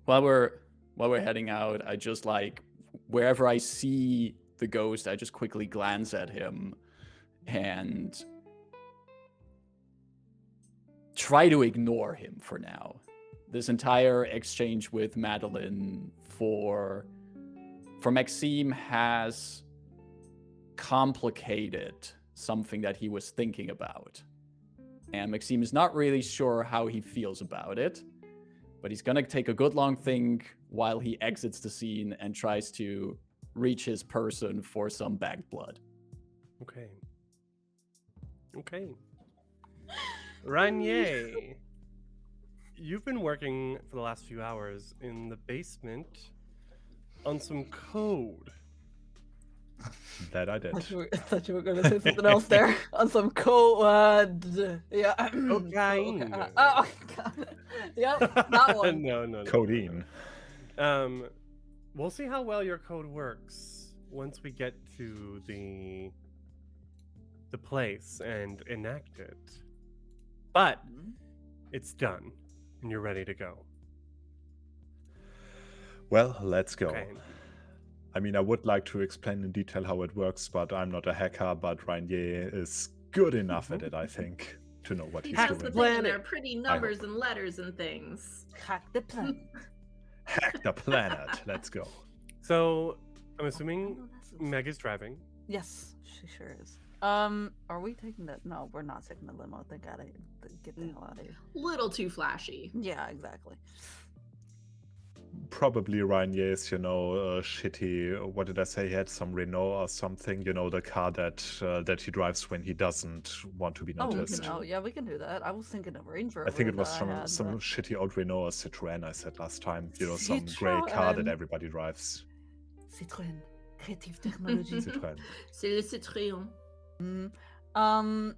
E: while we're heading out, I just like wherever I see the ghost, I just quickly glance at him and try to ignore him for now. This entire exchange with Madeline for Maxime has complicated something that he was thinking about. And Maxime is not really sure how he feels about it, but he's gonna take a good long think while he exits the scene and tries to reach his person for some bagged blood.
A: Okay. Okay. Ranier, you've been working for the last few hours in the basement on some code.
D: That I did.
C: I thought you were going to say something else there. On some code. Yeah.
A: Cocaine.
C: Oh, God. Yep, that one.
A: No.
D: Codeine.
A: We'll see how well your code works once we get to the place and enact it. But it's done, and you're ready to go.
D: Well, let's go.
A: Okay.
D: I mean, I would like to explain in detail how it works, but I'm not a hacker, but Rainier is good enough at it, I think, to know what he's
B: That's the
D: doing.
B: thing, and they're pretty numbers and letters and things.
C: Hack the planet.
D: Hack the planet. Let's go.
A: So, I'm assuming Meg is driving.
C: Yes, she sure is. Are we taking the? No, we're not taking the limo. They gotta get the hell out of here.
B: Little too flashy.
C: Yeah, exactly.
D: Probably Rainier's, shitty. What did I say? He had some Renault or something. The car that he drives when he doesn't want to be noticed.
C: Yeah, we can do that. I was thinking of Range Rover.
D: I think it was
C: that
D: some
C: I had,
D: shitty old Renault or Citroën I said last time. Some grey car that everybody drives.
C: Citroën, creative technology.
D: Citroën.
B: C'est le citron.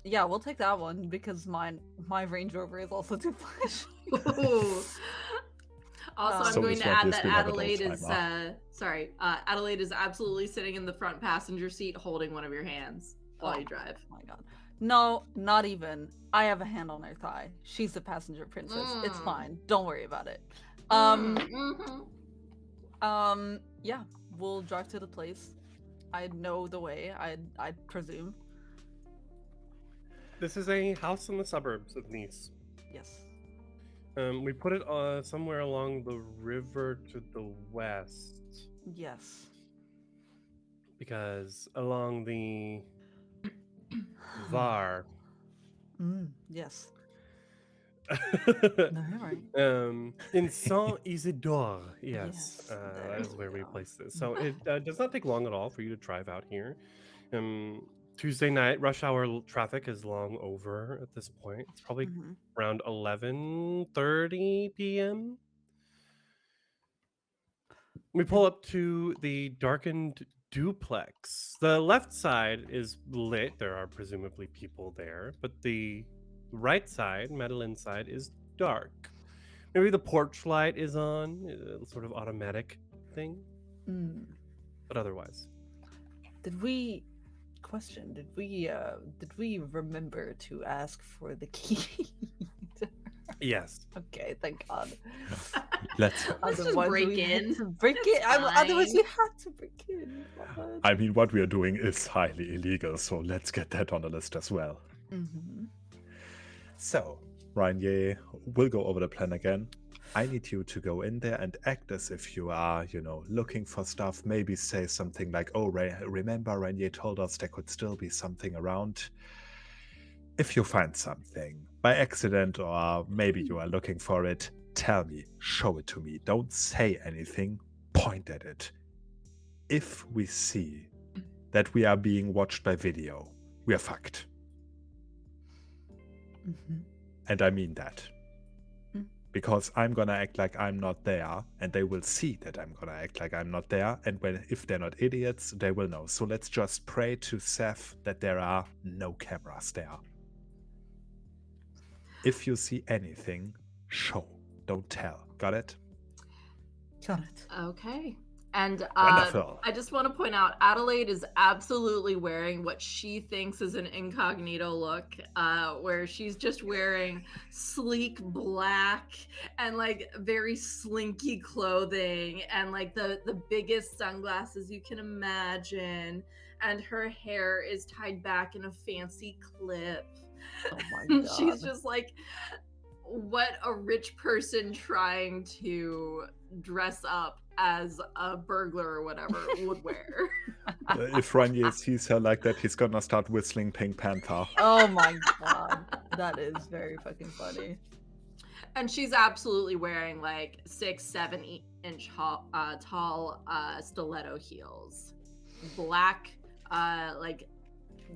C: Yeah, we'll take that one because my Range Rover is also too flash.
B: Also, I'm
D: So
B: going
D: this
B: to
D: one
B: add
D: is
B: that
D: the rabbit
B: Adelaide
D: hole
B: is
D: timer.
B: Adelaide is absolutely sitting in the front passenger seat holding one of your hands while you drive.
C: Oh my god. No, not even. I have a hand on her thigh. She's the passenger princess. It's fine. Don't worry about it. Yeah, we'll drive to the place. I know the way, I presume.
A: This is a house in the suburbs of Nice.
C: Yes.
A: We put it somewhere along the river to the west.
C: Yes.
A: Because along the Var.
C: Yes. No, you're right.
A: In Saint Isidore, yes,
C: Yes,
A: that is where we
C: go.
A: place this. So it does not take long at all for you to drive out here. Tuesday night rush hour traffic is long over at this point. It's probably around 11:30 p.m. We pull up to the darkened duplex. The left side is lit. There are presumably people there, but the right side, Madeline's side, is dark. Maybe the porch light is on, a sort of automatic thing, but otherwise.
C: Did we remember to ask for the key?
A: Yes.
C: Okay, thank God.
D: Let's.
B: Let's just
C: Otherwise
B: break
C: we had
B: in.
C: to break
B: It's
C: it. Otherwise,
B: fine.
C: we had to break in.
D: I mean, what we are doing is highly illegal, so let's get that on the list as well. So, Rainier, we'll go over the plan again. I need you to go in there and act as if you are, looking for stuff. Maybe say something like, oh, remember Rainier told us there could still be something around. If you find something by accident or maybe you are looking for it, tell me, show it to me. Don't say anything, point at it. If we see that we are being watched by video, we are fucked. And I mean that. Because I'm gonna act like I'm not there, and they will see that I'm gonna act like I'm not there, and if they're not idiots, they will know. So let's just pray to Seth that there are no cameras there. If you see anything, show, don't tell. Got it?
C: Got it.
B: Okay. And
D: Wonderful.
B: I just want to point out, Adelaide is absolutely wearing what she thinks is an incognito look, where she's just wearing sleek black and like very slinky clothing and like the biggest sunglasses you can imagine. And her hair is tied back in a fancy clip.
C: Oh my god.
B: She's just like what a rich person trying to dress up as a burglar or whatever would wear.
D: If Rainier sees her like that, he's gonna start whistling Pink Panther.
C: Oh my god. That is very fucking funny.
B: And she's absolutely wearing like 6-7 inch tall stiletto heels, black, like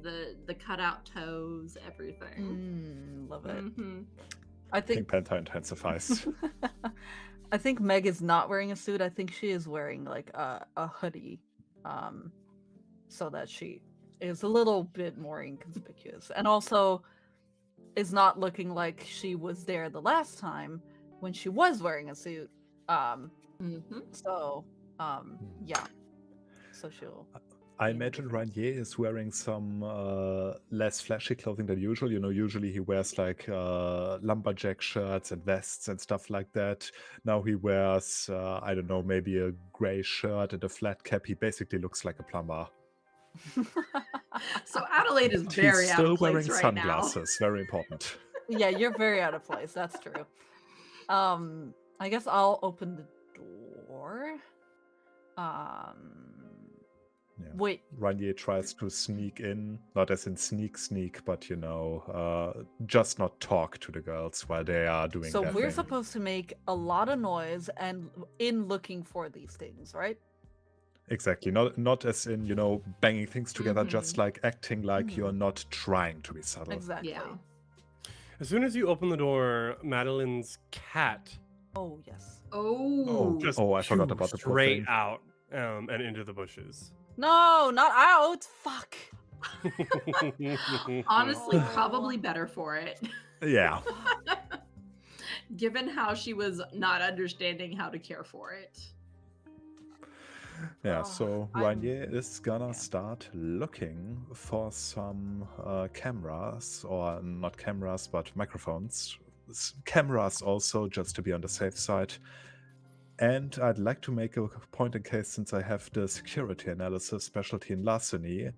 B: the cutout toes, everything.
C: Love it.
B: Mhm.
C: I think
D: Pink Panther intensifies.
C: I think Meg is not wearing a suit. I think she is wearing like a hoodie, so that she is a little bit more inconspicuous, and also is not looking like she was there the last time when she was wearing a suit.
B: Mhm.
C: So yeah. So she'll.
D: I imagine Rainier is wearing some less flashy clothing than usual. You know, usually he wears like lumberjack shirts and vests and stuff like that. Now he wears, I don't know, maybe a gray shirt and a flat cap. He basically looks like a plumber.
B: So Adelaide is very
D: He's
B: out
D: still
B: of place
D: wearing
B: right now.
D: sunglasses. Very important.
C: Yeah, you're very out of place. That's true. I guess I'll open the door.
D: Yeah.
C: Wait.
D: Rainier tries to sneak in, not as in sneak, but you know, just not talk to the girls while they are doing
C: So
D: their
C: we're
D: thing.
C: supposed to make a lot of noise and in looking for these things, right?
D: Exactly. Not as in, you know, banging things together, just
B: Mhm.
D: like acting like you're not trying to be subtle.
C: Exactly.
B: Yeah.
A: As soon as you open the door, Madeline's cat
C: Oh yes.
B: Oh.
A: just
D: I forgot
A: shoo,
D: about the poor
A: straight
D: thing.
A: out and into the bushes.
C: No, not out. Fuck.
B: Honestly,
C: Oh.
B: probably better for it.
D: Yeah.
B: Given how she was not understanding how to care for it.
D: Yeah,
C: Oh,
D: so
C: I'm-
D: Rainier is gonna
C: yeah.
D: start looking for some cameras, or not cameras, but microphones. Cameras also, just to be on the safe side. And I'd like to make a point in case, since I have the security analysis specialty in larceny,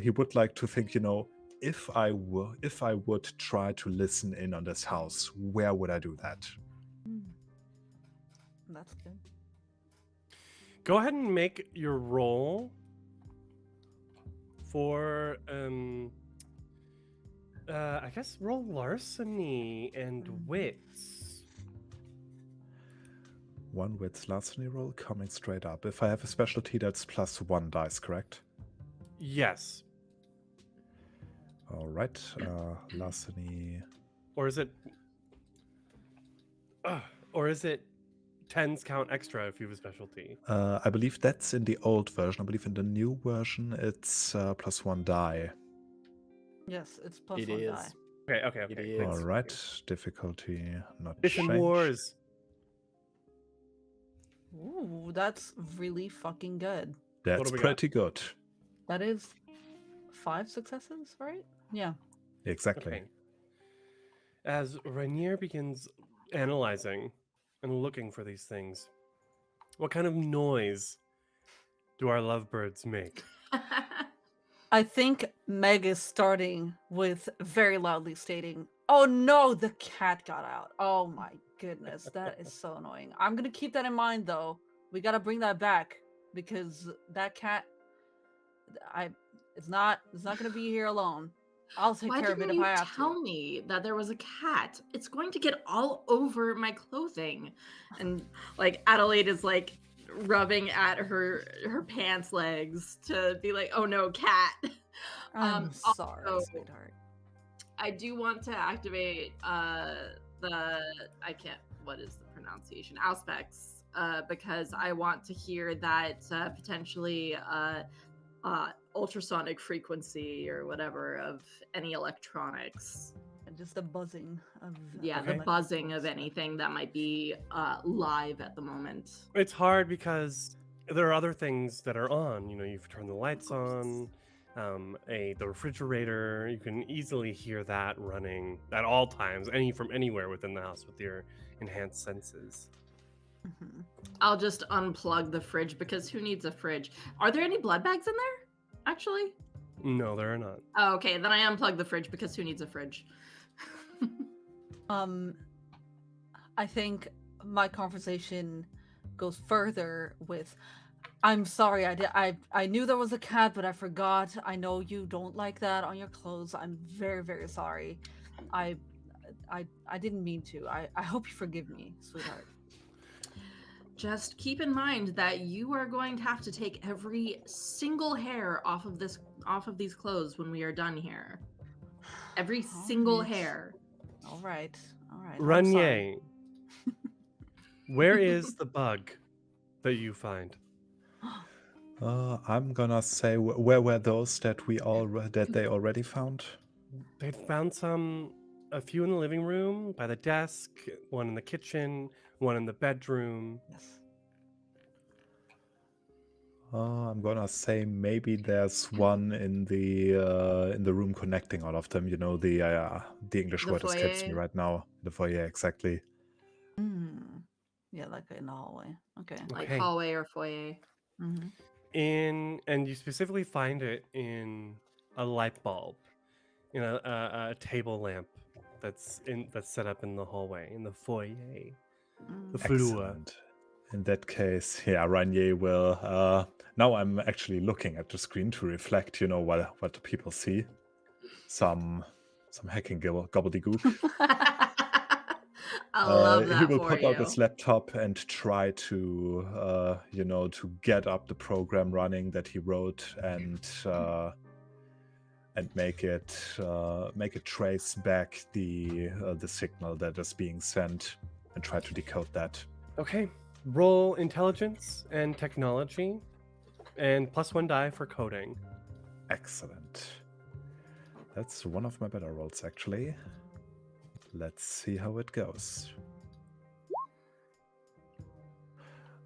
D: he would like to think, you know, if I would try to listen in on this house, where would I do that?
C: That's good.
A: Go ahead and make your roll for I guess roll larceny and wits.
D: One wits larceny roll coming straight up. If I have a specialty, that's +1 dice, correct?
A: Yes.
D: All right, larceny.
A: Or is it or is it 10s count extra if you have a specialty?
D: I believe that's in the old version. I believe in the new version, it's +1 die.
C: Yes, it's plus
E: It
C: 1
E: is.
C: die.
A: Okay.
E: It
A: Thanks.
E: is.
D: All right, difficulty not
A: Mission
D: changed.
A: Wars.
C: Ooh, that's really fucking good.
D: That's
A: do we got?
D: pretty good.
C: That is 5 successes, right? Yeah.
D: Exactly.
A: Okay. As Rainier begins analyzing and looking for these things, what kind of noise do our lovebirds make?
C: I think Meg is starting with very loudly stating, "Oh no, the cat got out." Oh my goodness, that is so annoying. I'm gonna keep that in mind though. We gotta bring that back because that cat, it's not gonna be here alone. I'll take
B: Why
C: care of it
B: didn't
C: if
B: you
C: I have
B: tell
C: to.
B: me that there was a cat? It's going to get all over my clothing. And like Adelaide is like rubbing at her pants legs to be like, oh no, cat.
C: I'm sorry,
B: also,
C: sweetheart.
B: I do want to activate what is the pronunciation? Auspex, because I want to hear that potentially ultrasonic frequency or whatever of any electronics.
C: And just the buzzing of
B: Yeah,
A: Okay.
B: the buzzing of
C: electrical stuff.
B: anything that might be live at the moment.
A: It's hard because there are other things that are on. You know, you've turned the lights on, the refrigerator. You can easily hear that running at all times, from anywhere within the house with your enhanced senses.
C: Mhm.
B: I'll just unplug the fridge because who needs a fridge? Are there any blood bags in there? Actually?
A: No, there are not.
B: Oh, okay, then I unplug the fridge because who needs a fridge?
C: I think my conversation goes further with, I'm sorry, I knew there was a cat, but I forgot. I know you don't like that on your clothes. I'm very, very sorry. I didn't mean to. I hope you forgive me, sweetheart.
B: Just keep in mind that you are going to have to take every single hair off of these clothes when we are done here. Every single
C: Alright.
B: hair.
C: All right. I'm sorry.
A: Ranier, where is the bug that you find?
D: I'm gonna say, where were those that they already found?
A: They found a few in the living room by the desk, one in the kitchen, one in the bedroom.
C: Yes.
D: I'm gonna say maybe there's one in the room connecting all of them. You know, the English
B: The
D: word escapes me
B: foyer?
D: right now. The foyer, exactly.
C: Yeah, like in the hallway. Okay.
B: Like
A: Okay.
B: hallway or foyer.
C: Mm-hmm.
A: And you specifically find it in a light bulb, in a table lamp that's set up in the hallway, in the foyer, the flua.
D: Excellent. In that case, yeah, Rainier will. Now I'm actually looking at the screen to reflect, you know, what the people see. Some hacking gobbledygook.
B: I love
D: He
B: that
D: will
B: for
D: put out
B: you.
D: his laptop and try to, to get up the program running that he wrote and make it trace back the signal that is being sent and try to decode that.
A: Okay. Roll intelligence and technology, and +1 die for coding.
D: Excellent. That's one of my better rolls, actually. Let's see how it goes.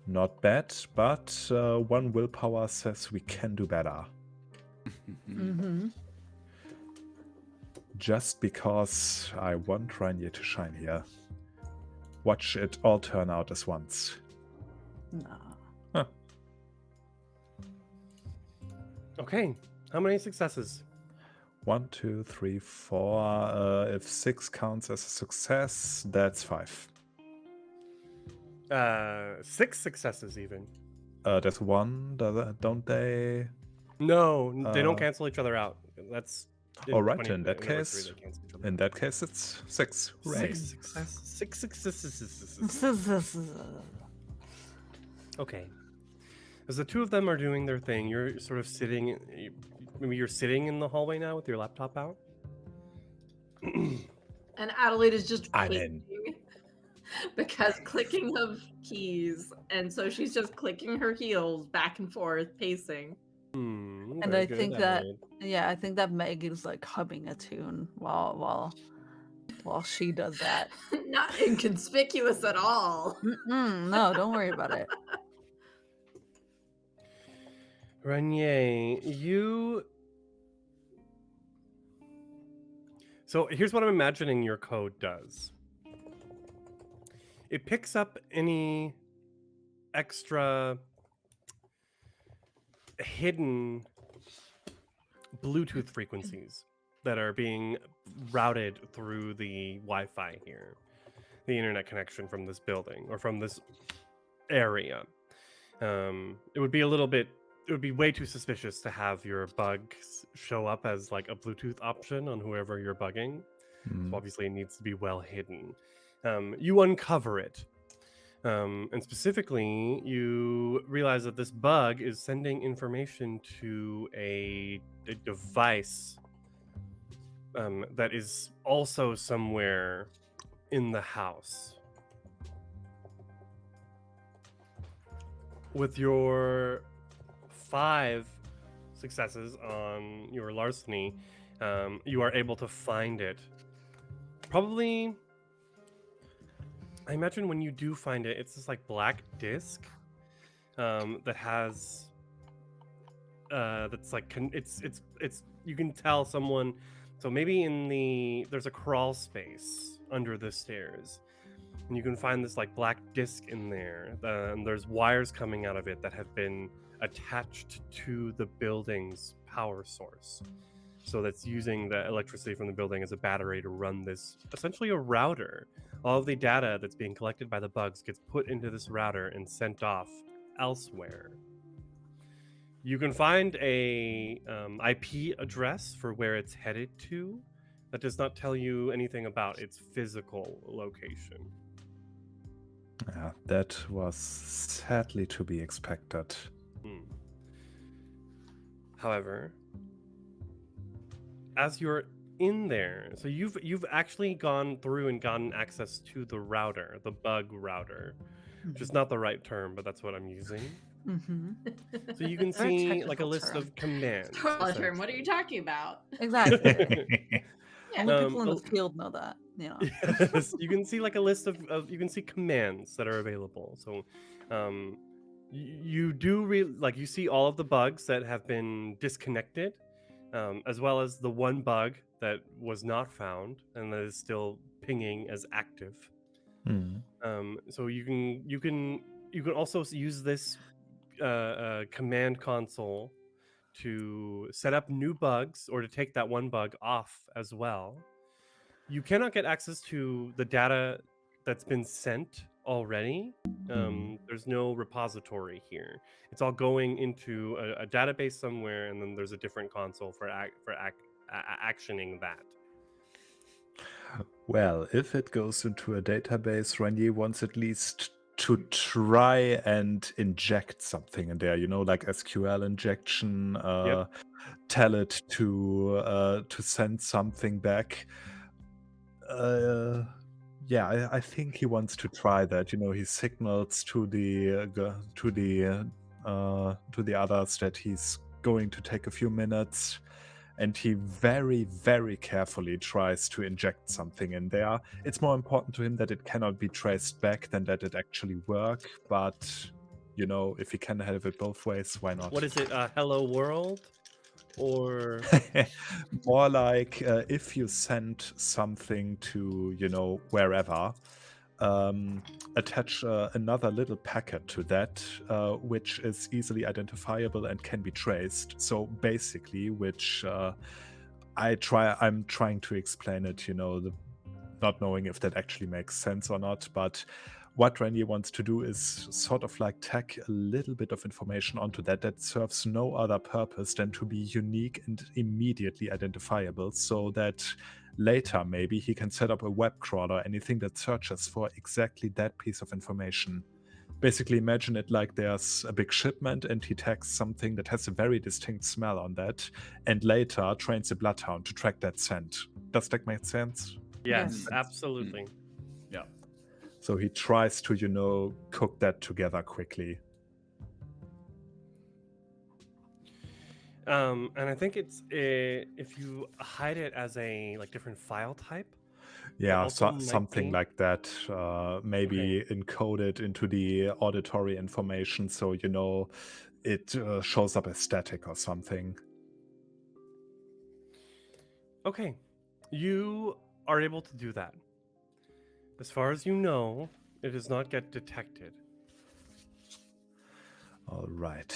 D: Not bad, but one willpower says we can do better.
C: Mm-hmm.
D: Just because I want Rainier to shine here. Watch it all turn out as once.
C: No.
A: Okay. How many successes?
D: 1, 2, 3, 4. If 6 counts as a success, that's 5.
A: 6 successes even.
D: There's 1, don't they?
A: No, they don't
D: Uh,
A: cancel each other out. That's
D: All right,
A: 20th
D: in that
A: anniversary,
D: case,
A: they cancel each other out.
D: it's 6. Right.
A: 6 successes. Okay. As the two of them are doing their thing, you're sort of sitting. Maybe you're sitting in the hallway now with your laptop out.
B: And Adelaide is just
D: I'm
B: waiting because clicking of keys, and so she's just clicking her heels back and forth, pacing.
C: And
A: Very
C: I
A: good,
C: think that
A: Adelaide.
C: I think that Meg is like humming a tune while she does that.
B: Not inconspicuous at all.
C: No, don't worry about it.
A: Renier, you. So here's what I'm imagining your code does. It picks up any extra hidden Bluetooth frequencies that are being routed through the Wi-Fi here, the internet connection from this building or from this area. It would be way too suspicious to have your bugs show up as like a Bluetooth option on whoever you're bugging. So obviously it needs to be well hidden. You uncover it. And specifically, you realize that this bug is sending information to a device that is also somewhere in the house. With your 5 successes on your larceny, you are able to find it. Probably, I imagine when you do find it, it's this like black disc that has that's like it's you can tell someone. So maybe there's a crawl space under the stairs, and you can find this like black disc in there. And there's wires coming out of it that have been attached to the building's power source. So that's using the electricity from the building as a battery to run this, essentially a router. All of the data that's being collected by the bugs gets put into this router and sent off elsewhere. You can find a IP address for where it's headed to. That does not tell you anything about its physical location.
D: Yeah, that was sadly to be expected.
A: However, as you're in there, so you've actually gone through and gotten access to the router, the bug router, which is not the right term, but that's what I'm using.
C: Mm-hmm.
A: So you can
C: Very
A: see like a
C: technical
A: list
C: term.
A: of commands.
B: Term. What are you talking about?
C: Exactly.
B: Yeah.
C: Only people in the
A: oh.
C: field know that. Yeah.
A: Yes, you can see like a list of you can see commands that are available. So you do like you see all of the bugs that have been disconnected, as well as the one bug that was not found and that is still pinging as active. So you can also use this command console to set up new bugs or to take that one bug off as well. You cannot get access to the data that's been sent already. There's no repository here. It's all going into a database somewhere, and then there's a different console for actioning that.
D: Well, if it goes into a database, Renier wants at least to try and inject something in there, like SQL injection, tell it to send something back. Yeah, I think he wants to try that. He signals to the others that he's going to take a few minutes, and he very, very carefully tries to inject something in there. It's more important to him that it cannot be traced back than that it actually work. But if he can have it both ways, why not?
A: What is it? Hello World? Or
D: more like if you send something to wherever, attach another little packet to that, which is easily identifiable and can be traced. So basically, which I'm trying to explain it, not knowing if that actually makes sense or not, but what Renier wants to do is sort of like tack a little bit of information onto that serves no other purpose than to be unique and immediately identifiable, so that later maybe he can set up a web crawler, anything that searches for exactly that piece of information. Basically, imagine it like there's a big shipment and he tags something that has a very distinct smell on that, and later trains a bloodhound to track that scent. Does that make sense?
A: yes, absolutely.
E: Yeah.
D: So he tries to, cook that together quickly.
A: And I think it's if you hide it as a different file type.
D: Yeah, something like that. Maybe encoded into the auditory information, so it shows up as static or something.
A: Okay, you are able to do that. As far as you know, it does not get detected.
D: All right.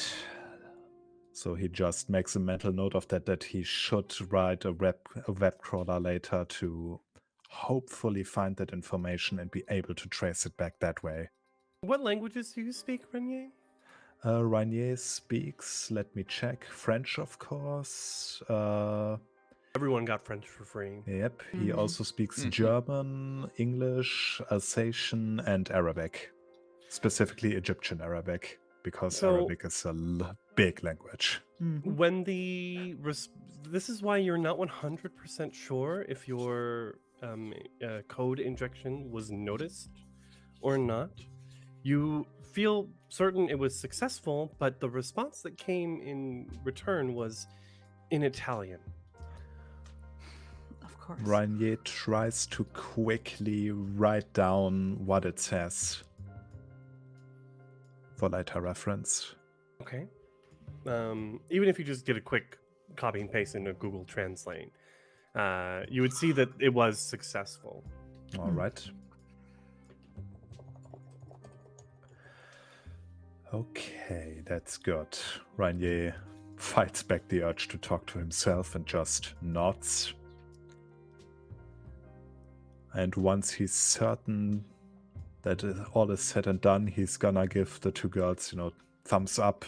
D: So he just makes a mental note of that he should write a web crawler later to hopefully find that information and be able to trace it back that way.
A: What languages do you speak, Renier?
D: Renier speaks, let me check, French, of course.
A: Everyone got French for free.
D: Yep, he also speaks German, English, Alsatian, and Arabic. Specifically Egyptian Arabic, because Arabic is a big language.
A: When this is why you're not 100% sure if your code injection was noticed or not. You feel certain it was successful, but the response that came in return was in Italian.
D: Renier tries to quickly write down what it says. for later reference.
A: Okay. Even if you just did a quick copy and paste into Google Translate, you would see that it was successful.
D: All right. Okay, that's good. Rainier fights back the urge to talk to himself and just nods. And once he's certain that all is said and done, he's gonna give the two girls, thumbs up,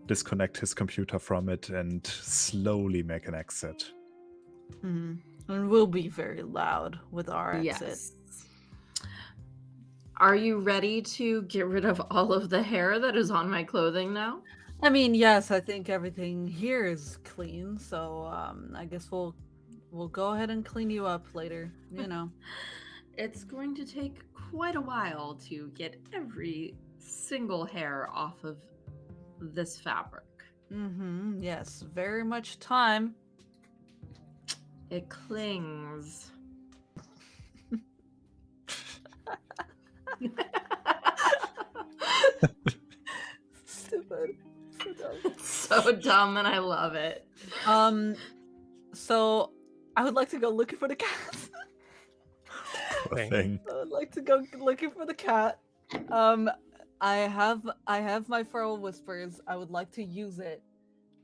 D: disconnect his computer from it, and slowly make an exit.
C: And we'll be very loud with our exit.
B: Yes. Are you ready to get rid of all of the hair that is on my clothing now?
C: I mean, yes, I think everything here is clean, so I guess we'll go ahead and clean you up later,
B: It's going to take quite a while to get every single hair off of this fabric.
C: Yes, very much time.
B: It clings.
C: Stupid. So dumb.
B: So dumb, and I love it.
C: So I would like to go looking for the cat.
A: Okay.
D: Thing.
C: I would like to go looking for the cat. I have my feral whispers. I would like to use it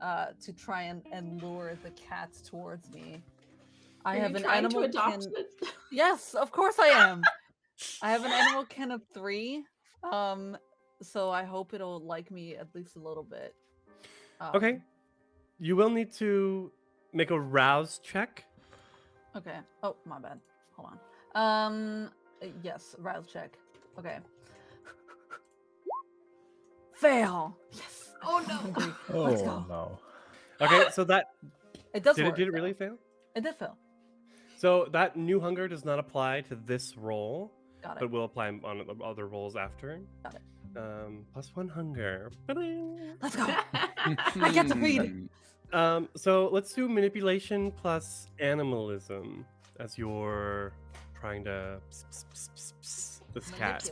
C: to try and lure the cats towards me. I
B: Are
C: have
B: you
C: an
B: trying
C: animal
B: to adopt
C: kin.
B: it?
C: Yes, of course I am. I have an animal kin of 3. So I hope it'll like me at least a little bit.
A: Okay. You will need to make a rouse check.
C: Okay. Oh, my bad. Hold on. Yes, rouse check. Okay. Fail. Yes.
B: Oh no.
C: Hungry.
D: Oh
C: Let's go.
D: no.
A: Okay, so that
C: It does
A: did
C: work.
A: it
C: though.
A: really fail?
C: It did fail.
A: So that new hunger does not apply to this roll,
C: Got it.
A: but will apply on the other rolls after.
C: Got it.
A: +1 hunger. Ba-ding.
C: Let's go. I get to feed.
A: So let's do manipulation plus animalism as you're trying to this cat.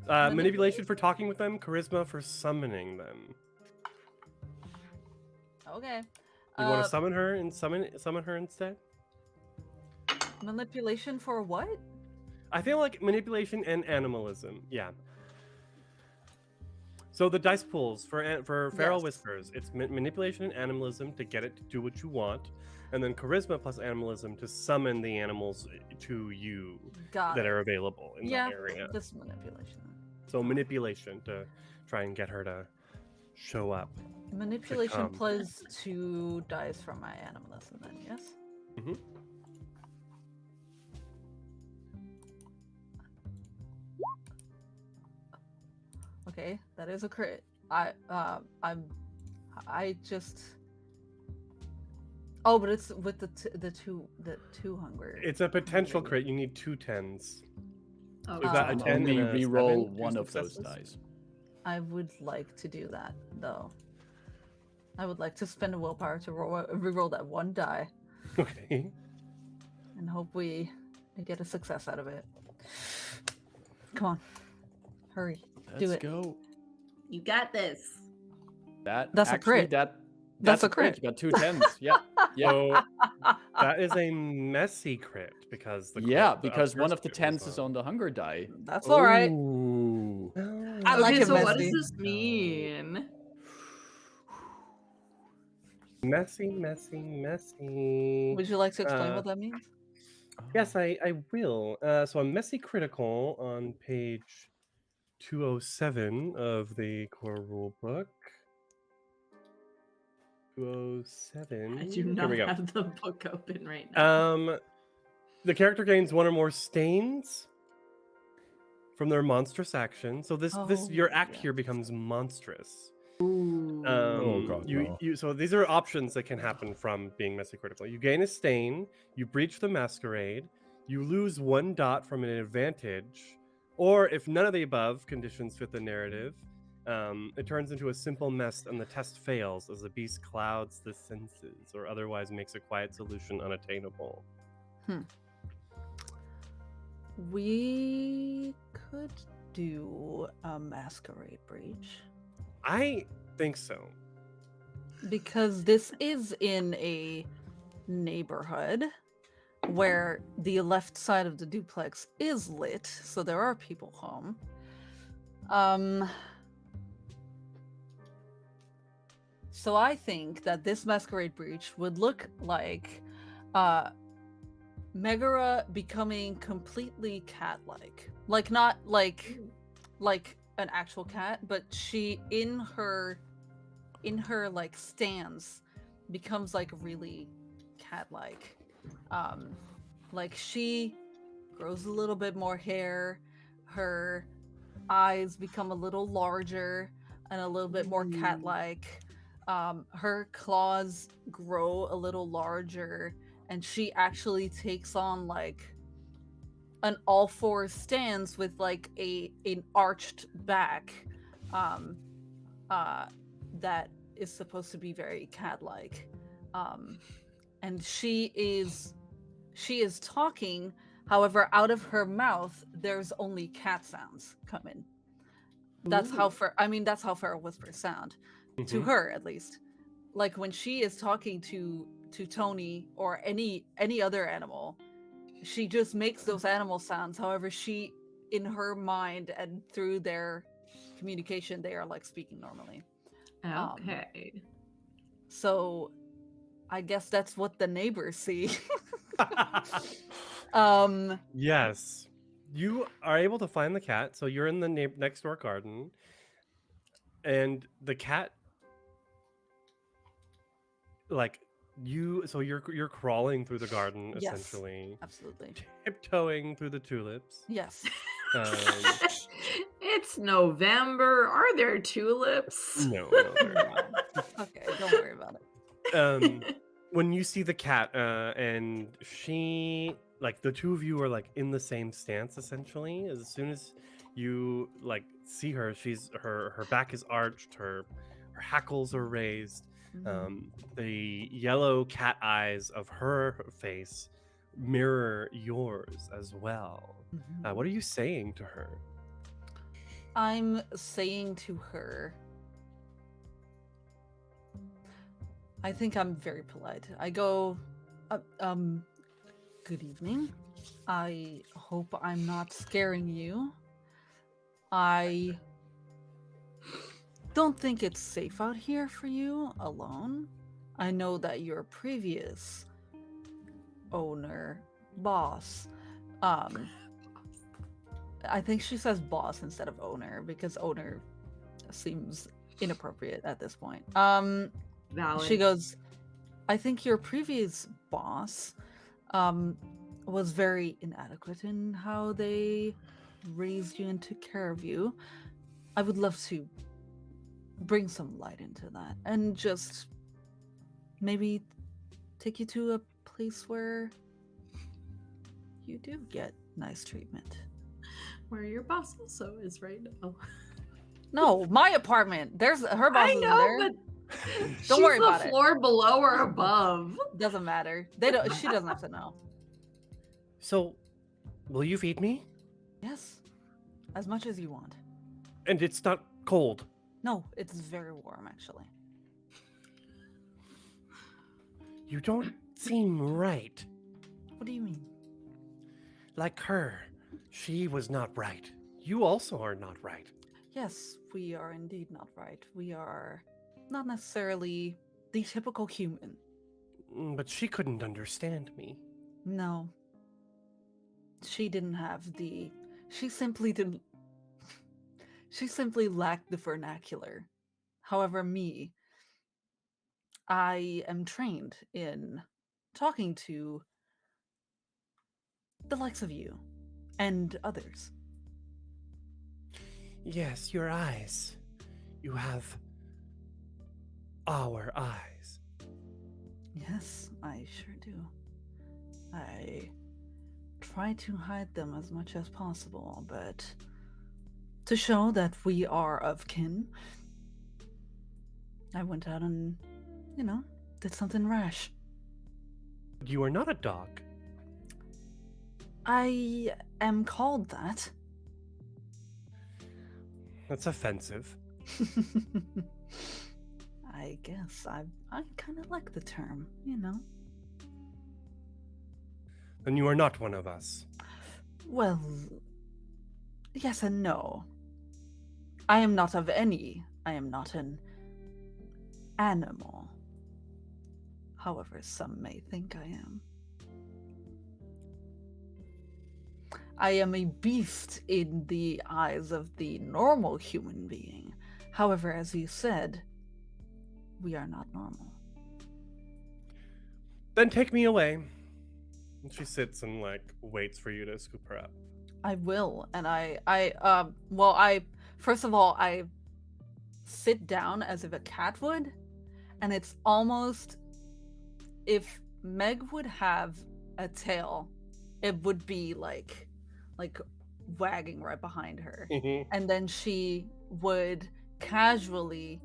C: Manipulation.
A: Manipulation for talking with them, charisma for summoning them.
C: Okay.
A: You want to summon her and summon her instead?
C: Manipulation for what?
A: I feel like manipulation and animalism. Yeah. So the dice pools for feral
C: Yes.
A: whispers, it's manipulation and animalism to get it to do what you want, and then charisma plus animalism to summon the animals to you
C: Got
A: that
C: it.
A: are available in
C: Yeah,
A: that area.
C: this manipulation.
A: So manipulation to try and get her to show up.
C: Manipulation
A: come.
C: plus 2 dice from my animalism then, yes?
A: Mhm.
C: Okay, that is a crit. I just. Oh, but it's with the two hunger.
A: It's a potential crit. You need 2 10s.
B: Oh,
A: We've got a
B: God.
A: 10
E: Only
A: and a
E: re-roll
A: 7, 2
E: one of those
A: successes.
E: dice.
C: I would like to do that though. I would like to spend a willpower to re-roll that 1 die
A: Okay.
C: and hope we get a success out of it. Come on, hurry, do
E: Let's
C: it.
E: go.
B: You got this.
E: That's
C: a crit.
E: That's
C: a
E: a crit.
C: crit.
E: You got 2 10s. Yeah. Yeah.
A: So that is a messy crit because the
E: Yeah,
A: crit, the
E: because one
A: first
E: of the
A: crit was
E: 10s is on the hunger die.
C: That's all right.
E: Ooh.
C: I like
B: Okay,
C: it
B: so what
C: messy.
B: does this mean?
A: Messy, messy, messy.
C: Would you like to explain
A: Uh,
C: what that means?
A: Yes, I will. So a messy critical on page 207 of the core rulebook. 207.
B: I do
A: Here
B: not
A: we go.
B: have the book open right now.
A: The character gains 1 or more stains from their monstrous action. So this your act
C: yeah.
A: here becomes monstrous.
D: Oh, God, no.
A: So these are options that can happen from being messy critical. You gain a stain, you breach the masquerade, you lose 1 dot from an advantage, or if none of the above conditions fit the narrative, it turns into a simple mess and the test fails as the beast clouds the senses or otherwise makes a quiet solution unattainable.
C: We could do a masquerade breach.
A: I think so.
C: Because this is in a neighborhood where the left side of the duplex is lit, so there are people home. So I think that this masquerade breach would look like Megara becoming completely cat-like. Like not like an actual cat, but she in her like stance becomes like really cat-like. Like she grows a little bit more hair, her eyes become a little larger and a little bit more cat-like. Her claws grow a little larger, and she actually takes on like an all-four stance with like an arched back. That is supposed to be very cat-like, and she is talking. However, out of her mouth, there's only cat sounds coming. That's how far. I mean, that's how far whispers sound to her, at least. Like when she is talking to Tony or any other animal, she just makes those animal sounds. However, she, in her mind and through their communication, they are like speaking normally.
B: Okay.
C: So I guess that's what the neighbors see.
A: Yes. You are able to find the cat, so you're in the next door garden, and the cat, like you're crawling through the garden
C: Yes.
A: essentially,
C: Absolutely.
A: tiptoeing through the tulips.
C: Yes.
B: It's November. Are there tulips?
A: No, they're not.
C: Okay, don't worry about it.
A: When you see the cat, and she, like, the two of you are like in the same stance essentially. As soon as you like see her, her back is arched, her hackles are raised. The yellow cat eyes of her face mirror yours as well. What are you saying to her?
C: I'm saying to her, I think I'm very polite. I go, good evening. I hope I'm not scaring you. I don't think it's safe out here for you alone. I know that your previous owner, boss, I think she says boss instead of owner because owner seems inappropriate at this point.
B: Valid.
C: She goes, I think your previous boss was very inadequate in how they raised you and took care of you. I would love to bring some light into that and just maybe take you to a place where you do get nice treatment.
B: Where your boss also is right now.
C: No, my apartment. There's her boss.
B: I
C: isn't
B: know,
C: there.
B: but
C: Don't worry about
B: the
C: it.
B: floor below or above.
C: Doesn't matter. They don't. She doesn't have to know.
A: So, will you feed me?
C: Yes, as much as you want.
A: And it's not cold.
C: No, it's very warm actually.
A: You don't seem right.
C: What do you mean?
A: Like her. She was not right. You also are not right.
C: Yes, we are indeed not right. We are not necessarily the typical human.
A: But she couldn't understand me.
C: No. She didn't have the... She simply didn't... She simply lacked the vernacular. However, me, I am trained in talking to the likes of you and others.
A: Yes, your eyes. You have our eyes.
C: Yes, I sure do. I try to hide them as much as possible, but to show that we are of kin, I went out and, did something rash.
A: You are not a dog.
C: I am called that.
A: That's offensive.
C: I guess I kind of like the term, you know.
A: Then you are not one of us.
C: Well, yes and no. I am not of any. I am not an animal. However, some may think I am. I am a beast in the eyes of the normal human being. However, as you said, we are not normal.
A: Then take me away. And she sits and waits for you to scoop her up.
C: I will, and first of all, I sit down as if a cat would, and it's almost if Meg would have a tail, it would be like wagging right behind her, and then she would casually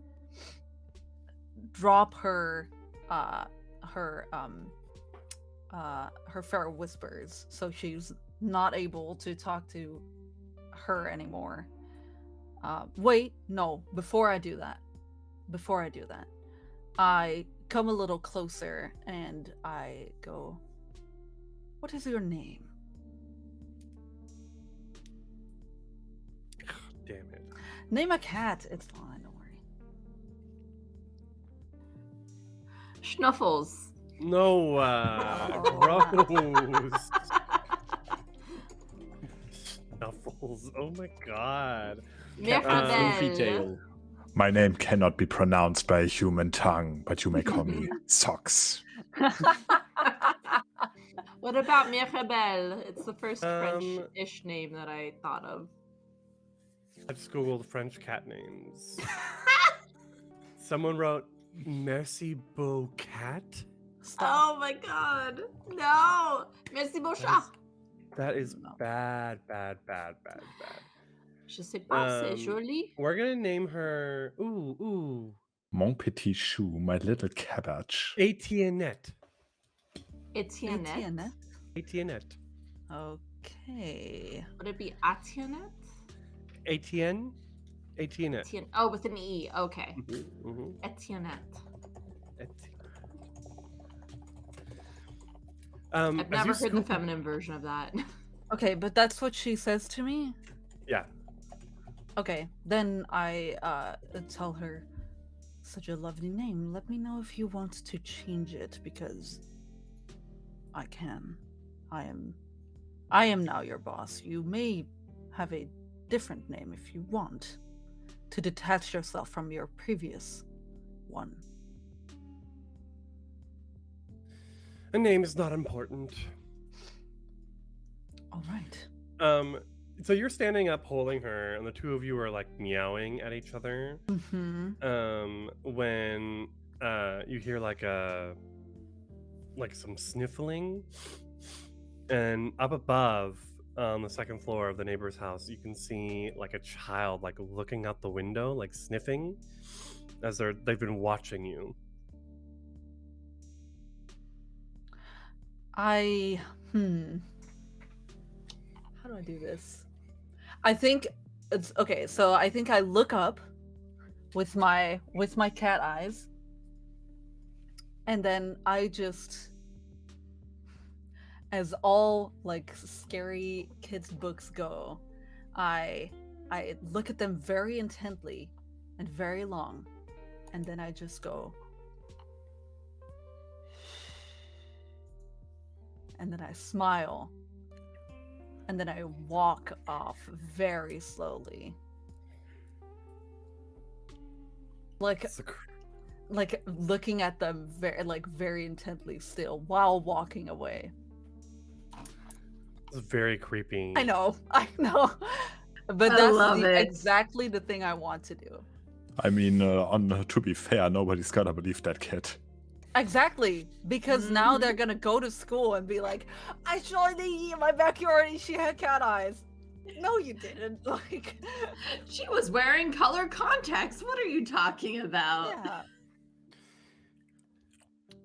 C: drop her feral whispers, so she's not able to talk to her anymore. Wait, no, before I do that, I come a little closer and I go, "What is your name?"
A: Damn it.
C: Name a cat. It's fine, don't worry.
B: Schnuffles.
A: No, gross. Snuffles. Oh my god.
E: Fluffy
B: Mirabelle.
E: tail.
D: My name cannot be pronounced by a human tongue, but you may call me Socks.
B: What about Mirabelle? It's the first
A: Um,
B: French-ish name that I thought of.
A: I just googled French cat names. Someone wrote Merci beau cat.
C: Stop.
B: Oh my god. No. Merci beaucoup.
A: That is
C: No.
A: bad.
B: Je sais pas, c'est
A: Um,
B: joli.
A: We're gonna name her. Ooh.
D: Mon petit chou, my little cabbage.
A: Etiennette.
B: Etiennette.
A: Etiennette.
C: Okay.
B: Would it be Atiennette?
A: Etienne. Etiennette.
B: Etienne. Oh, with an E. Okay.
A: Mhm.
B: Etiennette.
A: As
B: I've never
A: you
B: heard the
A: scoop-
B: feminine version of that.
C: Okay, but that's what she says to me?
A: Yeah.
C: Okay, then I tell her, "Such a lovely name. Let me know if you want to change it, because I can. I am now your boss. You may have a different name if you want, to detach yourself from your previous one."
A: A name is not important.
C: All right.
A: So you're standing up holding her, and the two of you are meowing at each other.
C: Mm-hmm.
A: When you hear some sniffling, and up above on the second floor of the neighbor's house, you can see a child looking out the window, sniffing, as they've been watching you.
C: How do I do this? I think it's okay, so I think I look up with my cat eyes, and then I just, as all scary kids books go, I look at them very intently and very long, and then I just go, and then I smile, and then I walk off very slowly, looking at them very intently still while walking away.
A: It's very creepy.
C: I know, but
B: I
C: that's
B: love it.
C: exactly the thing I want to do.
D: I mean, to be fair, nobody's gotta believe that kid.
C: Exactly, because now they're gonna go to school and be like, "I saw Lady in my backyard and she had cat eyes." No, you didn't.
B: She was wearing color contacts. What are you talking about?
C: Yeah.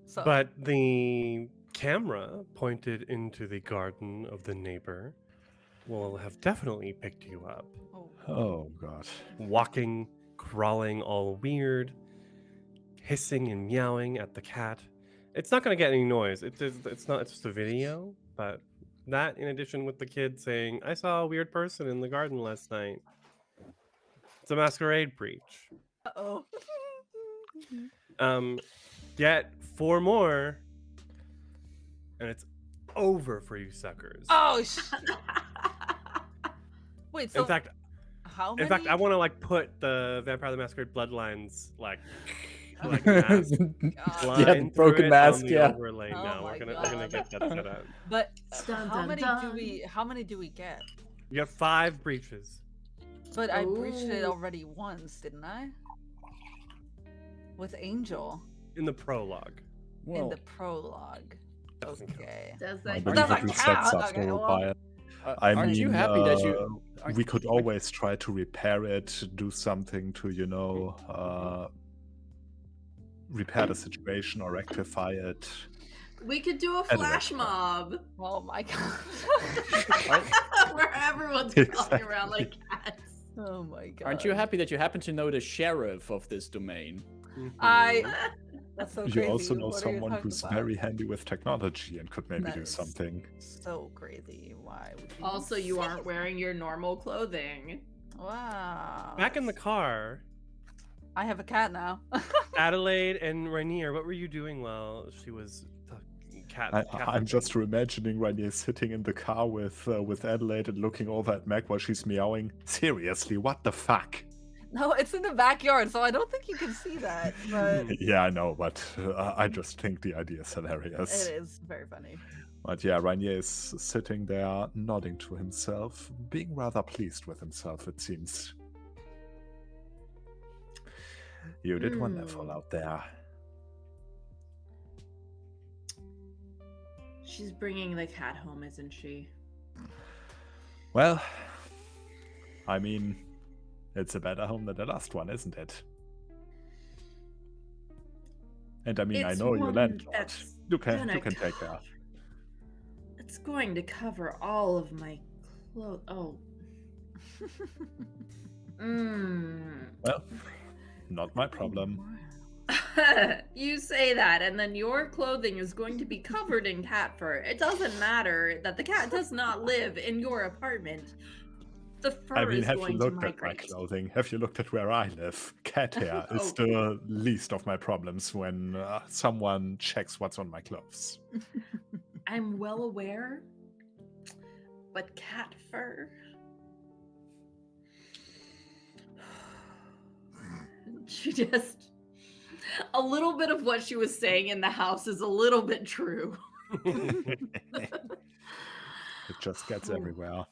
C: So
A: But the camera pointed into the garden of the neighbor will have definitely picked you up.
C: Oh.
D: Oh god.
A: Walking, crawling all weird, hissing and meowing at the cat. It's not going to get any noise. It's not. It's just a video, but that in addition with the kid saying, "I saw a weird person in the garden last night." It's a masquerade breach.
C: Uh-oh.
A: Get 4 more, and it's over for you suckers.
C: Oh, wait, so
A: in fact,
C: how many?
A: in fact, I want to like put the Vampire the Masquerade bloodlines like mask
C: God.
A: line
E: Yeah,
A: through
E: broken
A: it
E: mask,
A: on the
E: yeah.
A: overlay
C: Oh
A: now.
C: my
A: We're gonna get that set up.
C: But
B: Dun,
C: how
B: dun,
C: many
B: dun.
C: how many do we get?
A: You got 5 breaches.
C: But I breached it
B: Ooh.
C: already once, didn't I? With Angel
A: In the prologue.
C: in
E: Well,
C: the prologue.
A: Doesn't count.
C: Okay.
B: Does
D: I
B: that
C: But
D: believe
C: that's
D: it
C: like
D: resets
C: cat.
D: after
C: Okay,
D: a
C: well.
D: while. I
E: aren't
D: mean,
E: you happy that you? aren't-
D: we could
E: aren't-
D: always try to repair it, do something to, repair the situation or rectify it.
B: we could do a
D: Anyway.
B: flash mob
C: Oh my god.
B: where everyone's crawling
D: Exactly.
B: around like cats.
C: Oh my god.
E: Aren't you happy that you happen to know the sheriff of this domain?
C: I.
A: Mhm.
C: That's so
D: You
C: crazy.
D: also know
C: What are you
D: someone
C: talking
D: who's
C: about?
D: very handy with technology and could maybe
C: That
D: do
C: is
D: something.
C: So crazy. Why would you?
B: Also, you
C: say
B: aren't wearing your normal clothing.
C: Wow.
A: Back in the car,
C: I have a cat now.
A: Adelaide and Rainier, what were you doing while she was cat?
D: I'm just imagining Rainier sitting in the car with Adelaide and looking over at Meg while she's meowing. Seriously, what the fuck?
C: No, it's in the backyard, so I don't think you can see that. But
D: Yeah, I know, but I just think the idea is hilarious.
C: it is very funny.
D: But yeah, Rainier is sitting there, nodding to himself, being rather pleased with himself, it seems. You did wonderful out there.
B: She's bringing the cat home, isn't she?
D: Well, I mean, it's a better home than the last one, isn't it? And I mean, I
B: It's
D: know your
B: one
D: landlord.
B: that's
D: You can
B: gonna
D: take her.
B: It's going to cover all of my clothes. Oh.
D: Well, not my problem.
B: You say that, and then your clothing is going to be covered in cat fur. It doesn't matter that the cat does not live in your apartment. The fur
D: I mean,
B: is
D: have you
B: going to
D: looked at my
B: migrate.
D: clothing? Have you looked at where I live? Cat hair is
B: Oh.
D: the least of my problems when someone checks what's on my clothes.
B: I'm well aware, but cat fur. She just. A little bit of what she was saying in the house is a little bit true.
D: It just gets
B: Oh.
D: everywhere.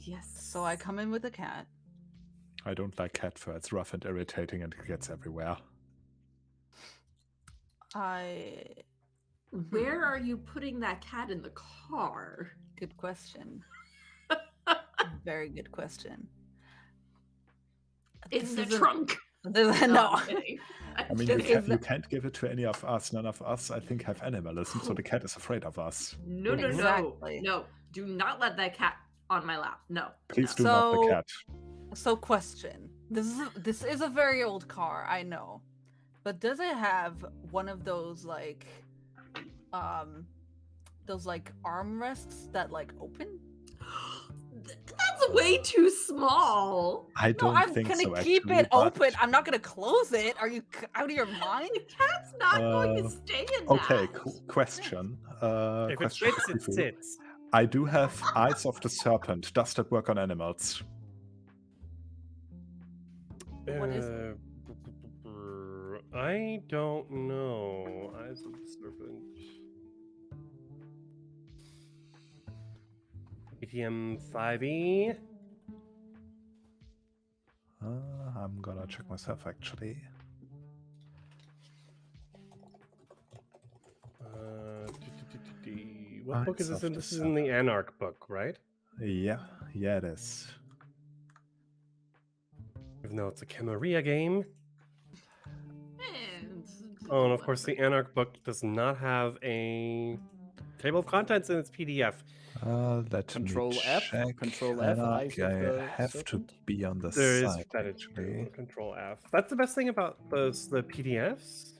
B: Yes.
C: So I come in with a cat.
D: I don't like cat fur. It's rough and irritating and it gets everywhere.
B: Where are you putting that cat in the car?
C: Good question. Very good question.
B: In
C: This
B: the
C: isn't-
B: trunk.
C: No.
B: I'm kidding.
D: I mean,
C: This
D: you
C: is-
D: can't give it to any of us. None of us, I think, have animalism, so the cat is afraid of us.
B: No.
C: Exactly.
B: No. Do not let that cat on my lap. No.
D: Please do
B: no.
D: not the
C: So-
D: cat.
C: So question. This is a very old car, I know. But does it have one of those like armrests that like open?
B: That's way too small.
D: I
C: No,
D: don't
C: I'm
D: think
C: gonna
D: so.
C: keep
D: actually,
C: it
D: but-
C: open. I'm not gonna close it. Are you out of your mind?
B: The cat's not going to stay in
D: Okay,
B: that.
D: question.
A: If it
D: Question
A: fits,
D: for
A: it
D: you.
A: sits.
D: I do have Eyes of the Serpent. Does that work on animals?
C: What is
A: I don't know. Eyes of the Serpent. ATM 5e.
D: I'm gonna check myself actually.
A: What book is
D: Eyes
A: this in?
D: of the
A: This is in the Anarch book, right?
D: Yeah, it is.
A: Even though it's a Camarilla game.
B: And-
A: Oh, and of course, the Anarch book does not have a Table of contents in its PDF.
D: Let
E: Control
D: me
E: F,
D: check.
E: Control F, eyes of
D: I
E: the
D: have
E: serpent.
D: to be on the
A: There is
D: side.
A: that is true.
D: actually.
A: Control F. That's the best thing about the PDFs.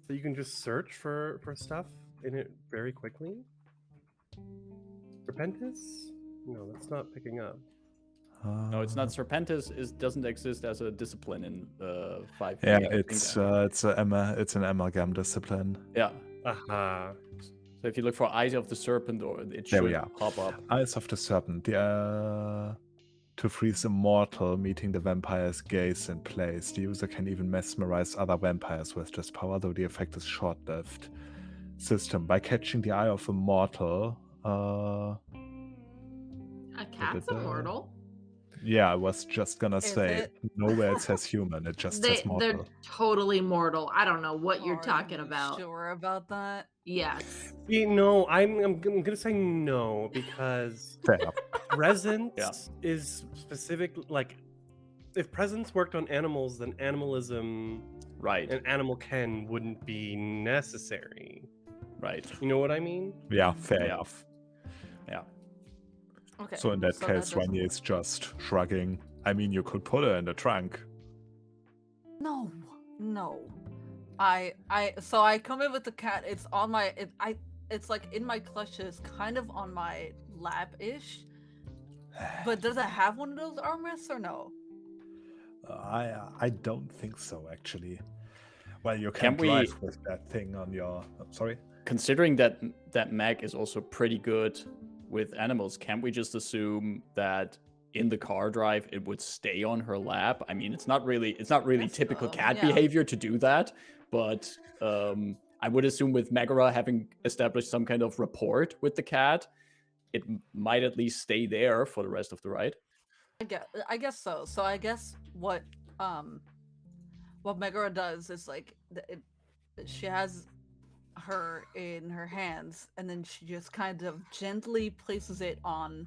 A: So you can just search for stuff in it very quickly. Repentance? No, that's not picking up.
E: No, it's not. Serpentis doesn't exist as a discipline in 5e.
D: Yeah,
E: I think
D: it's an amalgam discipline.
E: yeah.
A: Aha.
E: So if you look for Eyes of the Serpent, or it
D: There we
E: should
D: are.
E: pop up.
D: Eyes of the Serpent. To freeze a mortal, meeting the vampire's gaze in place. The user can even mesmerize other vampires with this power, though the effect is short-lived. System. By catching the eye of a mortal.
B: A cat's immortal.
D: Yeah, I was just gonna
C: Is
D: say,
C: it?
D: nowhere it says human, it just says
B: They're
D: mortal.
B: totally mortal. I don't know what you're
C: Are
B: talking
C: you
B: about.
C: Sure about that?
B: Yes.
A: See, no, I'm gonna say no because
D: Fair.
A: presence
E: Yeah.
A: is specific. Like, if presence worked on animals, then animalism
E: Right,
A: and animal ken wouldn't be necessary.
E: right.
A: You know what I mean?
D: Yeah, fair
E: Yeah.
D: enough.
E: Yeah.
C: Okay.
D: So in that case,
C: doesn't
D: Rani is just shrugging. I mean, you could put her in the trunk.
C: No. So I come in with the cat. It's on my it's like in my clutches, kind of on my lap-ish. But does it have one of those armrests or no?
D: I don't think so, actually. Well, you
E: Can
D: can
E: we-
D: drive with that thing on your. Sorry.
E: Considering that Meg is also pretty good with animals, can't we just assume that in the car drive it would stay on her lap? I mean, it's not really
C: Yes,
E: typical cat
C: yeah.
E: behavior to do that, but I would assume with Megara having established some kind of rapport with the cat, it might at least stay there for the rest of the ride.
C: I guess so. So I guess what Megara does is like she has her in her hands, and then she just kind of gently places it on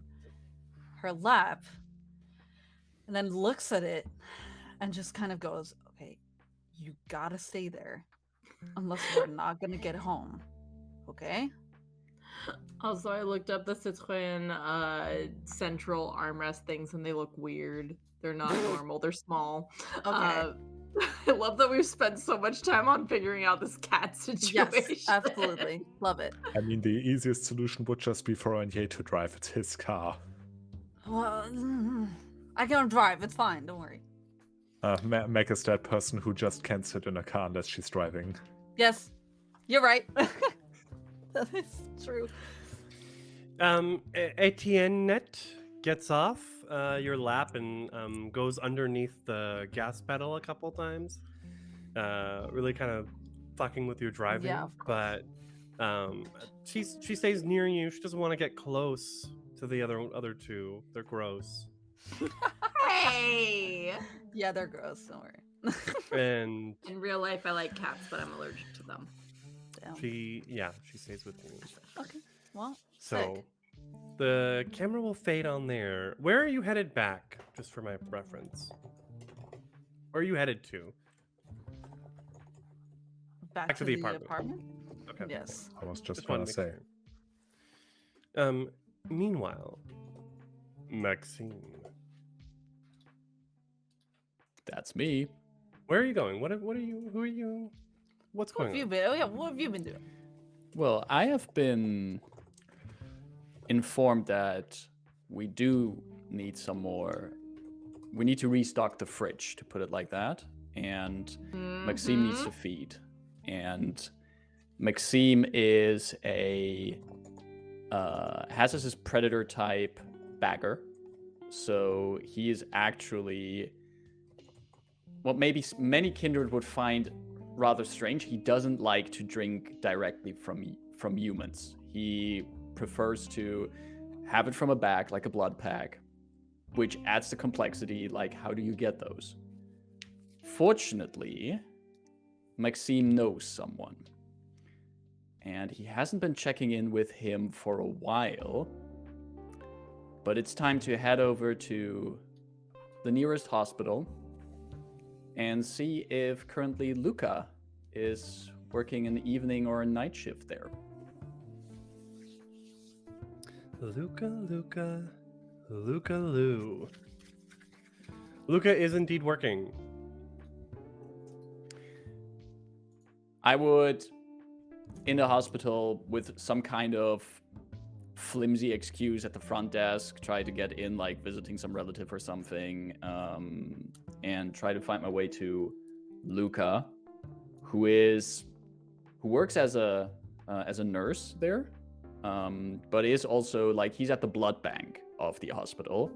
C: her lap, and then looks at it, and just kind of goes, "Okay, you gotta stay there, unless we're not gonna get home, okay?"
B: Also, I looked up the Citroën central armrest things, and they look weird. They're not normal. They're small.
C: Okay.
B: I love that we've spent so much time on figuring out this cat situation.
C: Yes, absolutely, love it.
D: I mean, the easiest solution would just be for Anye to drive. It's his car.
C: Well, I can drive. It's fine. Don't worry.
D: Meg is that person who just can't sit in a car unless she's driving.
C: Yes, you're right. That is true.
A: Etienne Net gets off your lap and goes underneath the gas pedal a couple times. Really kind of fucking with your driving.
C: Yeah, of course.
A: But she stays near you. She doesn't want to get close to the other two. They're gross.
B: Hey!
C: Yeah, they're gross. Don't worry.
A: And
B: In real life, I like cats, but I'm allergic to them.
C: Damn.
A: she stays with you.
C: Okay. Well,
A: So
C: sick.
A: the camera will fade on there. Where are you headed back? Just for my reference. Where are you headed to?
C: Back
A: to the apartment. Okay.
C: Yes.
D: I was just
A: wanted
D: gonna
A: to make
D: say.
A: sure. Meanwhile, Maxine,
E: That's me.
A: where are you going? What are you? Who are you? What's
C: What
A: going
C: have you
A: on?
C: been? Oh yeah, what have you been doing?
E: Well, I have been informed that we do need some more. We need to restock the fridge, to put it like that. And Maxime needs to feed. And Maxime is has his predator type bagger. So he is actually what maybe many kindred would find rather strange. He doesn't like to drink directly from humans. He prefers to have it from a bag, like a blood pack, which adds the complexity, like how do you get those? Fortunately, Maxime knows someone. And he hasn't been checking in with him for a while. But it's time to head over to the nearest hospital and see if currently Luca is working an evening or a night shift there.
A: Luca, Lou. Luca is indeed working.
E: I would, in the hospital, with some kind of flimsy excuse at the front desk, try to get in, like visiting some relative or something, and try to find my way to Luca, who works as a nurse there, but is also like he's at the blood bank of the hospital,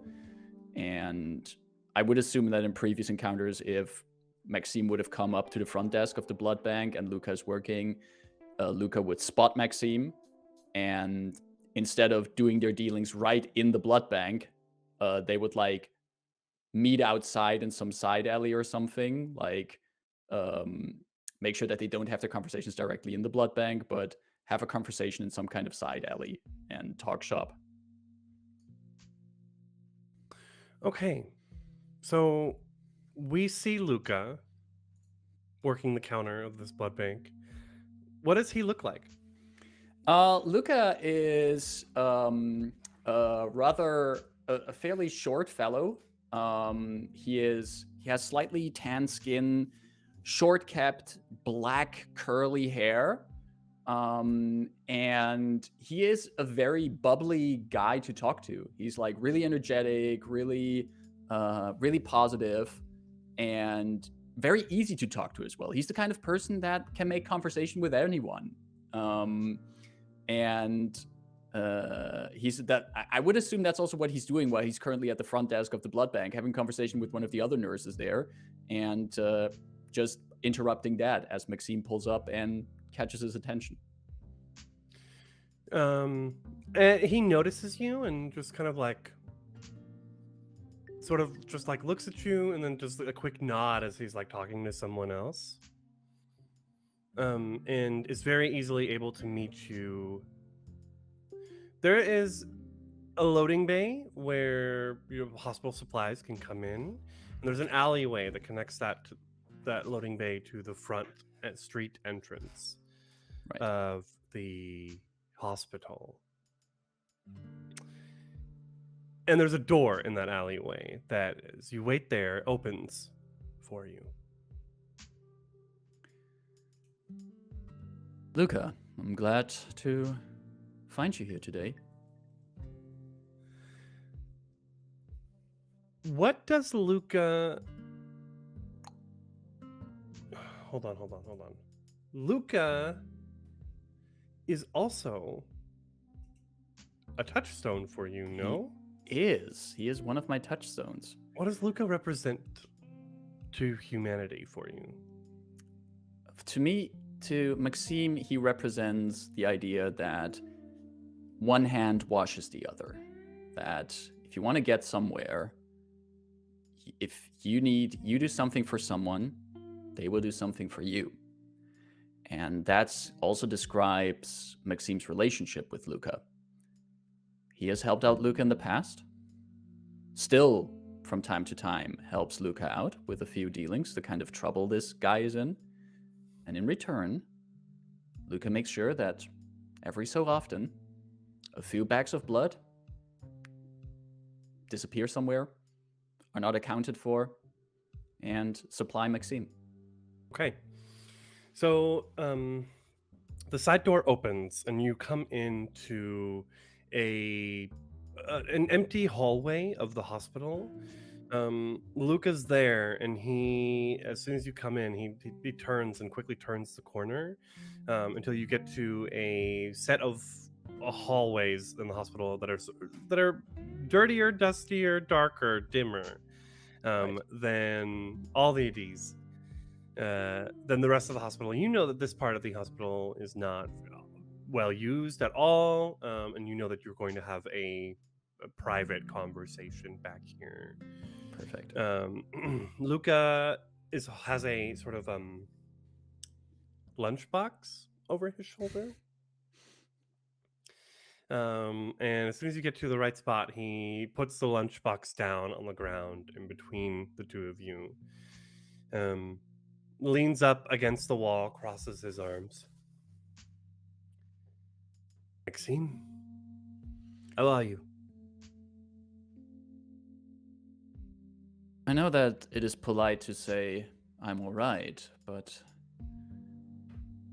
E: and I would assume that in previous encounters, if Maxime would have come up to the front desk of the blood bank and Luca is working, Luca would spot Maxime, and instead of doing their dealings right in the blood bank, they would like meet outside in some side alley or something, like make sure that they don't have their conversations directly in the blood bank, but have a conversation in some kind of side alley and talk shop.
A: Okay, so we see Luca working the counter of this blood bank. What does he look like?
E: Luca is a fairly short fellow. He has slightly tan skin, short kept black curly hair. And he is a very bubbly guy to talk to. He's like really energetic, really positive, and very easy to talk to as well. He's the kind of person that can make conversation with anyone. I would assume that's also what he's doing while he's currently at the front desk of the blood bank, having conversation with one of the other nurses there, and just interrupting that as Maxime pulls up and catches his attention.
A: And he notices you and just kind of like sort of just like looks at you and then just a quick nod as he's like talking to someone else. And is very easily able to meet you. There is a loading bay where your hospital supplies can come in, and there's an alleyway that connects that loading bay to the front street entrance of the hospital. And there's a door in that alleyway that, as you wait there, opens for you.
E: Luca, I'm glad to find you here today.
A: What does Luca... Hold on. Luca is also a touchstone for you, no?
E: He is one of my touchstones.
A: What does Luca represent to humanity for you?
E: To me, to Maxime, he represents the idea that one hand washes the other. That if you want to get somewhere, if you do something for someone, they will do something for you. And that also describes Maxime's relationship with Luca. He has helped out Luca in the past. Still, from time to time, helps Luca out with a few dealings, the kind of trouble this guy is in. And in return, Luca makes sure that every so often, a few bags of blood disappear somewhere, are not accounted for, and supply Maxime.
A: Okay. So, the side door opens and you come into an empty hallway of the hospital. Luca's there, and he, as soon as you come in, he turns and quickly turns the corner until you get to a set of hallways in the hospital that are dirtier, dustier, darker, dimmer than all the ADs. Than the rest of the hospital. You know that this part of the hospital is not well used at all, and you know that you're going to have a private conversation back here.
E: Perfect.
A: Luca has a sort of lunchbox over his shoulder. And as soon as you get to the right spot, he puts the lunchbox down on the ground in between the two of you. Leans up against the wall, crosses his arms. Maxime? How are you?
E: I know that it is polite to say I'm all right, but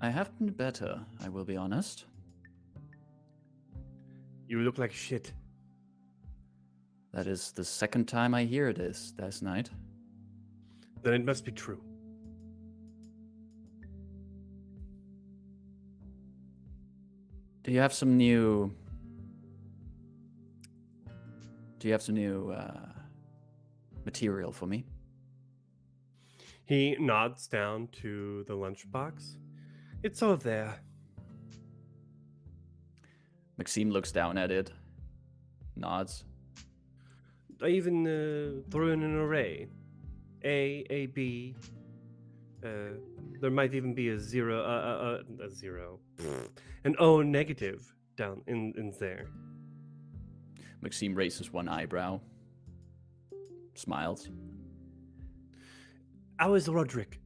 E: I have been better, I will be honest.
A: You look like shit.
E: That is the second time I hear this night.
A: Then it must be true.
E: Do you have some new material for me?
A: He nods down to the lunchbox. It's all there.
E: Maxime looks down at it, nods.
A: I even threw in an array. A, B. There might even be a zero, a zero. An O negative down in there.
E: Maxime raises one eyebrow, smiles.
A: How is Roderick?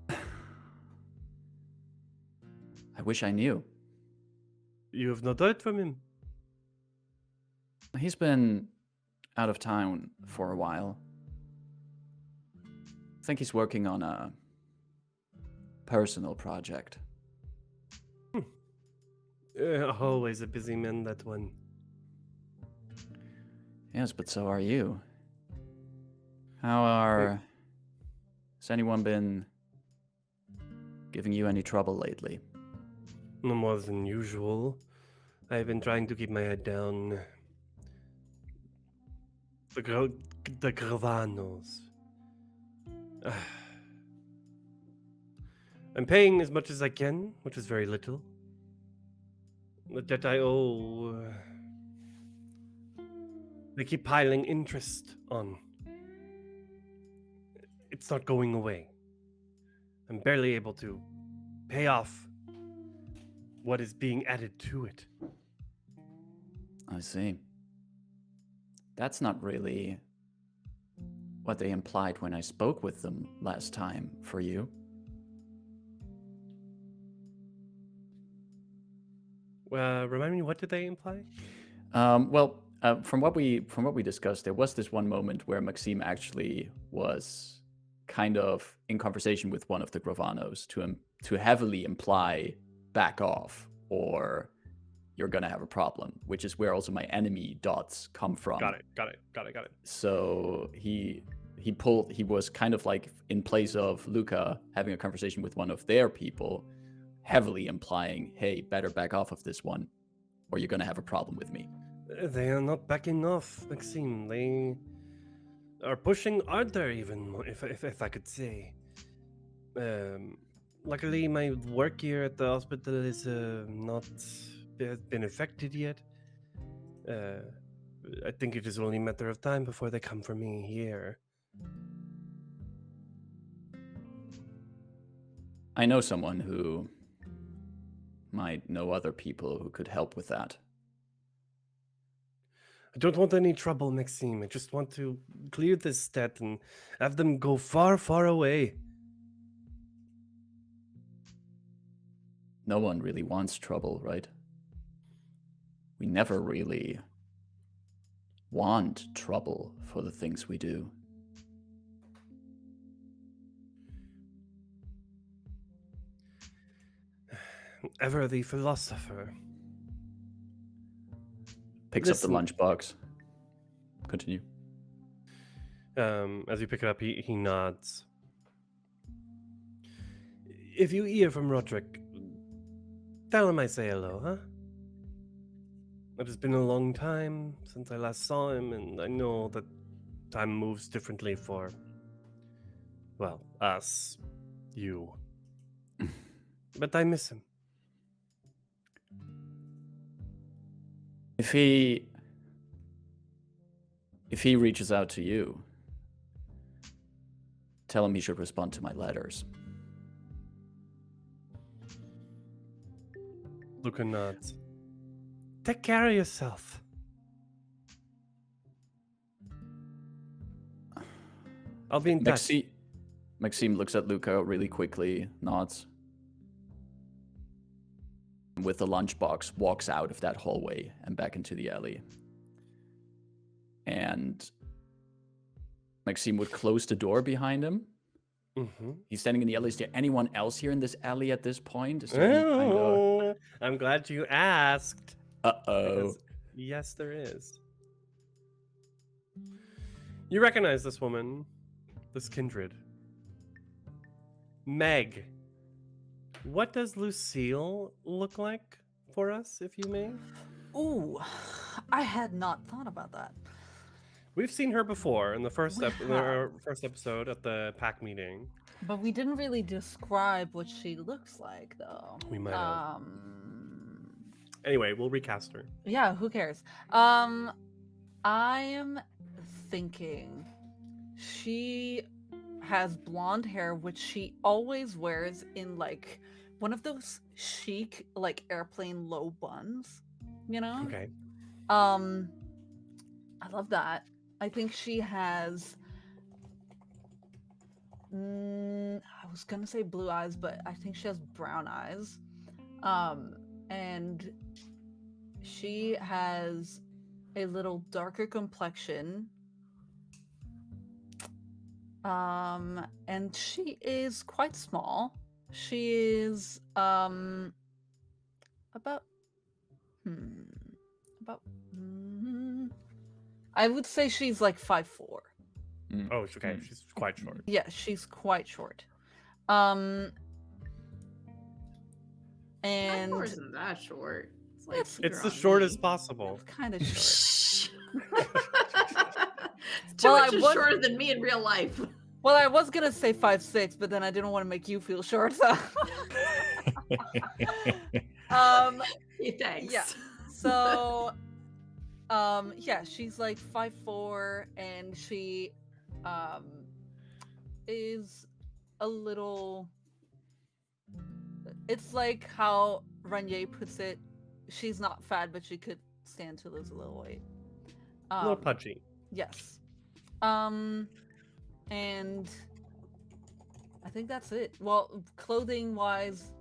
E: I wish I knew.
A: You have not heard from him.
E: He's been out of town for a while. I think he's working on a personal project.
A: Always a busy man, that one.
E: Yes, but so are you. Has anyone been giving you any trouble lately?
A: No more than usual. I've been trying to keep my head down. The Gravanos. I'm paying as much as I can, which is very little. The debt I owe... they keep piling interest on. It's not going away. I'm barely able to pay off what is being added to it.
E: I see. That's not really what they implied when I spoke with them last time for you.
A: Remind me, what did they imply?
E: From what we discussed, there was this one moment where Maxime actually was kind of in conversation with one of the Gravanos to heavily imply back off or you're gonna have a problem, which is where also my enemy dots come from.
A: Got it.
E: So he was kind of like in place of Luca having a conversation with one of their people, heavily implying, hey, better back off of this one or you're gonna have a problem with me.
A: They are not backing off, Maxime. They are pushing harder, even, if I could say. Luckily, my work here at the hospital is not been affected yet. I think it is only a matter of time before they come for me here.
E: I know someone who might know other people who could help with that.
A: I don't want any trouble, Maxime. I just want to clear this debt and have them go far, far away.
E: No one really wants trouble, right? We never really want trouble for the things we do.
A: Ever the philosopher.
E: Picks up the lunchbox. Continue.
A: As you pick it up, he nods. If you hear from Roderick, tell him I say hello, huh? It has been a long time since I last saw him, and I know that time moves differently for, well, us, you. But I miss him.
E: If he reaches out to you, tell him he should respond to my letters.
A: Luca nods. Take care of yourself. I'll be in touch.
E: Maxime looks at Luca really quickly, nods. with the lunchbox, walks out of that hallway and back into the alley. And Maxime would close the door behind him.
A: Mm-hmm.
E: He's standing in the alley. Is there anyone else here in this alley at this point? Is there any kind of...
A: Oh, I'm glad you asked.
E: Uh-oh.
A: Because, yes, there is. You recognize this woman, this kindred. Meg. What does Lucille look like for us, if you may?
C: Ooh, I had not thought about that.
A: We've seen her before in the first
C: We
A: first episode at the pack meeting.
C: But we didn't really describe what she looks like, though.
A: We might have. Anyway, we'll recast her.
C: Yeah, who cares? I am thinking she has blonde hair, which she always wears in like one of those chic, like airplane low buns. You know?
A: Okay.
C: I love that. I think she has. I was gonna say blue eyes, but I think she has brown eyes. And she has a little darker complexion. And she is quite small. She is about I would say she's like 5'4".
A: Oh, okay. She's quite short.
C: Yeah, she's quite short.
B: My
C: And
B: door isn't that short. It's like
C: It's-
A: It's
B: you're
A: the
B: on
A: shortest
B: me.
A: possible.
C: it's kind of short.
B: It's too
C: Well,
B: much
C: I
B: is
C: was-
B: shorter than me in real life.
C: Well, I was gonna say 5'6", but then I didn't want to make you feel short. So,
B: Hey, thanks.
C: Yeah. so, yeah, she's like 5'4", and she, is a little. It's like how Ranier puts it. She's not fat, but she could stand to lose a little weight.
A: A little pudgy.
C: Yes. And I think that's it. Well, clothing wise,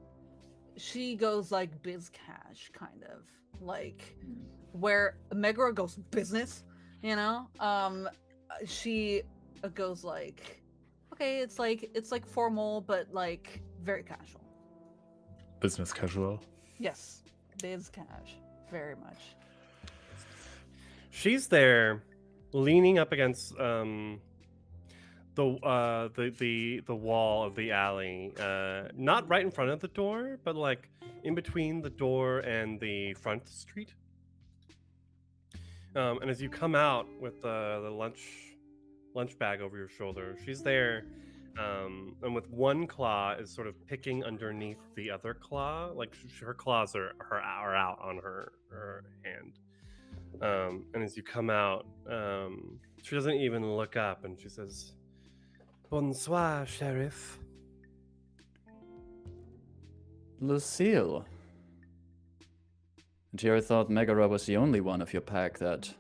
C: she goes like biz cash, kind of like where Megara goes business, you know. She goes like, okay, it's like formal, but like very casual.
D: Business casual.
C: Yes, biz cash, very much.
A: She's there, leaning up against the wall of the alley, not right in front of the door, but like in between the door and the front street. And as you come out with the lunch bag over your shoulder, she's there, and with one claw is sort of picking underneath the other claw, like her claws are out on her hand. And as you come out, she doesn't even look up, and she says, "Bonsoir, Sheriff."
E: Lucille. And here I thought Megara was the only one of your pack that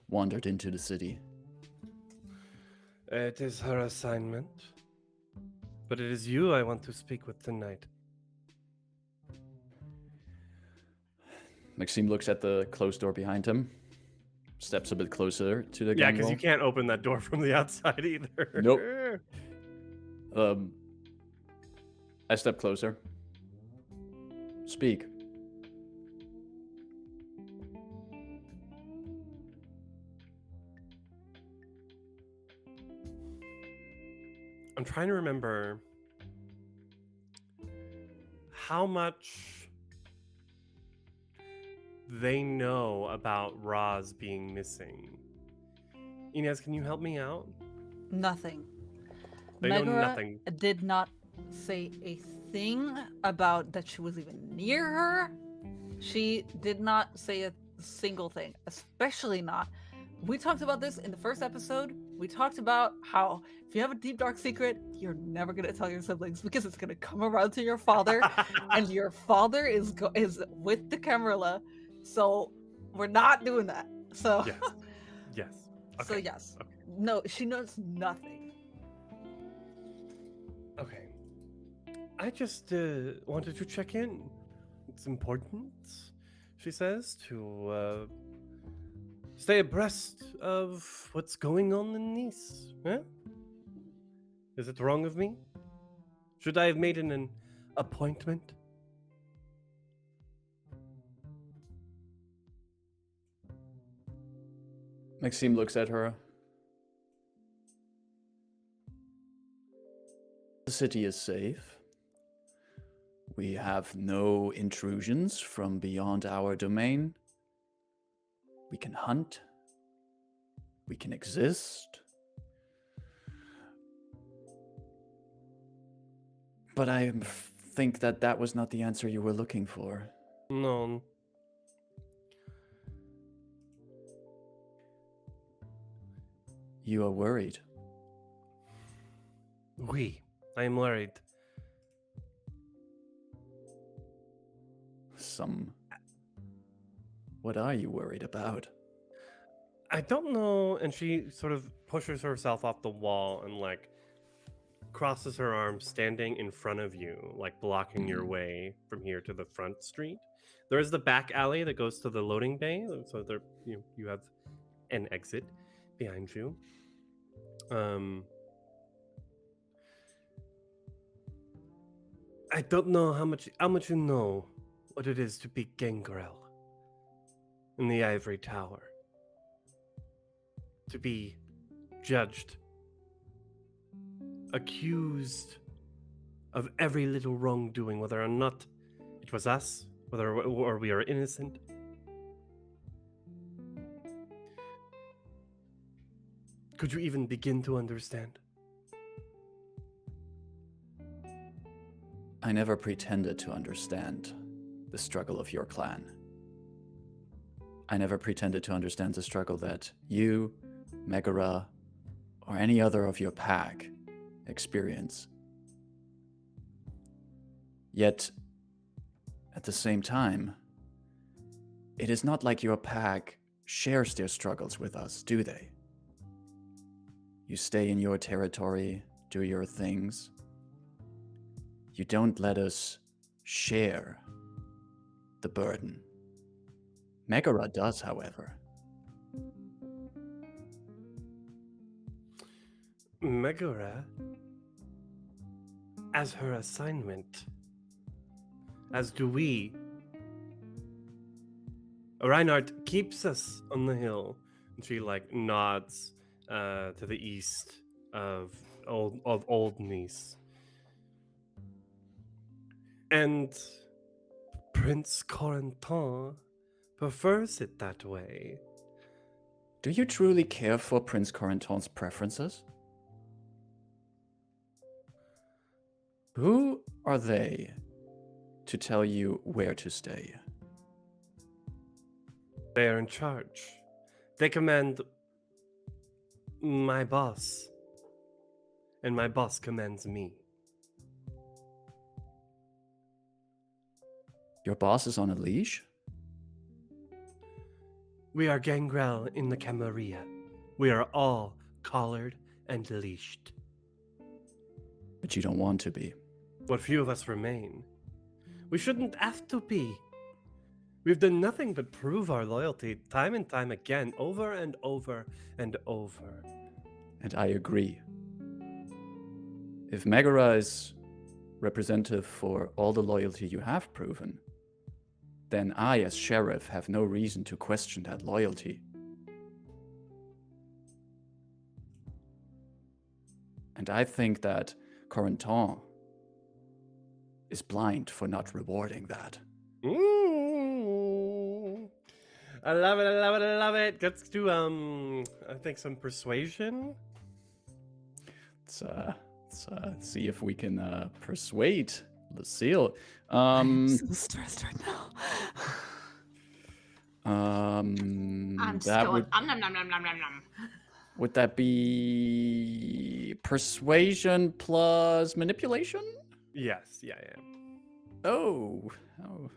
E: wandered into the city.
A: It is her assignment, but it is you I want to speak with tonight.
E: Maxime looks at the closed door behind him, steps a bit closer to the
A: Yeah,
E: gun
A: because you
E: roll.
A: can't open that door from the outside either.
E: Nope. I step closer. Speak.
A: I'm trying to remember how much they know about Roz being missing. Inez, can you help me out?
C: Nothing.
A: They know
C: Megara
A: nothing.
C: did not say a thing about that she was even near her. She did not say a single thing, especially not. We talked about this in the first episode. We talked about how if you have a deep dark secret, you're never gonna tell your siblings because it's gonna come around to your father, and your father is with the Camarilla. So we're not doing that. So
A: Yes. Yes.
C: so
A: Okay.
C: yes,
A: Okay.
C: no, she knows nothing.
A: Okay. I just wanted to check in. it's important, she says, to stay abreast of what's going on in Nice. Huh? Is it wrong of me? Should I have made an appointment?
E: Maxime looks at her. The city is safe. We have no intrusions from beyond our domain. We can hunt. We can exist. But I think that was not the answer you were looking for.
A: No.
E: You are worried.
A: Oui, I am worried.
E: What are you worried about?
A: I don't know. And she sort of pushes herself off the wall and like crosses her arms, standing in front of you, like blocking your way from here to the front street. There is the back alley that goes to the loading bay, so there you have an exit behind you. I don't know how much you know what it is to be Gangrel in the Ivory Tower. To be judged, accused of every little wrongdoing, whether or not it was us, or we are innocent. Could you even begin to understand?
E: I never pretended to understand the struggle of your clan. I never pretended to understand the struggle that you, Megara, or any other of your pack experience. Yet, at the same time, it is not like your pack shares their struggles with us, do they? You stay in your territory, do your things. You don't let us share the burden. Megara does, however.
A: Megara, as her assignment, as do we. Reinhardt keeps us on the hill. And she like nods to the east of old Nice. And Prince Corentin prefers it that way.
E: Do you truly care for Prince Corentin's preferences? Who are they to tell you where to stay?
A: They are in charge. They command my boss. And my boss commands me.
E: Your boss is on a leash?
A: We are Gangrel in the Camarilla. We are all collared and leashed.
E: But you don't want to be.
A: What few of us remain. We shouldn't have to be. We've done nothing but prove our loyalty time and time again, over and over and over.
E: And I agree. If Megara is representative for all the loyalty you have proven, then I, as sheriff, have no reason to question that loyalty. And I think that Corentin is blind for not rewarding that.
A: Ooh. I love it, I love it, I love it. Let's do, I think some persuasion.
E: Let's see if we can persuade Lucille.
C: I'm so stressed right now.
B: I'm
E: That
B: still
E: would
B: nom nom nom nom nom nom.
E: would that be persuasion plus manipulation?
A: Yes, yeah.
E: Oh,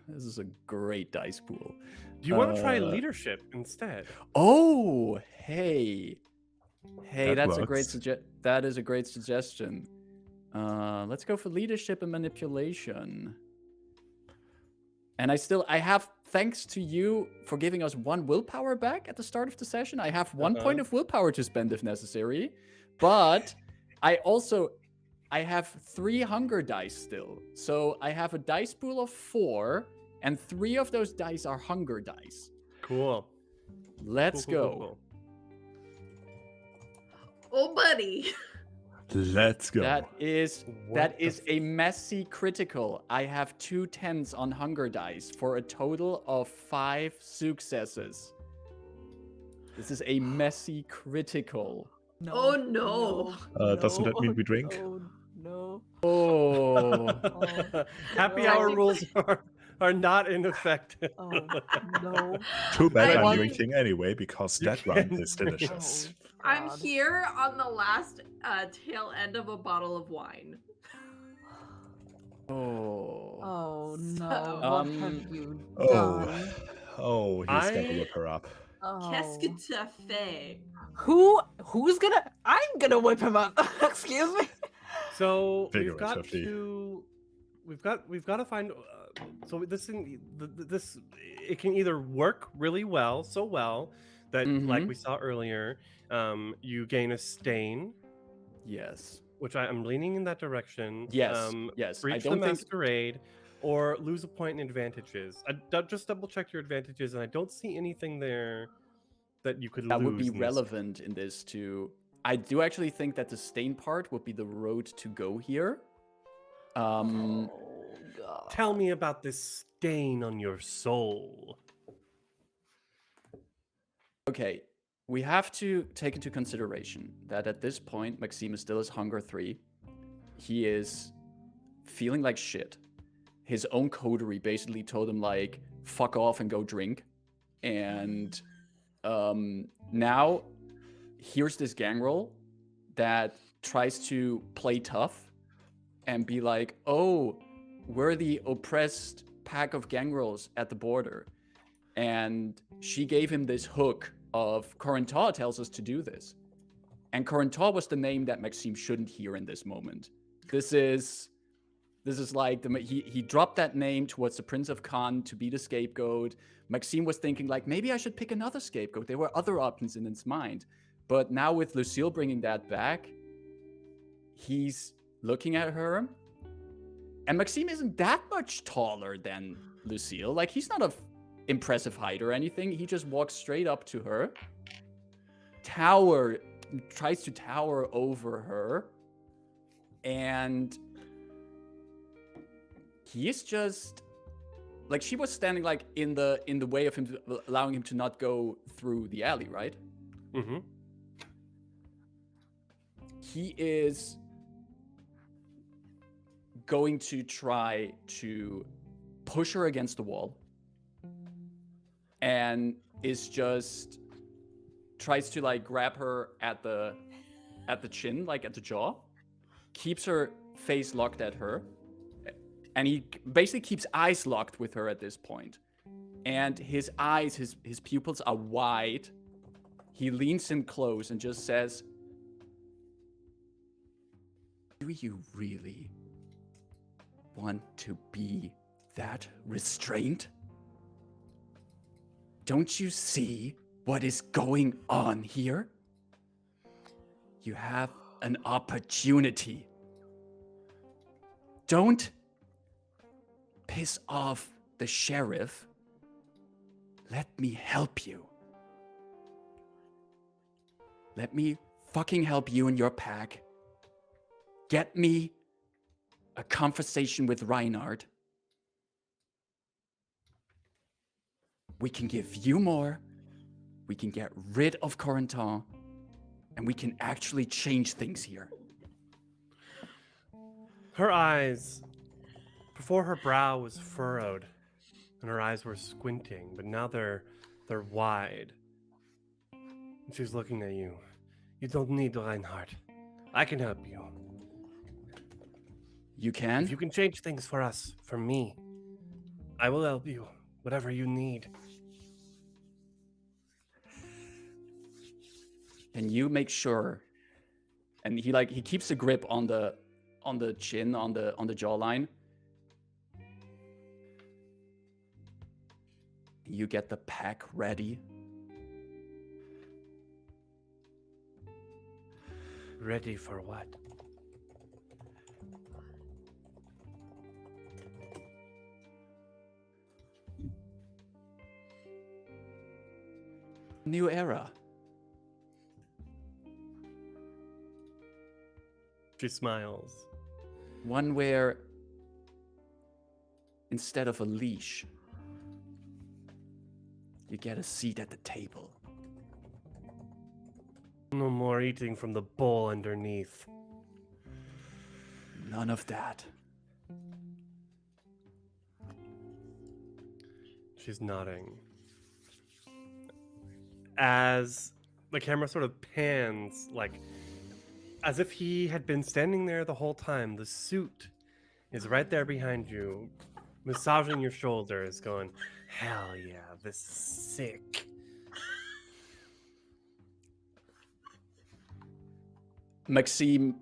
E: this is a great dice pool.
A: Do you want to try leadership instead?
E: Oh, hey,
D: That
E: that's a
D: works.
E: that is a great suggestion. Let's go for leadership and manipulation. And I have, thanks to you for giving us 1 willpower back at the start of the session, I have 1 point of willpower to spend if necessary. But I have 3 hunger dice still. So I have a dice pool of 4, and 3 of those dice are hunger dice.
A: Cool.
E: Let's go.
A: Cool.
B: Oh, buddy.
D: Let's go.
E: That is
A: What
E: a messy critical. I have 2 10s on hunger dice for a total of 5 successes. This is a messy critical.
C: No,
B: Oh, no.
D: Doesn't that mean we drink?
C: No.
E: Oh.
A: Happy
C: No.
A: hour rules are not in effect.
C: Oh, no.
D: Too bad
B: I
D: I'm
B: want-
D: drinking anyway, because
A: You
D: that rum
A: can
D: is
A: drink.
D: delicious.
B: I'm
C: God.
B: here on the last tail end of a bottle of wine.
E: Oh.
C: Oh no!
B: So-
C: What have you
D: Oh,
C: done?
D: oh, he's gonna
A: I-
D: whip her up.
B: Qu'est-ce que
C: Oh.
B: tu as fait?
C: Who's gonna? I'm gonna whip him up. Excuse me.
A: So we've got
D: Figuratively.
A: to find. So this it can either work really well, so well that like
E: Mhm.
A: we saw earlier, you gain a stain,
E: Yes.
A: which I'm leaning in that direction.
E: Yes. Yes. I
A: Breach the
E: don't think
A: masquerade, or lose a point in advantages. Just double check your advantages, and I don't see anything there that you could
E: that
A: lose.
E: would be
A: in this.
E: relevant in this too. I do actually think that the stain part would be the road to go here.
C: Oh God.
A: Tell me about this stain on your soul.
E: Okay, we have to take into consideration that at this point, Maxime is still his hunger 3. He is feeling like shit. His own coterie basically told him like, fuck off and go drink. And now here's this gangrel that tries to play tough and be like, oh, we're the oppressed pack of gangrels at the border. And she gave him this hook of Corentar tells us to do this. And Corentar was the name that Maxime shouldn't hear in this moment. This is like he dropped that name towards the Prince of Khan to be the scapegoat. Maxime was thinking like, maybe I should pick another scapegoat. There were other options in his mind. But now with Lucille bringing that back, he's looking at her. And Maxime isn't that much taller than Lucille. Like, he's not a impressive height or anything. He just walks straight up to her, tries to tower over her, and he is just like, she was standing like in the way of him, allowing him to not go through the alley, right?
A: Mm-hmm.
E: He is going to try to push her against the wall, and is just tries to like grab her at the chin, like at the jaw, keeps her face locked at her, and he basically keeps eyes locked with her at this point. And his eyes, his pupils are wide. He leans in close and just says, do you really want to be that restrained? Don't you see what is going on here? You have an opportunity. Don't piss off the sheriff. Let me help you. Let me fucking help you and your pack. Get me a conversation with Reinhard. We can give you more. We can get rid of Corentin. And we can actually change things here.
A: Her eyes, before her brow was furrowed, and her eyes were squinting, but now they're wide. And she's looking at you. You don't need Reinhardt. I can help you.
E: You can?
A: If you can change things for us, for me, I will help you. Whatever you need.
E: Can you make sure? And he keeps a grip on the chin, on the jawline. you get the pack ready?
A: Ready for what?
E: New era.
A: She smiles.
E: One where instead of a leash, you get a seat at the table.
A: No more eating from the bowl underneath.
E: None of that.
A: She's nodding. As the camera sort of pans, like as if he had been standing there the whole time, the suit is right there behind you, massaging your shoulders, going, hell yeah, this is sick.
E: Maxime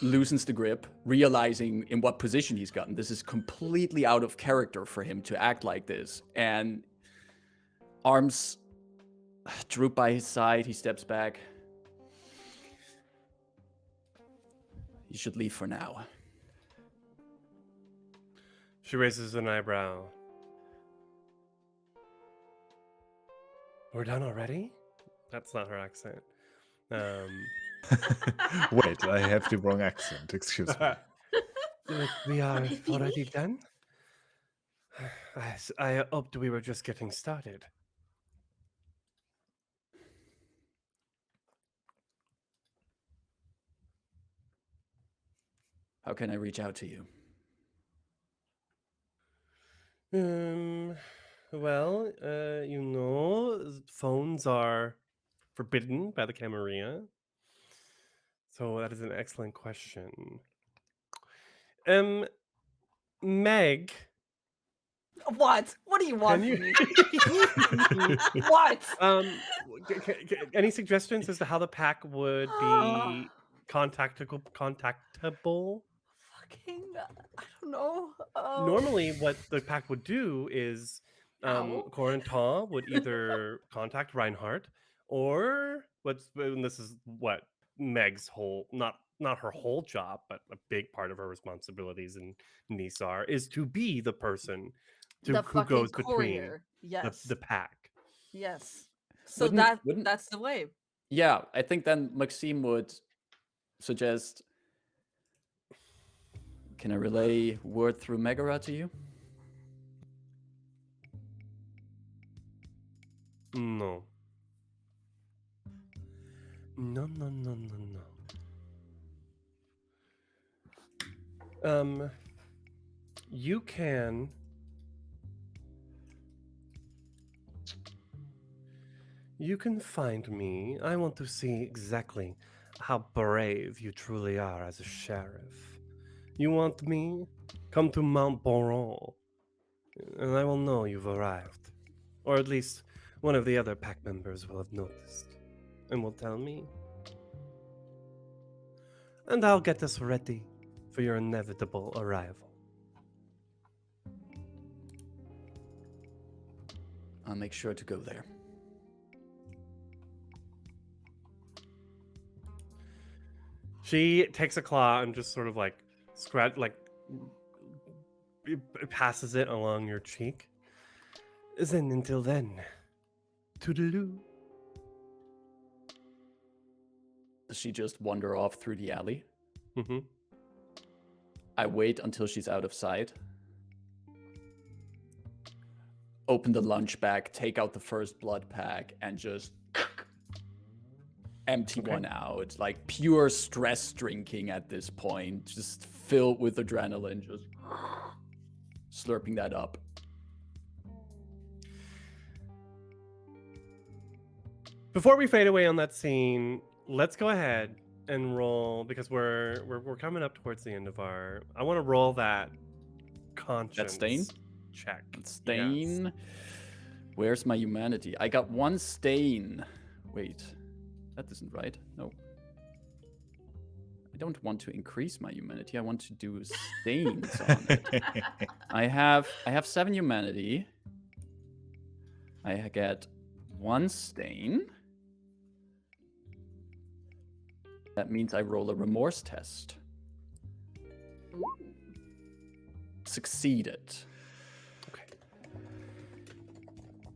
E: loosens the grip, realizing in what position he's gotten. This is completely out of character for him to act like this. And arms droop by his side. He steps back. You should leave for now.
A: She raises an eyebrow. We're done already? That's not her accent.
D: Wait, I have the wrong accent. Excuse me.
A: We are already done? I hoped we were just getting started.
E: How can I reach out to you?
A: Well, phones are forbidden by the Camarilla. So that is an excellent question. Meg,
C: What? What do you want
A: can
C: from
A: you
C: me? What?
A: any suggestions as to how the pack would be contactable?
C: Fucking, I don't know.
A: Normally, what the pack would do is
B: Ow.
A: Corentin would either contact Reinhardt, or and this is what Meg's whole not her whole job, but a big part of her responsibilities in Nisar is to be the person
C: the
A: who
C: fucking
A: goes between
C: courier. Yes.
A: the pack.
C: Yes. So
E: Wouldn't-
C: that's the way.
E: Yeah, I think then Maxime would suggest, can I relay word through Megara to you?
A: No. No. You can find me. I want to see exactly how brave you truly are as a sheriff. You want me? Come to Mount Boron, and I will know you've arrived. Or at least one of the other pack members will have noticed, and will tell me. And I'll get us ready for your inevitable arrival.
E: I'll make sure to go there.
A: She takes a claw and just sort of like passes it along your cheek. Then until then, toodaloo.
E: Does she just wander off through the alley?
A: Mm-hmm.
E: I wait until she's out of sight. Open the lunch bag, take out the first blood pack, and just empty one out. Like pure stress drinking at this point, just filled with adrenaline, just slurping that up.
A: Before we fade away on that scene, let's go ahead and roll, because we're coming up towards the end of our. I want to roll that conscience
E: stain?
A: check.
E: Stain.
A: Yes.
E: Where's my humanity? I got one stain. Wait, that isn't right. No. I don't want to increase my humanity. I want to do stains on it. I have 7 humanity. I get 1 stain. That means I roll a remorse test. Succeeded.
A: Okay.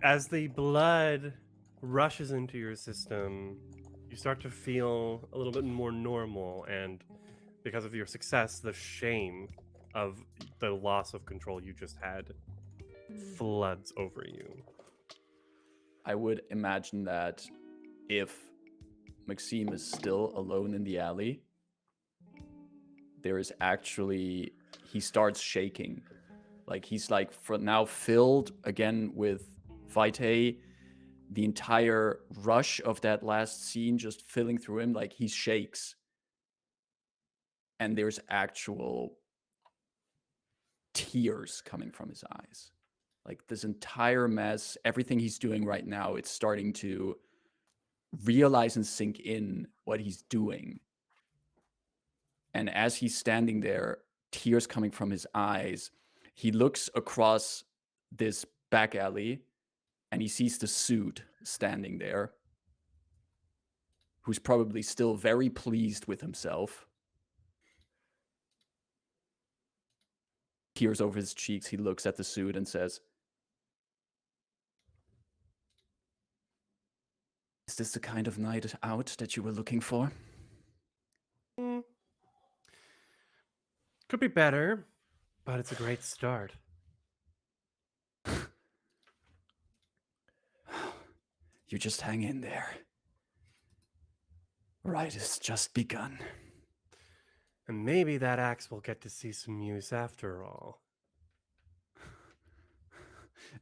A: As the blood rushes into your system, you start to feel a little bit more normal, and because of your success, the shame of the loss of control you just had floods over you.
E: I would imagine that if Maxime is still alone in the alley, there is actually, he starts shaking. Like he's like for now filled again with vitae. The entire rush of that last scene just filling through him, like he shakes. And there's actual tears coming from his eyes. Like this entire mess, everything he's doing right now, it's starting to realize and sink in what he's doing. And as he's standing there, tears coming from his eyes, he looks across this back alley and he sees the suit standing there, who's probably still very pleased with himself. Tears over his cheeks, he looks at the suit and says, "Is this the kind of night out that you were looking for?"
A: Could be better, but it's a great start.
E: You just hang in there. Right has just begun.
A: And maybe that axe will get to see some use after all.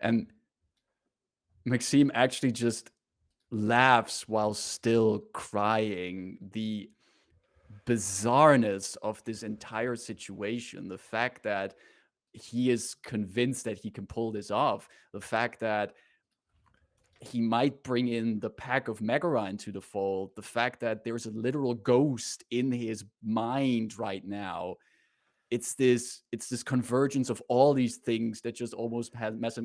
E: And Maxime actually just laughs while still crying. The bizarreness of this entire situation, the fact that he is convinced that he can pull this off, the fact that he might bring in the pack of Megara into the fold, the fact that there's a literal ghost in his mind right now. It's this convergence of all these things that just almost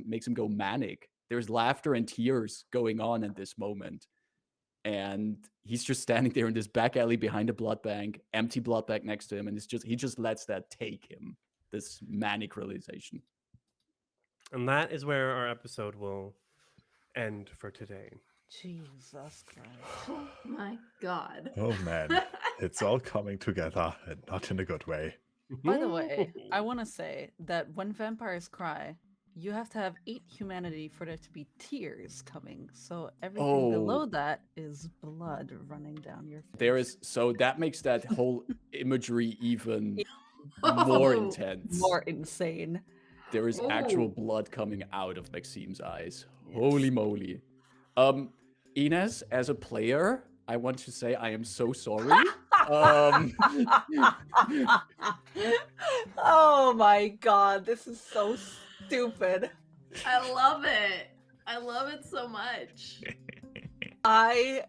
E: makes him go manic. There's laughter and tears going on in this moment. And he's just standing there in this back alley behind a blood bank, empty blood bank next to him, and he just lets that take him, this manic realization.
A: And that is where our episode will end for today.
C: Jesus Christ.
B: Oh my god.
D: Oh man, it's all coming together and not in a good way.
C: By the way, I want to say that when vampires cry, you have to have 8 humanity for there to be tears coming. So everything below that is blood running down your face.
E: So that makes that whole imagery even more
B: Oh,
E: intense.
C: More insane.
E: There is actual blood coming out of Maxime's eyes. Holy moly. Inez, as a player, I want to say I am so sorry.
C: Oh my god, this is so stupid.
B: I love it. I love it so much.
C: I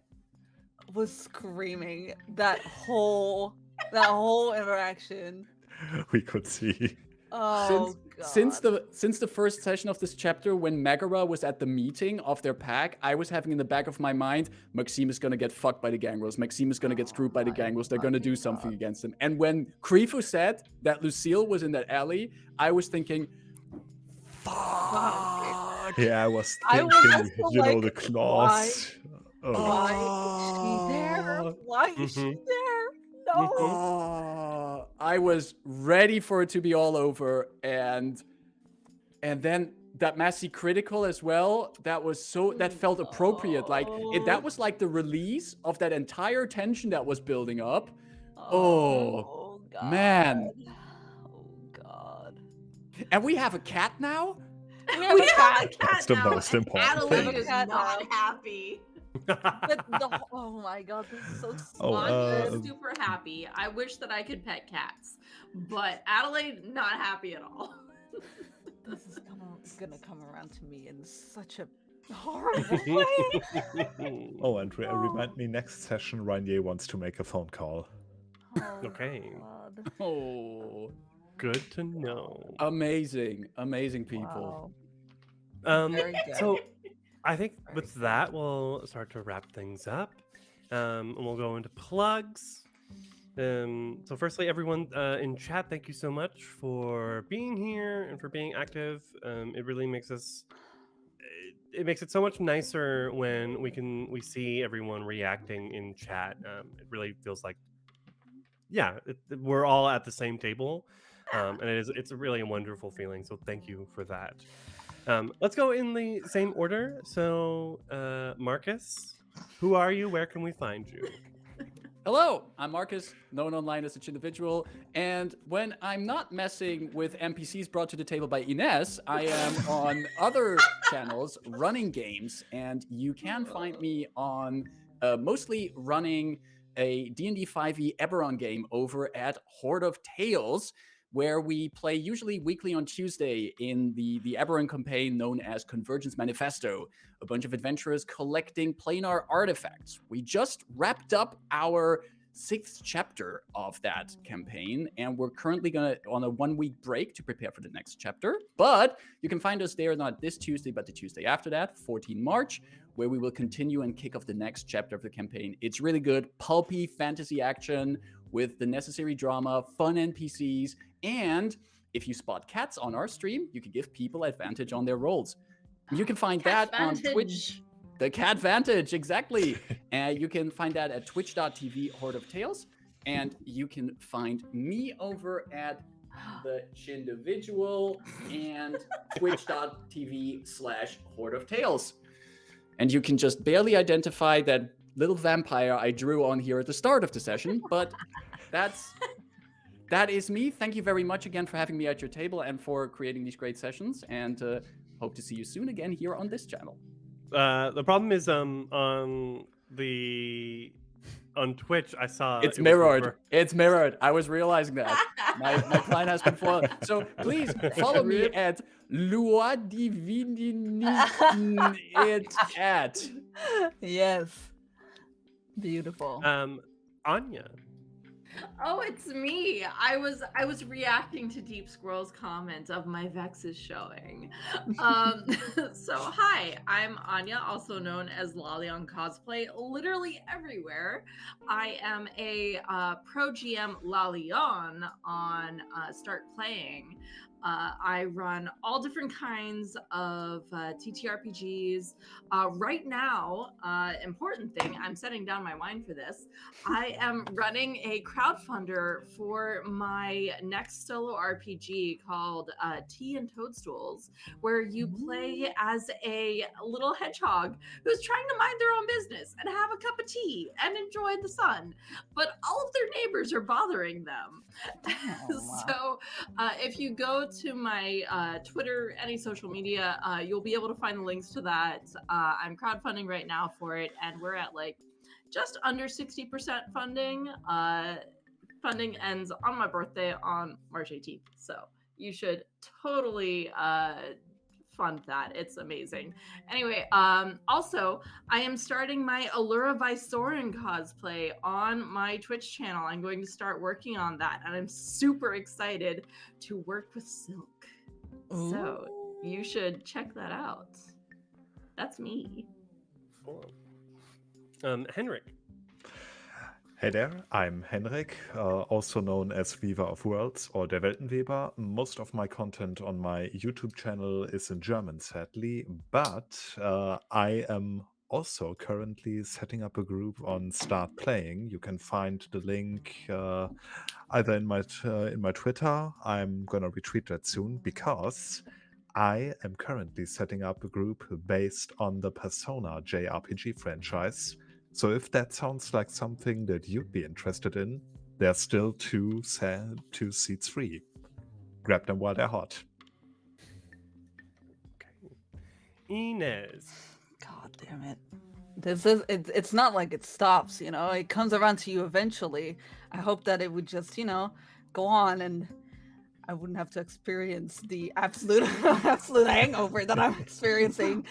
C: was screaming that whole interaction.
D: We could see.
C: Oh god.
E: Since the first session of this chapter, when Megara was at the meeting of their pack, I was having in the back of my mind, Maxime is gonna get fucked by the gangrels. Maxime is gonna get screwed by the gangrels. They're gonna do something against him. And when Krifu said that Lucille was in that alley, I was thinking, fuck.
D: Yeah, I was
C: I
D: thinking,
C: was also like,
D: the claws.
C: Why is she there? Why is she there? No.
E: I was ready for it to be all over, and then that Massey critical as well. That felt appropriate. Like that was like the release of that entire tension that was building up. Oh
C: God.
E: man.
C: Oh god.
E: And we have a cat now.
B: We have a cat
D: That's the
B: now,
D: most
B: and
D: important
B: Adelaide
C: thing.
B: is
C: Cat
B: not
C: now.
B: happy.
C: But oh my god, this is so
D: Oh,
B: Anya
C: stupid.
B: is super happy. I wish that I could pet cats, but Adelaide not happy at all.
C: This is gonna come around to me in such a horrible way.
D: Oh, and remind me, next session, Rainier wants to make a phone call.
C: Oh,
A: Okay.
C: God.
E: Oh,
A: Good to know.
E: amazing people.
C: Wow.
A: Um,
C: Very good.
A: so I think with that, we'll start to wrap things up. And we'll go into plugs. So firstly, everyone in chat, thank you so much for being here and for being active. It really makes us it makes it so much nicer when we see everyone reacting in chat. It really feels like we're all at the same table, and it's really a wonderful feeling. So thank you for that. Let's go in the same order. So Marcus, who are you? Where can we find you?
E: Hello, I'm Marcus, known online as a individual, and when I'm not messing with NPCs brought to the table by Ines, I am on other channels running games, and you can find me on mostly running a D&D 5e Eberron game over at Horde of Tales, where we play usually weekly on Tuesday in the Eberron campaign known as Convergence Manifesto, a bunch of adventurers collecting planar artifacts. We just wrapped up our 6th chapter of that campaign, and we're currently on a 1-week break to prepare for the next chapter. But you can find us there not this Tuesday, but the Tuesday after that, 14 March, where we will continue and kick off the next chapter of the campaign. It's really good, pulpy fantasy action with the necessary drama, fun NPCs, and if you spot cats on our stream, you can give people advantage on their rolls. You can find that on Twitch. The Cat Vantage, exactly. And you can find that at twitch.tv Horde of Tales. And you can find me over at the Chindividual and twitch.tv/Horde of Tales. And you can just barely identify that little vampire I drew on here at the start of the session, but that is me. Thank you very much again for having me at your table and for creating these great sessions, and hope to see you soon again here on this channel.
A: The problem is on Twitch I saw
E: it's mirrored. It's mirrored. I was realizing that. My plan has been foiled. So please follow me at Loi Divini it at.
C: Yes. Beautiful.
A: Anya.
B: Oh, it's me. I was reacting to Deep Squirrel's comment of my Vex is showing. So hi, I'm Anya, also known as Lalion Cosplay, literally everywhere. I am a pro GM Lalion on Start Playing. I run all different kinds of TTRPGs. Right now, important thing, I'm setting down my wine for this. I am running a crowdfunder for my next solo RPG called Tea and Toadstools, where you play as a little hedgehog who's trying to mind their own business and have a cup of tea and enjoy the sun, but all of their neighbors are bothering them. So if you go to my Twitter, any social media, you'll be able to find the links to that. I'm crowdfunding right now for it, and we're at like just under 60% funding. Funding ends on my birthday on March 18th, so you should totally fund that. It's amazing. Anyway, also, I am starting my Allura Vysoren cosplay on my Twitch channel. I'm going to start working on that, and I'm super excited to work with Silk.
C: Ooh.
B: So you should check that out. That's me.
A: Cool. Henrik.
D: Hey there, I'm Henrik, also known as Weaver of Worlds or Der Weltenweber. Most of my content on my YouTube channel is in German, sadly, but I am also currently setting up a group on Start Playing. You can find the link either in my Twitter. I'm gonna retweet that soon because I am currently setting up a group based on the Persona JRPG franchise. So if that sounds like something that you'd be interested in, there's still two seats free. Grab them while they're hot.
A: Okay. Inez.
C: God damn it. It's not like it stops, you know, it comes around to you eventually. I hope that it would just, you know, go on and I wouldn't have to experience the absolute hangover that I'm experiencing.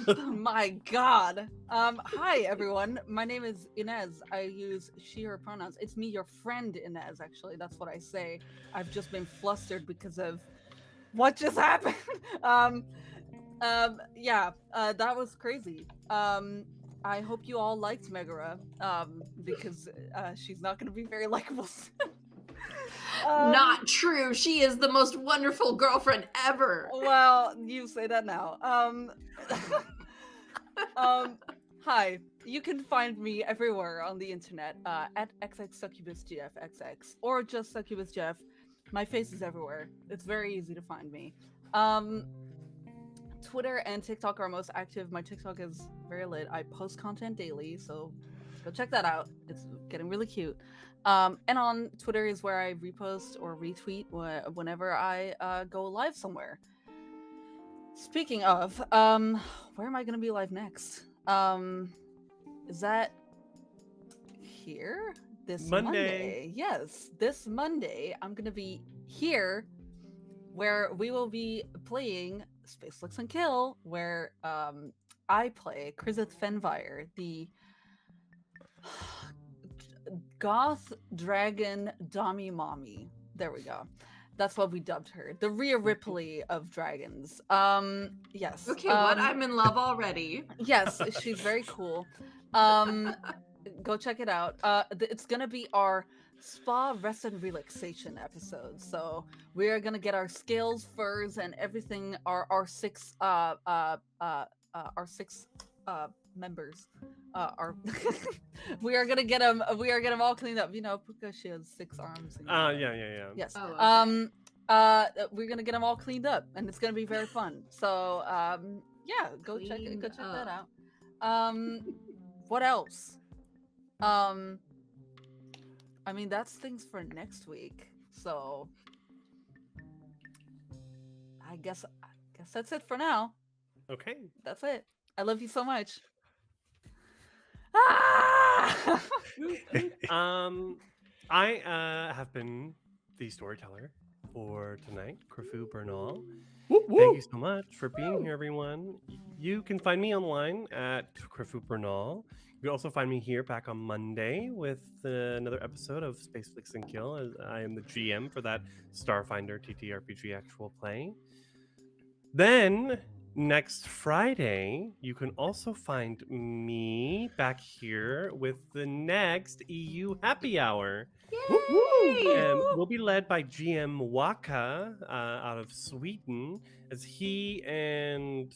C: My God. Hi everyone. My name is Inez. I use she, her pronouns. It's me, your friend Inez, actually. That's what I say. I've just been flustered because of what just happened. Yeah, that was crazy. I hope you all liked Megara, because she's not going to be very likable.
B: Not true. She is the most wonderful girlfriend ever.
C: Well, you say that now. Hi. You can find me everywhere on the internet at xxsuccubusgfxx or just succubusgf. My face is everywhere. It's very easy to find me. Twitter and TikTok are most active. My TikTok is very lit. I post content daily, so go check that out. It's getting really cute. And on Twitter is where I repost or retweet whenever I go live somewhere. Speaking of, where am I gonna be live next? Is that here? This Monday? Yes, this Monday I'm gonna be here, where we will be playing Space Licks and Kill, where I play Krizith Fenvire, the goth dragon Dami Mommy. There we go. That's what we dubbed her. The Rhea Ripley of dragons. Yes.
B: Okay, what? I'm in love already.
C: Yes, she's very cool. Go check it out. It's gonna be our spa rest and relaxation episode. So we are gonna get our scales, furs, and everything. Our six members. We are gonna get them. We are getting them all cleaned up. You know, because she has 6 arms.
A: Yeah.
C: Yes.
B: Oh, okay.
C: We're gonna get them all cleaned up, and it's gonna be very fun. So, yeah, go check
B: Cleaned
C: that
B: up.
C: out. What else? I mean, that's things for next week. So, I guess that's it for now.
A: Okay.
C: That's it. I love you so much. Ah!
A: I have been the storyteller for tonight, Crafu Bernal. Thank you so much for being here, everyone. You can find me online at Crafu Bernal. You can also find me here back on Monday with another episode of Space Flicks and Kill, as I am the GM for that Starfinder TTRPG actual play. Then next Friday, you can also find me back here with the next EU Happy Hour.
B: Yay!
A: We'll be led by GM Waka out of Sweden, as he and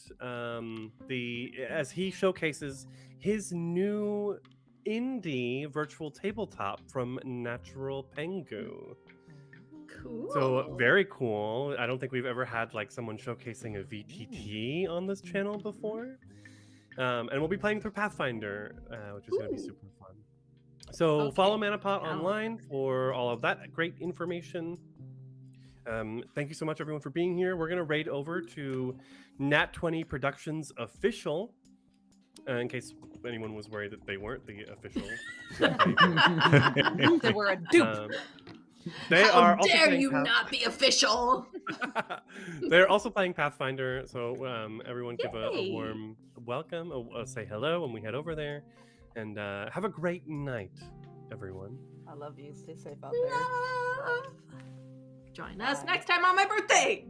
A: as he showcases his new indie virtual tabletop from Natural Pengu.
B: Cool.
A: So very cool. I don't think we've ever had like someone showcasing a VTT on this channel before. And we'll be playing through Pathfinder, which is going to be super fun. So
C: Okay.
A: follow Manapot online for all of that great information. Thank you so much, everyone, for being here. We're going to raid over to Nat20 Productions Official, in case anyone was worried that they weren't the official.
C: They were a dupe.
A: They
B: How
A: are also
B: dare
A: playing
B: you not be official?
A: They're also playing Pathfinder, so everyone give a
B: Yay.
A: warm welcome, say hello when we head over there, and have a great night, everyone.
C: I love you. Stay safe out there.
B: Love. Join us next time on my birthday.